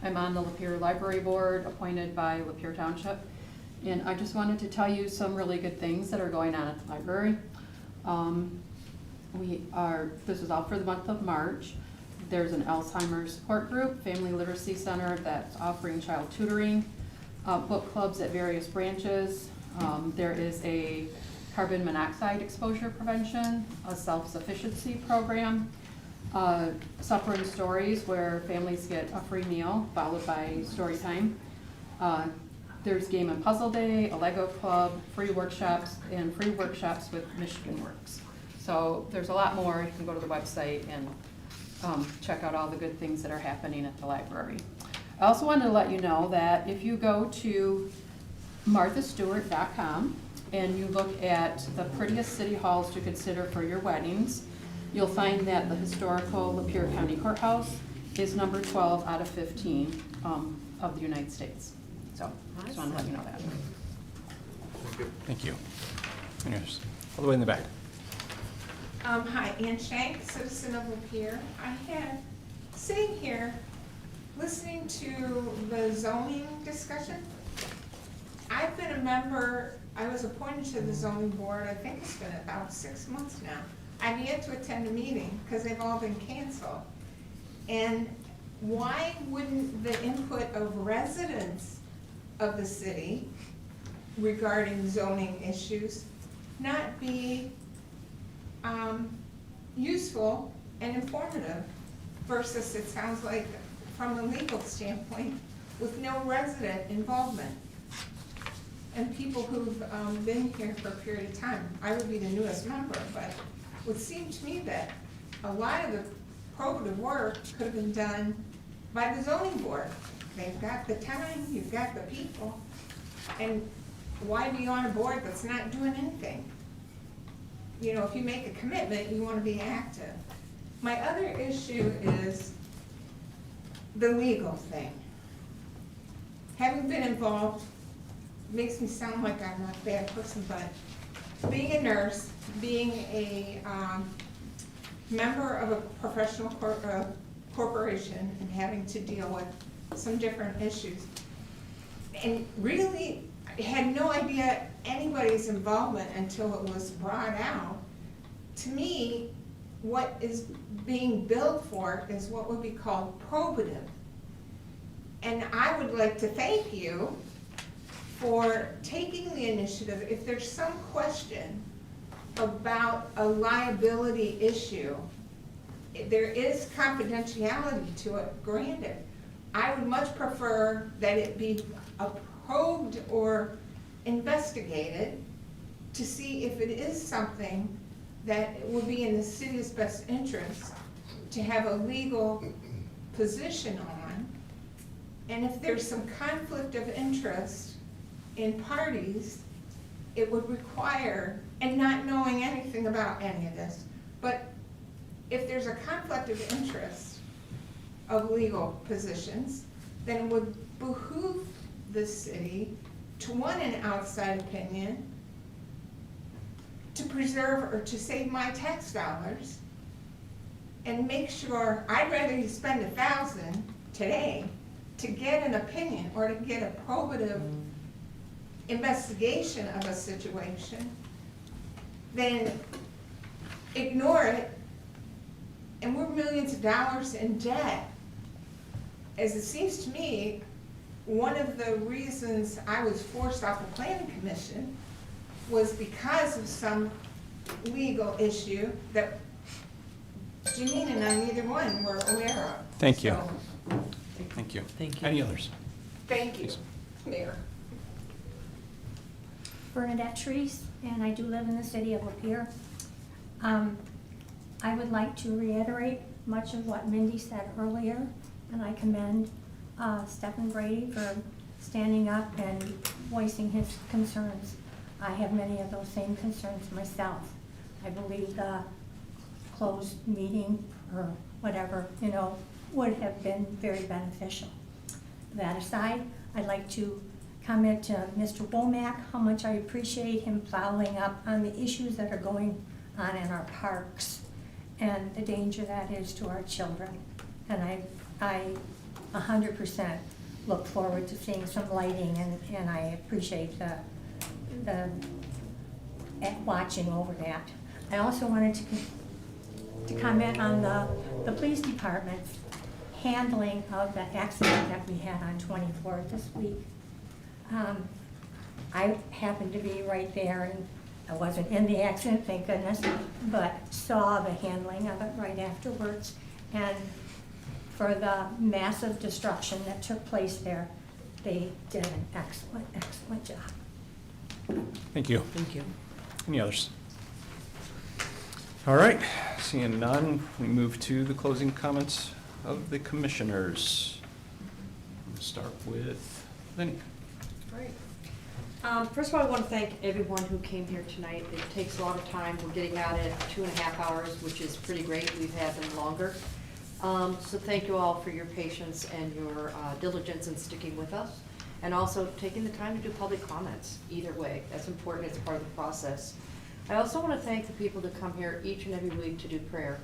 I'm on the Lapeer Library Board, appointed by Lapeer Township. And I just wanted to tell you some really good things that are going on at the library. This is all for the month of March. There's an Alzheimer's support group, Family Literacy Center that's offering child tutoring, book clubs at various branches. There is a carbon monoxide exposure prevention, a self-sufficiency program, Supper and Stories, where families get a free meal followed by story time. There's Game and Puzzle Day, a Lego Club, free workshops, and free workshops with Michigan Works. So there's a lot more. You can go to the website and check out all the good things that are happening at the library. I also wanted to let you know that if you go to marthastewart.com and you look at the prettiest city halls to consider for your weddings, you'll find that the historical Lapeer County Courthouse is number 12 out of 15 of the United States. So I just wanted to let you know that. Thank you. And yours, all the way in the back. Hi, Ann Shank, citizen of Lapeer. I had, sitting here, listening to the zoning discussion. I've been a member, I was appointed to the zoning board, I think it's been about 6 months now. I've yet to attend a meeting because they've all been canceled. And why wouldn't the input of residents of the city regarding zoning issues not be useful and informative versus, it sounds like, from a legal standpoint, with no resident involvement? and people who've been here for a period of time. I would be the newest member, but it would seem to me that a lot of the probative work could have been done by the zoning board. They've got the time, you've got the people, and why be on a board that's not doing anything? You know, if you make a commitment, you want to be active. My other issue is the legal thing. Having been involved makes me sound like I'm not a bad person, but being a nurse, being a member of a professional corporation and having to deal with some different issues, and really had no idea anybody's involvement until it was brought out. To me, what is being billed for is what would be called probative. And I would like to thank you for taking the initiative. If there's some question about a liability issue, there is confidentiality to it, granted. I would much prefer that it be probed or investigated to see if it is something that would be in the city's best interest to have a legal position on. And if there's some conflict of interest in parties, it would require, and not knowing anything about any of this, but if there's a conflict of interest of legal positions, then it would behoove the city to want an outside opinion to preserve or to save my tax dollars and make sure, I'd rather you spend $1,000 today to get an opinion or to get a probative investigation of a situation than ignore it, and we're millions of dollars in debt. As it seems to me, one of the reasons I was forced off the planning commission was because of some legal issue that Janine and I, neither one, were aware of. Thank you. So, Thank you. Thank you. Any others? thank you, Please. Mayor. Bernadette Treese, and I do live in the city of Lapeer. I would like to reiterate much of what Mindy said earlier, and I commend Stephen Brady for standing up and voicing his concerns. I have many of those same concerns myself. I believe the closed meeting or whatever, would have been very beneficial. That aside, I'd like to comment to Mr. Womack how much I appreciate him plowing up on the issues that are going on in our parks and the danger that is to our children. And I 100% look forward to seeing some lighting, and I appreciate the watching over that. I also wanted to comment on the police department's handling of the accident that we had on 24th this week. I happened to be right there, and I wasn't in the accident, thank goodness, but saw the handling of it right afterwards. And for the massive destruction that took place there, they did an excellent, excellent job. Thank you. Thank you. Any others? All right, seeing none, we move to the closing comments of the commissioners. We'll start with Lenny. Great. First of all, I want to thank everyone who came here tonight. It takes a lot of time. We're getting out at 2.5 hours, which is pretty great. We've had them longer. So thank you all for your patience and your diligence in sticking with us, and also taking the time to do public comments. Either way, that's important. It's part of the process. I also want to thank the people that come here each and every week to do prayer.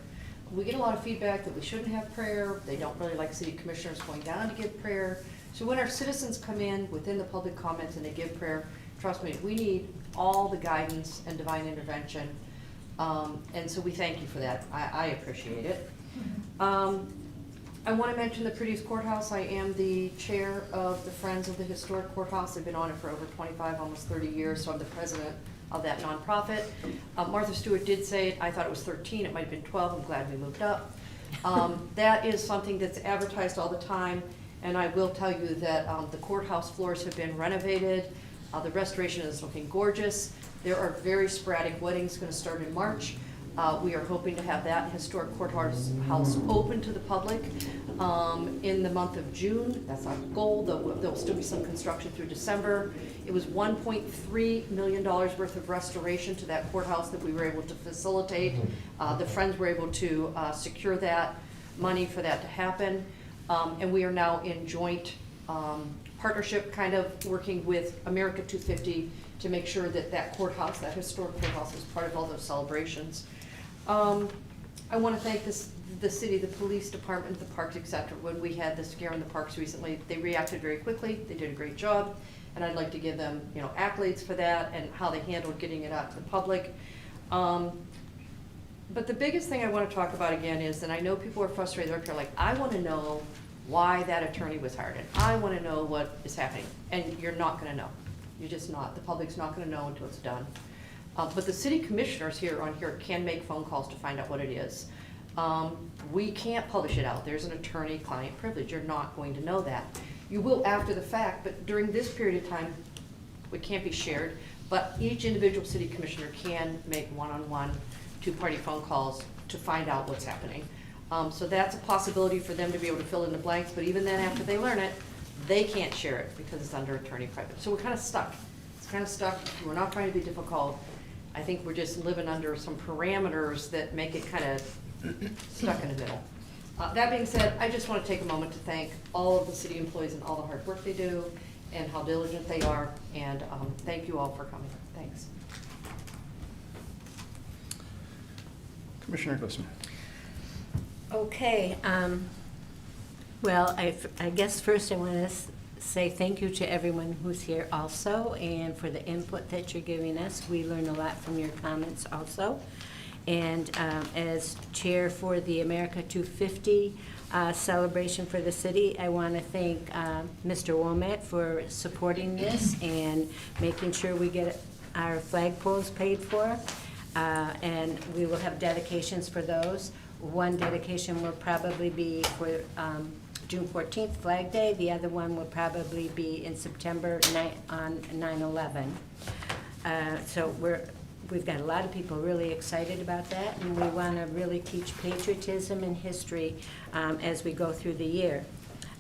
We get a lot of feedback that we shouldn't have prayer. They don't really like city commissioners going down to give prayer. So when our citizens come in within the public comments and they give prayer, trust me, we need all the guidance and divine intervention. And so we thank you for that. I appreciate it. I want to mention the Pretty's Courthouse. I am the chair of the Friends of the Historic Courthouse. I've been on it for over 25, almost 30 years, so I'm the president of that nonprofit. Martha Stewart did say it. I thought it was 13. It might have been 12. I'm glad we moved up. That is something that's advertised all the time, and I will tell you that the courthouse floors have been renovated. The restoration is looking gorgeous. There are very sporadic weddings going to start in March. We are hoping to have that historic courthouse open to the public in the month of June. That's our goal. There'll still be some construction through December. It was $1.3 million worth of restoration to that courthouse that we were able to facilitate. The Friends were able to secure that money for that to happen. And we are now in joint partnership, kind of working with America 250 to make sure that that courthouse, that historic courthouse, is part of all those celebrations. I want to thank the city, the police department, the parks, etc. When we had the scare in the parks recently, they reacted very quickly. They did a great job, and I'd like to give them, accolades for that and how they handled getting it out to the public. But the biggest thing I want to talk about again is, and I know people are frustrated, they're like, I want to know why that attorney was hired, and I want to know what is happening. And you're not going to know. You're just not. The public's not going to know until it's done. But the city commissioners here can make phone calls to find out what it is. We can't publish it out. There's an attorney-client privilege. You're not going to know that. You will after the fact, but during this period of time, it can't be shared. But each individual city commissioner can make one-on-one, two-party phone calls to find out what's happening. So that's a possibility for them to be able to fill in the blanks, but even then, after they learn it, they can't share it because it's under attorney privilege. So we're kind of stuck. It's kind of stuck. We're not trying to be difficult. I think we're just living under some parameters that make it kind of stuck in the middle. That being said, I just want to take a moment to thank all of the city employees and all the hard work they do and how diligent they are, and thank you all for coming. Thanks. Commissioner Glisman. Okay, well, I guess first I want to say thank you to everyone who's here also, and for the input that you're giving us. We learn a lot from your comments also. And as chair for the America 250 celebration for the city, I want to thank Mr. Womack for supporting this and making sure we get our flagpoles paid for. And we will have dedications for those. One dedication will probably be for June 14th, Flag Day. The other one will probably be in September on 9/11. So we've got a lot of people really excited about that, and we want to really teach patriotism and history as we go through the year.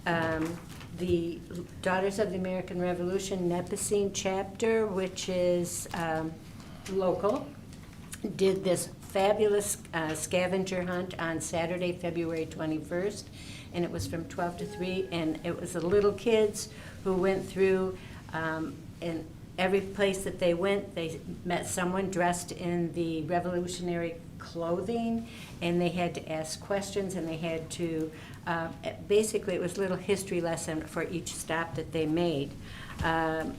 The Daughters of the American Revolution Nipissing chapter, which is local, did this fabulous scavenger hunt on Saturday, February 21st, and it was from 12 to 3, and it was the little kids who went through, and every place that they went, they met someone dressed in the revolutionary clothing, and they had to ask questions, and they had to, basically it was a little history lesson for each stop that they made.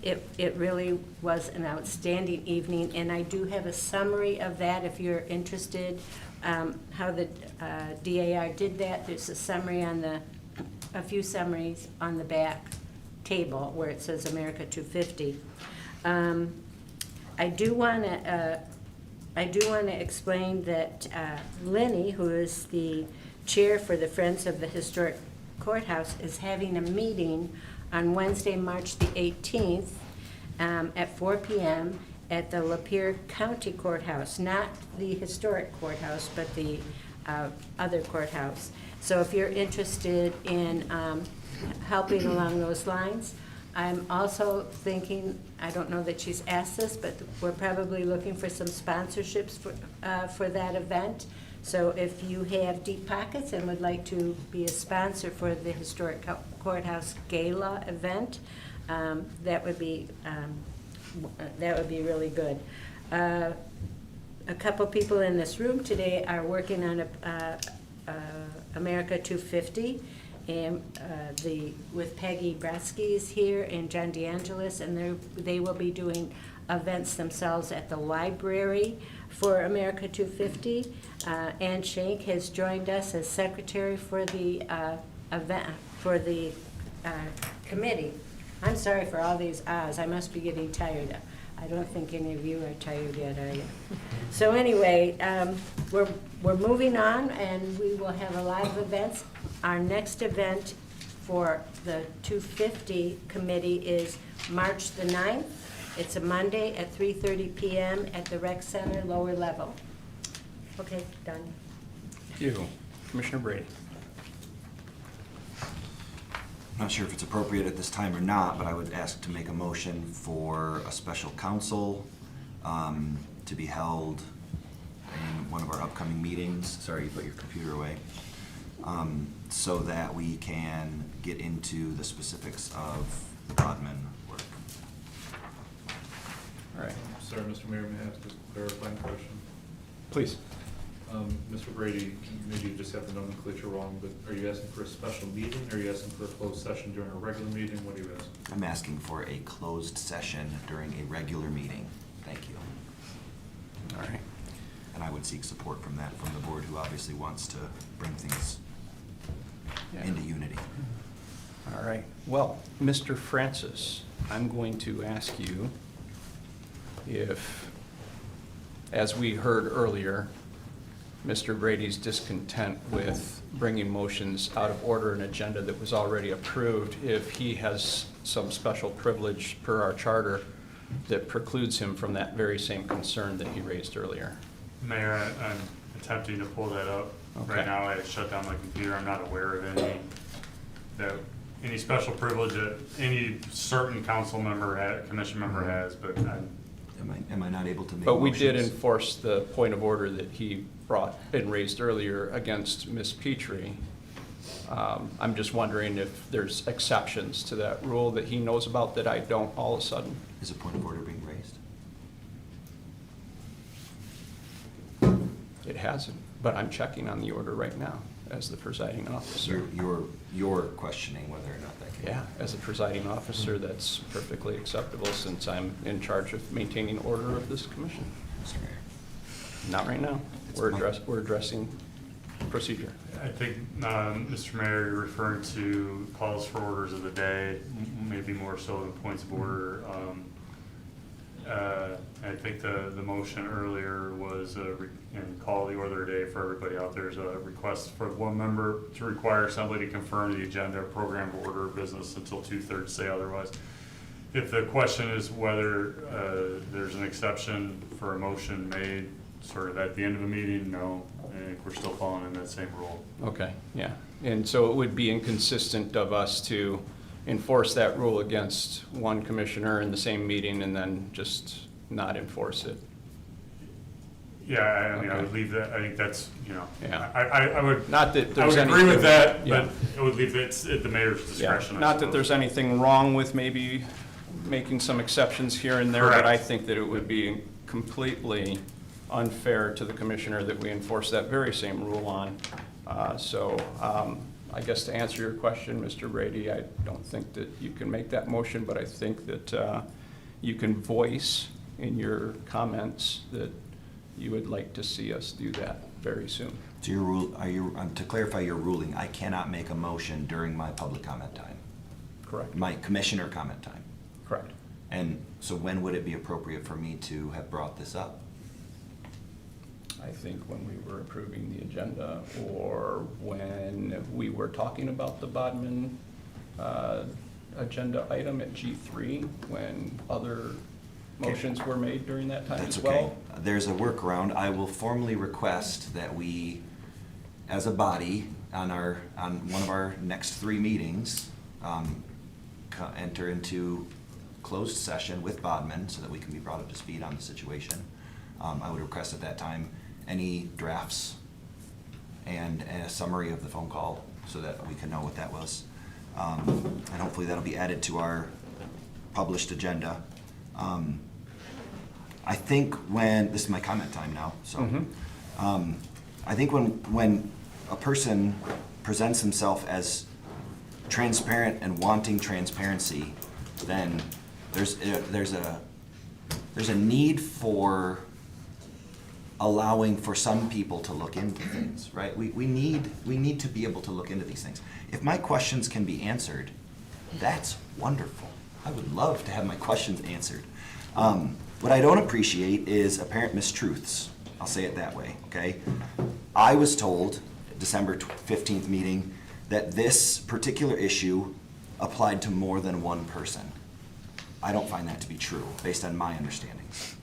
It really was an outstanding evening, and I do have a summary of that if you're interested, how the DAR did that. There's a summary on a few summaries on the back table where it says America 250. I do want to explain that Lenny, who is the chair for the Friends of the Historic Courthouse, is having a meeting on Wednesday, March the 18th at 4 p.m. at the Lapeer County Courthouse, not the historic courthouse, but the other courthouse. So if you're interested in helping along those lines, I'm also thinking, I don't know that she's asked this, but we're probably looking for some sponsorships for that event. So if you have deep pockets and would like to be a sponsor for the Historic Courthouse Gala event, that would be really good. A couple people in this room today are working on America 250, and with Peggy Bresky is here and John DeAngelis, and they will be doing events themselves at the library for America 250. Ann Shank has joined us as secretary for the event, for the committee. I'm sorry for all these ahs. I must be getting tired. I don't think any of you are tired yet, are you? So anyway, we're moving on, and we will have a lot of events. Our next event for the 250 committee is March the 9th It's a Monday at 3:30 PM at the rec center, lower level. Okay, done. Thank you. Commissioner Brady. I'm not sure if it's appropriate at this time or not, but I would ask to make a motion for a special council to be held in one of our upcoming meetings. Sorry, you put your computer away. So that we can get into the specifics of the Bodman work. All right, Sorry, Mr. Mayor, may I ask a clarifying question? please. Mr. Brady, maybe you just have the nomenclature wrong, but are you asking for a special meeting, or are you asking for a closed session during a regular meeting? What are you asking? I'm asking for a closed session during a regular meeting. Thank you. All right. And I would seek support from that, from the board, who obviously wants to bring things Yeah. into unity. All right. Well, Mr. Francis, I'm going to ask you if, as we heard earlier, Mr. Brady's discontent with bringing motions out of order, an agenda that was already approved, if he has some special privilege per our charter that precludes him from that very same concern that he raised earlier. Mayor, I'm attempting to pull that up. Okay. Right now, I shut down my computer. I'm not aware of any special privilege that any certain council member, commission member has, but Am I not able to make But we did motions? enforce the point of order that he brought and raised earlier against Ms. Petrie. I'm just wondering if there's exceptions to that rule that he knows about that I don't all of a sudden. Is a point of order being raised? It hasn't, but I'm checking on the order right now as the presiding officer. You're questioning whether or not that can. Yeah, as a presiding officer, that's perfectly acceptable since I'm in charge of maintaining order of this commission. Mr. Mayor. Not right now. It's We're my- addressing procedure. I think, Mr. Mayor, you're referring to calls for orders of the day, maybe more so than points of order. I think the motion earlier was, and call the order of the day for everybody out there, is a request for one member to require somebody to confirm the agenda, program, order of business until 2/3 say otherwise. If the question is whether there's an exception for a motion made sort of at the end of a meeting, no, I think we're still following in that same rule. Okay, yeah. And so it would be inconsistent of us to enforce that rule against one commissioner in the same meeting and then just not enforce it. Yeah, I mean, I Okay. would leave that, I think that's, Yeah. I would. Not that I there's would agree anything- with that, yeah. but I would leave it at the mayor's discretion. Yeah, I not that suppose. there's anything wrong with maybe making some exceptions here and there, but I Correct. think that it would be completely unfair to the commissioner that we enforce that very same rule on. I guess to answer your question, Mr. Brady, I don't think that you can make that motion, but I think that you can voice in your comments that you would like to see us do that very soon. So your rule, to clarify your ruling, I cannot make a motion during my public comment time, Correct? my commissioner comment time. Correct. And so when would it be appropriate for me to have brought this up? I think when we were approving the agenda or when we were talking about the Bodman agenda item at G3, when other motions were made during that time That's as okay. well. There's a workaround. I will formally request that we, as a body, on one of our next 3 meetings, enter into closed session with Bodman so that we can be brought up to speed on the situation. I would request at that time any drafts and a summary of the phone call so that we can know what that was. And hopefully that'll be added to our published agenda. I think this is my comment time now, so. I think when a person presents himself as transparent and wanting transparency, then there's a need for allowing for some people to look into things, right? We need to be able to look into these things. If my questions can be answered, that's wonderful. I would love to have my questions answered. What I don't appreciate is apparent mistruths. I'll say it that way, okay? I was told at December 15th meeting that this particular issue applied to more than one person. I don't find that to be true, based on my understandings.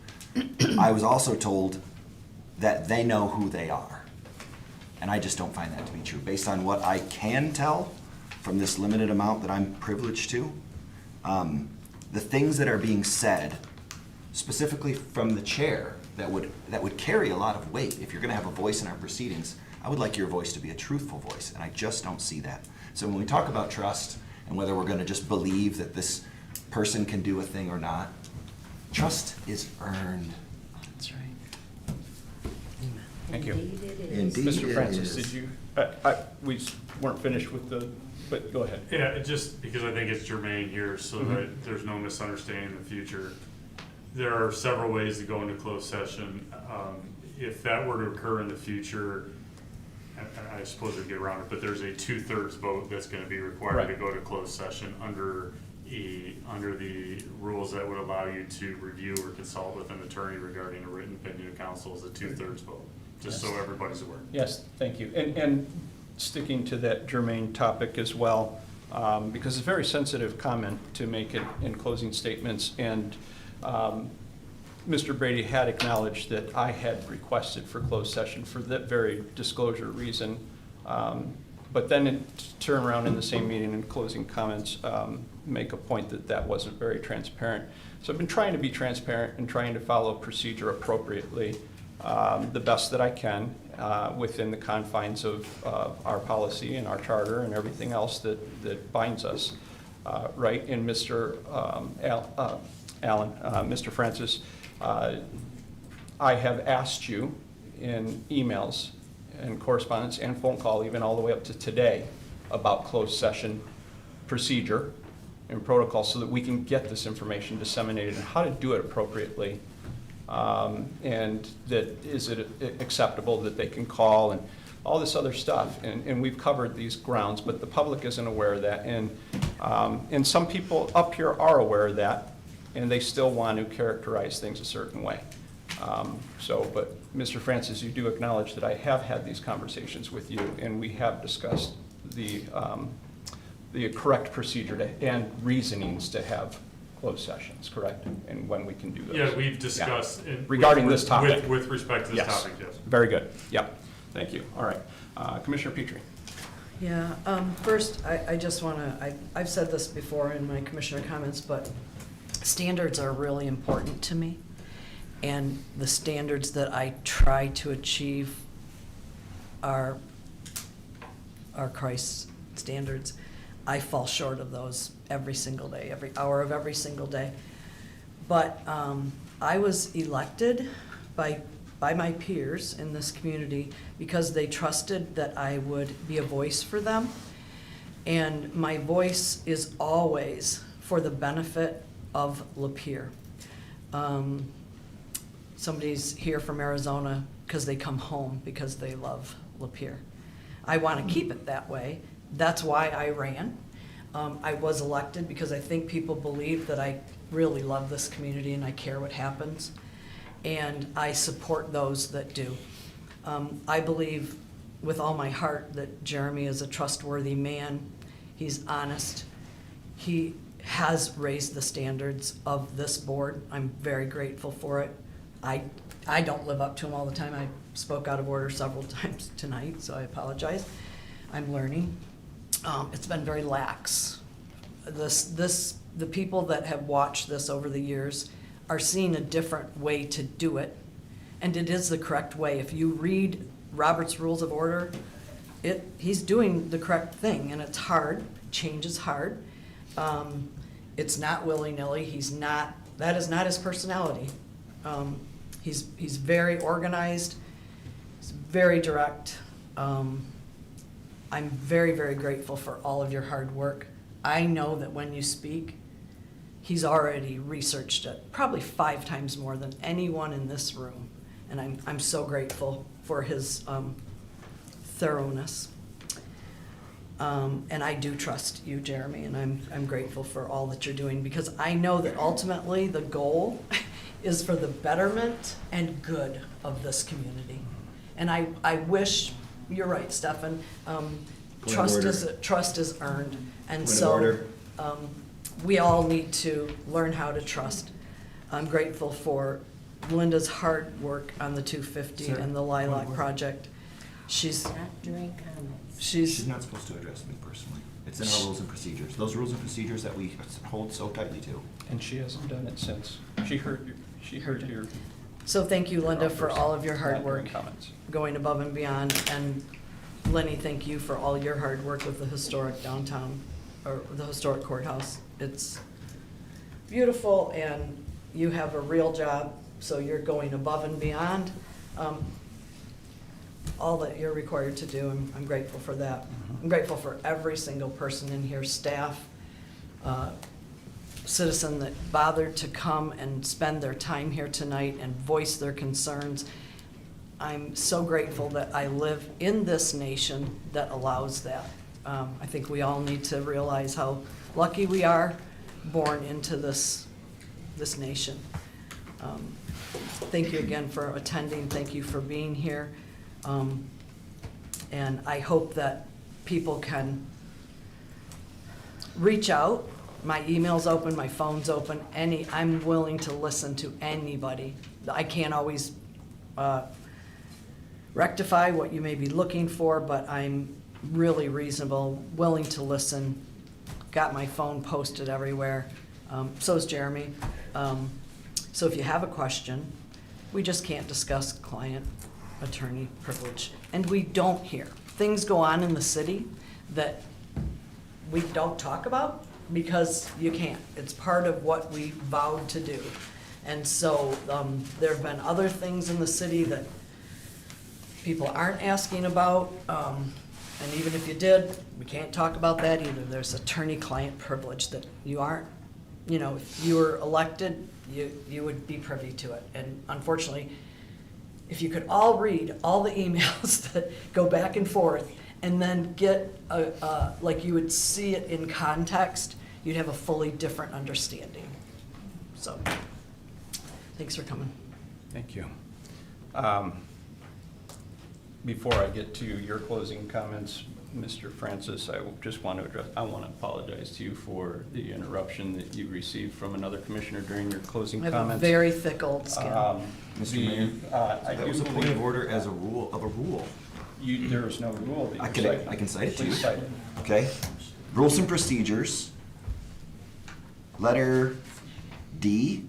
I was also told that they know who they are. And I just don't find that to be true. Based on what I can tell from this limited amount that I'm privileged to, the things that are being said, specifically from the chair, that would carry a lot of weight. If you're gonna have a voice in our proceedings, I would like your voice to be a truthful voice, and I just don't see that. So when we talk about trust, and whether we're gonna just believe that this person can do a thing or not, trust is earned. That's right. Thank you. Indeed it is. Indeed. Mr. Francis, it is. did you, we weren't finished with the, but go ahead. Yeah, just because I think it's germane here, so that there's no misunderstanding in the future. There are several ways to go into closed session. If that were to occur in the future, I suppose we'd get around it, but there's a 2/3 vote that's gonna be required to go to closed session under the rules that would allow you to review or consult with an attorney regarding a written opinion of counsel is a 2/3 vote, just so everybody's aware. Yes, thank you. And sticking to that germane topic as well, because it's a very sensitive comment to make it in closing statements. And Mr. Brady had acknowledged that I had requested for closed session for that very disclosure reason. But then turn around in the same meeting and closing comments, make a point that that wasn't very transparent. So I've been trying to be transparent and trying to follow procedure appropriately, the best that I can, within the confines of our policy and our charter and everything else that binds us, right? And Mr. Mr. Francis, I have asked you in emails and correspondence and phone call, even all the way up to today, about closed session procedure and protocol so that we can get this information disseminated and how to do it appropriately. And that is it acceptable that they can call and all this other stuff. And we've covered these grounds, but the public isn't aware of that. And some people up here are aware of that, and they still want to characterize things a certain way. But Mr. Francis, you do acknowledge that I have had these conversations with you, and we have discussed the correct procedure and reasonings to have closed sessions, correct? And when we can do those. Yeah, we've discussed. Yeah. Regarding this topic. With respect to this topic, yes. Very good, yep, thank you. All right, Commissioner Petrie. Yeah, first, I just want to, I've said this before in my commissioner comments, but standards are really important to me. And the standards that I try to achieve are Christ's standards. I fall short of those every single day, every hour of every single day. But I was elected by my peers in this community because they trusted that I would be a voice for them. And my voice is always for the benefit of Lapeer. Somebody's here from Arizona because they come home because they love Lapeer. I want to keep it that way. That's why I ran. I was elected because I think people believe that I really love this community and I care what happens. And I support those that do. I believe with all my heart that Jeremy is a trustworthy man. He's honest. He has raised the standards of this board. I'm very grateful for it. I don't live up to them all the time. I spoke out of order several times tonight, so I apologize. I'm learning. It's been very lax. The people that have watched this over the years are seeing a different way to do it, and it is the correct way. If you read Robert's Rules of Order, he's doing the correct thing, and it's hard. Change is hard. It's not willy-nilly. That is not his personality. He's very organized. He's very direct. I'm very, very grateful for all of your hard work. I know that when you speak, he's already researched it, probably 5 times more than anyone in this room. And I'm so grateful for his thoroughness. And I do trust you, Jeremy, and I'm grateful for all that you're doing, because I know that ultimately the goal is for the betterment and good of this community. And I wish, you're right, Stefan, trust is earned. And so we all need to learn how to trust. I'm grateful for Linda's hard work on the 250 and the Lilac project. She's, Not during comments. She's not supposed to address me personally. It's in our rules and procedures. Those rules and procedures that we hold so tightly to. And she hasn't done it since. She heard your. So thank you, Linda, for all of your hard Not during work, comments. going above and beyond. And Lenny, thank you for all your hard work with the historic downtown, or the historic courthouse. It's beautiful, and you have a real job, so you're going above and beyond all that you're required to do. I'm grateful for that. I'm grateful for every single person in here, staff, citizen that bothered to come and spend their time here tonight and voice their concerns. I'm so grateful that I live in this nation that allows that. I think we all need to realize how lucky we are born into this nation. Thank you again for attending. Thank you for being here. And I hope that people can reach out. My email's open, my phone's open, I'm willing to listen to anybody. I can't always rectify what you may be looking for, but I'm really reasonable, willing to listen. Got my phone posted everywhere. So is Jeremy. So if you have a question, we just can't discuss client-attorney privilege. And we don't hear. Things go on in the city that we don't talk about because you can't. It's part of what we vowed to do. And so there have been other things in the city that people aren't asking about. And even if you did, we can't talk about that either. There's attorney-client privilege that you aren't, if you were elected, you would be privy to it. And unfortunately, if you could all read all the emails that go back and forth and then get, like you would see it in context, you'd have a fully different understanding. So, thanks for coming. Thank you. Before I get to your closing comments, Mr. Francis, I just want to apologize to you for the interruption that you received from another commissioner during your closing I have comments. a very thick old skin. Mr. Mayor, I that do was a point believe of order as a rule of a rule. there is no rule that I you're can, citing. I can cite it to you. Please cite it. Okay? Rules and procedures, letter D,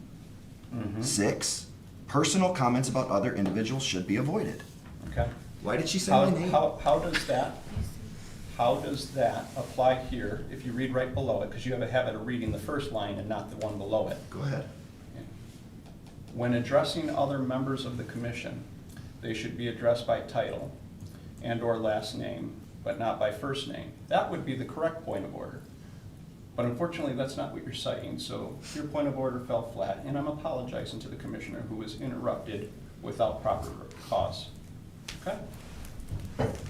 6, personal comments about other individuals should be avoided. Okay. Why did she say my name? How does that apply here, if you read right below it, because you have a habit of reading the first line and not the one below it? Go ahead. When addressing other members of the commission, they should be addressed by title and/or last name, but not by first name. That would be the correct point of order. But unfortunately, that's not what you're citing, so your point of order fell flat, and I'm apologizing to the commissioner who was interrupted without proper cause. Okay?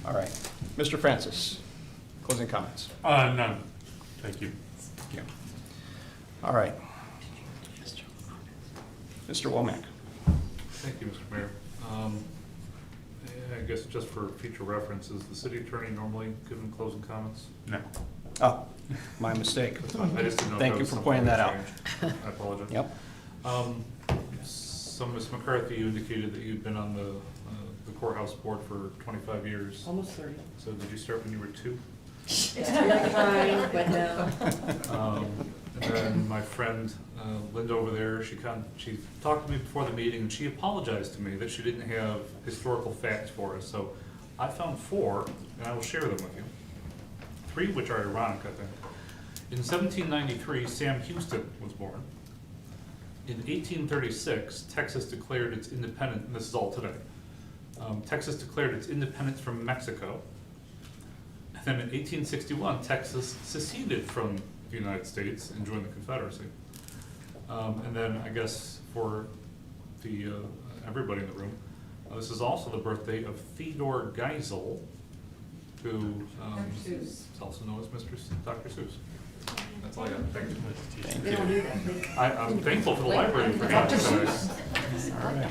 All right. Mr. Francis, closing comments. None. Thank you. Thank you. All right. Mr. Womack. Thank you, Mr. Mayor. I guess just for future reference, is the city attorney normally given closing comments? No. Oh, my mistake. I just didn't know if Thank that you was for something pointing that out. changed. I apologize. Yep. So, Ms. McCarthy, you indicated that you'd been on the courthouse board for 25 years. Almost 30. So did you start when you were 2? It's really kind, but no. And then my friend Linda over there, she talked to me before the meeting, and she apologized to me that she didn't have historical facts for us. So I found 4, and I will share them with you. 3 which are ironic, I think. In 1793, Sam Houston was born. In 1836, Texas declared its independence, and this is all today. Texas declared its independence from Mexico. And then in 1861, Texas seceded from the United States and joined the Confederacy. And then I guess for the everybody in the room, this is also the birthday of Theodore Geisel, who is also known as Dr. Seuss. That's all I got. Thank you. Thank They you. don't do that. I'm thankful for the library for having this. All right.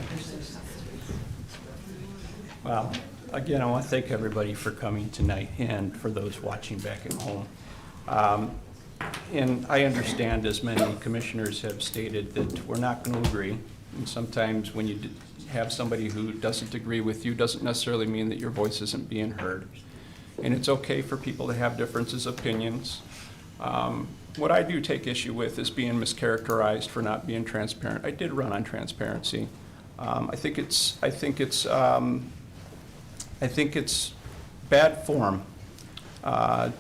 Well, again, I want to thank everybody for coming tonight and for those watching back at home. And I understand, as many commissioners have stated, that we're not going to agree. And sometimes when you have somebody who doesn't agree with you, doesn't necessarily mean that your voice isn't being heard. And it's okay for people to have differences of opinions. What I do take issue with is being mischaracterized for not being transparent. I did run on transparency. I think it's bad form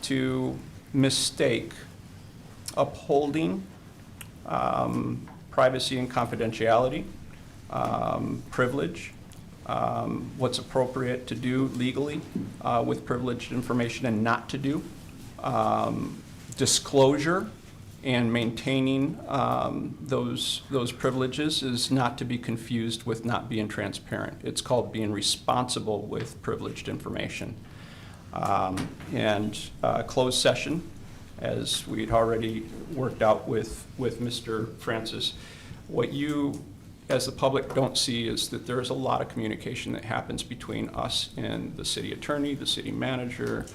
to mistake upholding privacy and confidentiality, privilege, what's appropriate to do legally with privileged information and not to do, disclosure and maintaining those privileges is not to be confused with not being transparent. It's called being responsible with privileged information. Closed session, as we'd already worked out with Mr. Francis, what you as the public don't see is that there is a lot of communication that happens between us and the city attorney, the city manager,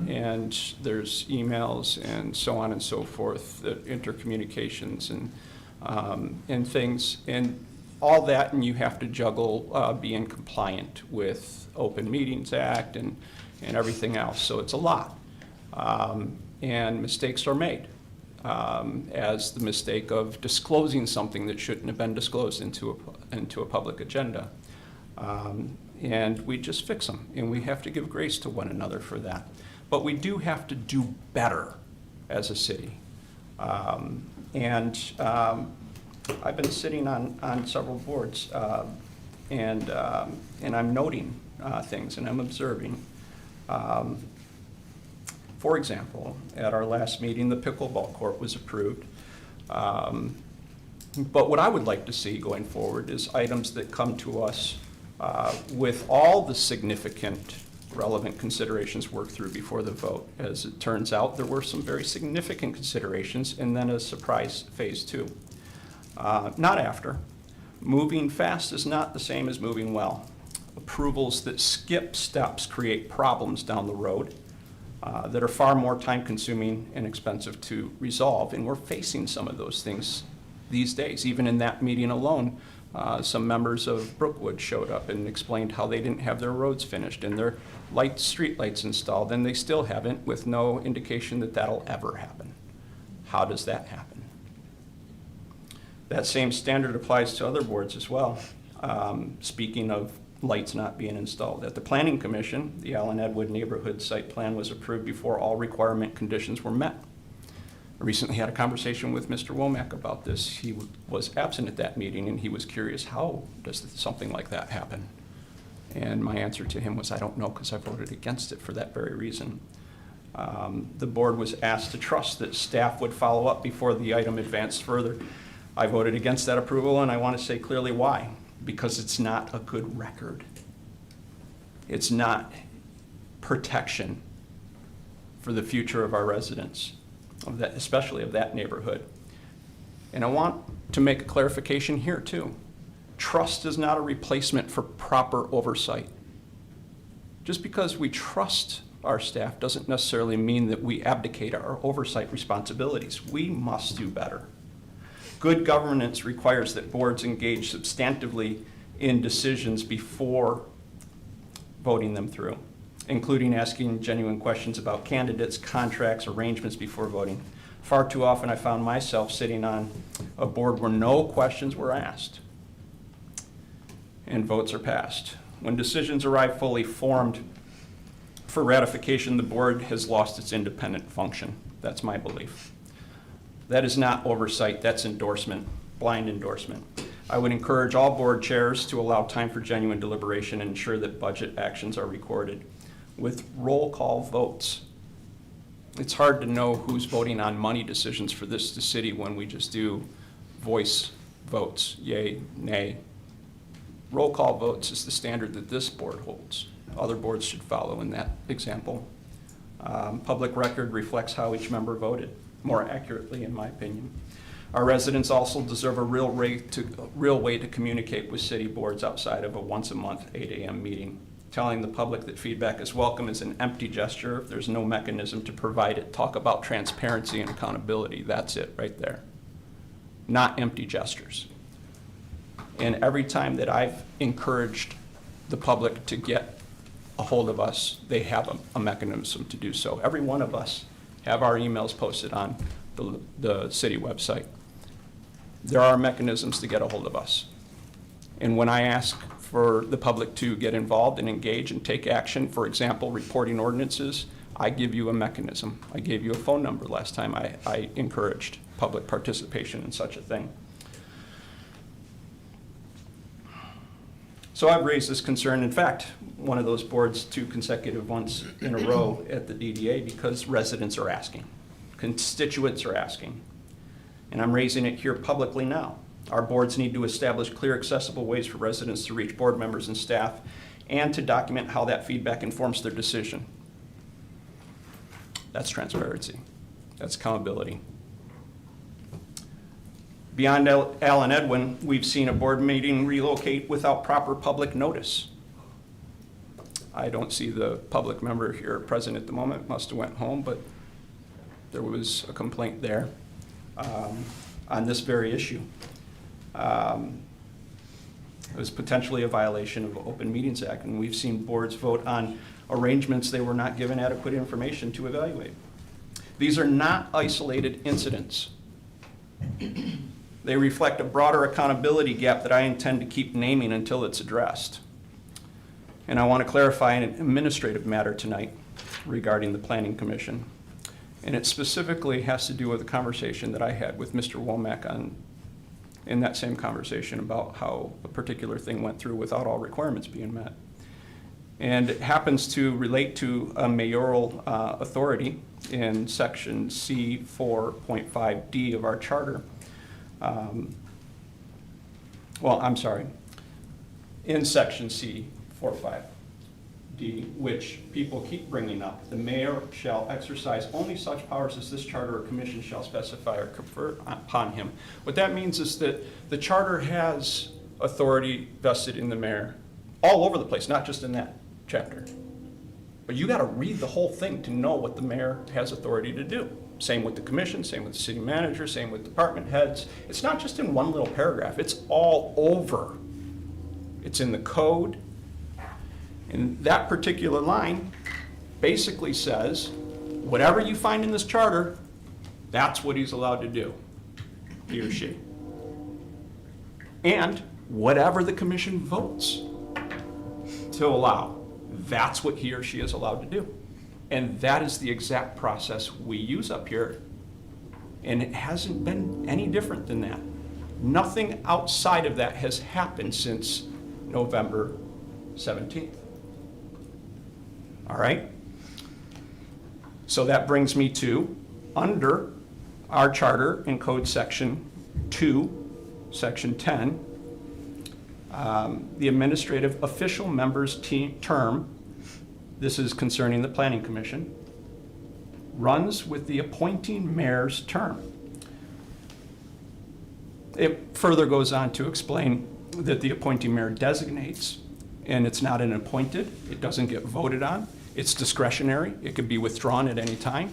and there's emails and so on and so forth, intercommunications and things, and all that, and you have to juggle being compliant with Open Meetings Act and everything else. So it's a lot, and mistakes are made, as the mistake of disclosing something that shouldn't have been disclosed into a public agenda. And we just fix them, and we have to give grace to one another for that. But we do have to do better as a city. I've been sitting on several boards, and I'm noting things, and I'm observing. For example, at our last meeting, the pickleball court was approved. But what I would like to see going forward is items that come to us with all the significant relevant considerations worked through before the vote. As it turns out, there were some very significant considerations and then a surprise phase two. Not after. Moving fast is not the same as moving well. Approvals that skip steps create problems down the road that are far more time-consuming and expensive to resolve, and we're facing some of those things these days. Even in that meeting alone, some members of Brookwood showed up and explained how they didn't have their roads finished and their street lights installed, and they still haven't, with no indication that that'll ever happen. How does that happen? That same standard applies to other boards as well. Speaking of lights not being installed. At the Planning Commission, the Allen Edwood neighborhood site plan was approved before all requirement conditions were met. I recently had a conversation with Mr. Womack about this. He was absent at that meeting, and he was curious, how does something like that happen? And my answer to him was, I don't know, because I voted against it for that very reason. The board was asked to trust that staff would follow up before the item advanced further. I voted against that approval, and I want to say clearly why. Because it's not a good record. It's not protection for the future of our residents, especially of that neighborhood. And I want to make a clarification here too. Trust is not a replacement for proper oversight. Just because we trust our staff doesn't necessarily mean that we abdicate our oversight responsibilities. We must do better. Good governance requires that boards engage substantively in decisions before voting them through, including asking genuine questions about candidates, contracts, arrangements before voting. Far too often I found myself sitting on a board where no questions were asked and votes are passed. When decisions arrive fully formed for ratification, the board has lost its independent function. That's my belief. That is not oversight, that's endorsement, blind endorsement. I would encourage all board chairs to allow time for genuine deliberation and ensure that budget actions are recorded with roll call votes. It's hard to know who's voting on money decisions for this city when we just do voice votes, yay, nay. Roll call votes is the standard that this board holds. Other boards should follow in that example. Public record reflects how each member voted, more accurately in my opinion. Our residents also deserve a real way to communicate with city boards outside of a once a month 8 a.m. meeting. telling the public that feedback is welcome is an empty gesture. If there's no mechanism to provide it, talk about transparency and accountability. That's it right there. Not empty gestures. And every time that I've encouraged the public to get a hold of us, they have a mechanism to do so. Every one of us have our emails posted on the city website. There are mechanisms to get a hold of us. And when I ask for the public to get involved and engage and take action, for example, reporting ordinances, I give you a mechanism. I gave you a phone number last time I encouraged public participation in such a thing. So I've raised this concern. In fact, one of those boards 2 consecutive ones in a row at the DDA because residents are asking, constituents are asking. And I'm raising it here publicly now. Our boards need to establish clear, accessible ways for residents to reach board members and staff and to document how that feedback informs their decision. That's transparency. That's accountability. Beyond Al and Edwin, we've seen a board meeting relocate without proper public notice. I don't see the public member here present at the moment, must have went home, but there was a complaint there on this very issue. It was potentially a violation of the Open Meetings Act, and we've seen boards vote on arrangements they were not given adequate information to evaluate. These are not isolated incidents. They reflect a broader accountability gap that I intend to keep naming until it's addressed. And I want to clarify an administrative matter tonight regarding the Planning Commission. And it specifically has to do with a conversation that I had with Mr. Womack in that same conversation about how a particular thing went through without all requirements being met. And it happens to relate to a mayoral authority in section C4.5D of our charter. In section C4.5D, which people keep bringing up, the mayor shall exercise only such powers as this charter or commission shall specify or confer upon him. What that means is that the charter has authority vested in the mayor all over the place, not just in that chapter. But you got to read the whole thing to know what the mayor has authority to do. Same with the commission, same with the city manager, same with department heads. It's not just in one little paragraph, it's all over. It's in the code. And that particular line basically says, whatever you find in this charter, that's what he's allowed to do, he or she. And whatever the commission votes to allow, that's what he or she is allowed to do. And that is the exact process we use up here. And it hasn't been any different than that. Nothing outside of that has happened since November 17th. All right? So that brings me to, under our charter in code section 2, section 10, the administrative official member's term, this is concerning the Planning Commission, runs with the appointing mayor's term. It further goes on to explain that the appointing mayor designates, and it's not an appointed, it doesn't get voted on, it's discretionary, it could be withdrawn at any time,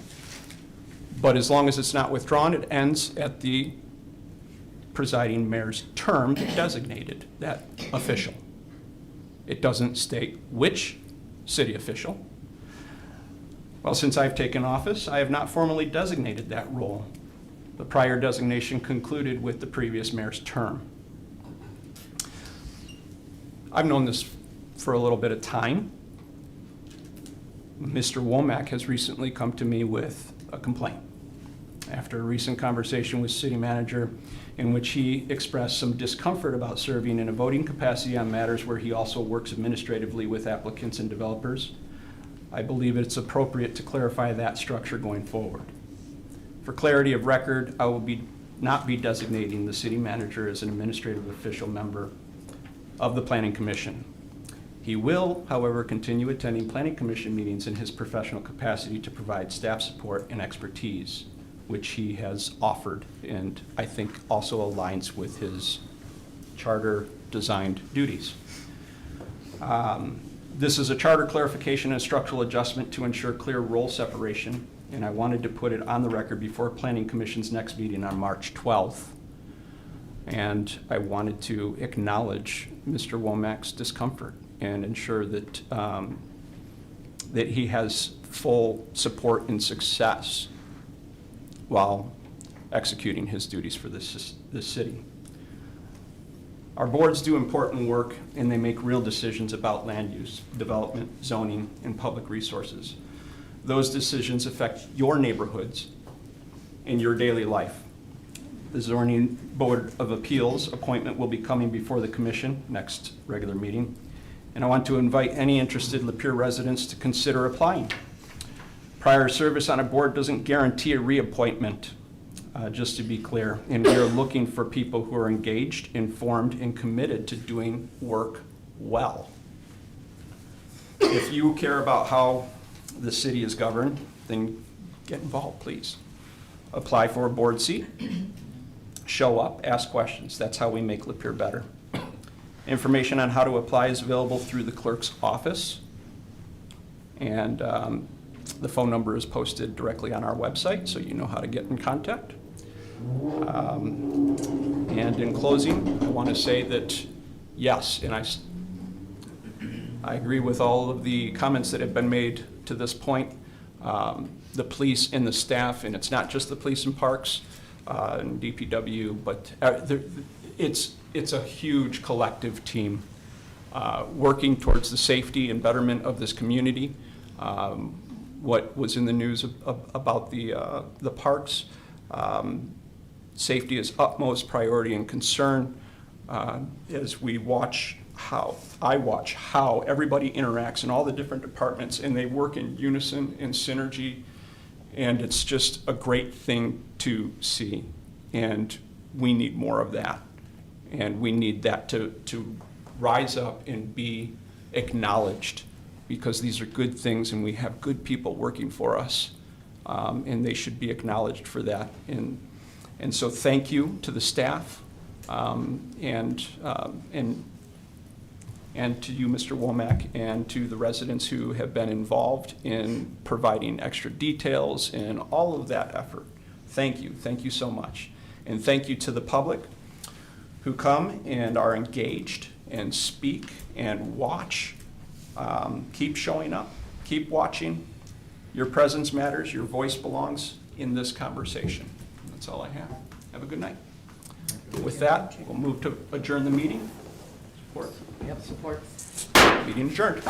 but as long as it's not withdrawn, it ends at the presiding mayor's term designated, that official. It doesn't state which city official. Well, since I've taken office, I have not formally designated that role. The prior designation concluded with the previous mayor's term. I've known this for a little bit of time. Mr. Womack has recently come to me with a complaint after a recent conversation with city manager in which he expressed some discomfort about serving in a voting capacity on matters where he also works administratively with applicants and developers. I believe it's appropriate to clarify that structure going forward. For clarity of record, I will not be designating the city manager as an administrative official member of the Planning Commission. He will, however, continue attending Planning Commission meetings in his professional capacity to provide staff support and expertise, which he has offered and I think also aligns with his charter designed duties. This is a charter clarification and structural adjustment to ensure clear role separation, and I wanted to put it on the record before Planning Commission's next meeting on March 12th. And I wanted to acknowledge Mr. Womack's discomfort and ensure that, that he has full support and success while executing his duties for this city. Our boards do important work, and they make real decisions about land use, development, zoning, and public resources. Those decisions affect your neighborhoods and your daily life. The Zoning Board of Appeals appointment will be coming before the commission next regular meeting, and I want to invite any interested Lapeer residents to consider applying. Prior service on a board doesn't guarantee a reappointment, just to be clear, and we are looking for people who are engaged, informed, and committed to doing work well. If you care about how the city is governed, then get involved, please. Apply for a board seat, show up, ask questions. That's how we make Lapeer better. Information on how to apply is available through the clerk's office, and the phone number is posted directly on our website, so you know how to get in contact. And in closing, I want to say that, yes, and I agree with all of the comments that have been made to this point. The police and the staff, and it's not just the police and parks and DPW, but it's a huge collective team working towards the safety and betterment of this community. What was in the news about the parks, safety is utmost priority and concern as we watch I watch how everybody interacts in all the different departments, and they work in unison and synergy, and it's just a great thing to see, and we need more of that, and we need that to rise up and be acknowledged, because these are good things and we have good people working for us, and they should be acknowledged for that. And so thank you to the staff, and to you, Mr. Womack, and to the residents who have been involved in providing extra details and all of that effort. Thank you so much. And thank you to the public who come and are engaged and speak and watch. Keep showing up, keep watching. Your presence matters, your voice belongs in this conversation. That's all I have. Have a good night. With that, we'll move to adjourn the meeting. Support? Yep, support. Meeting adjourned.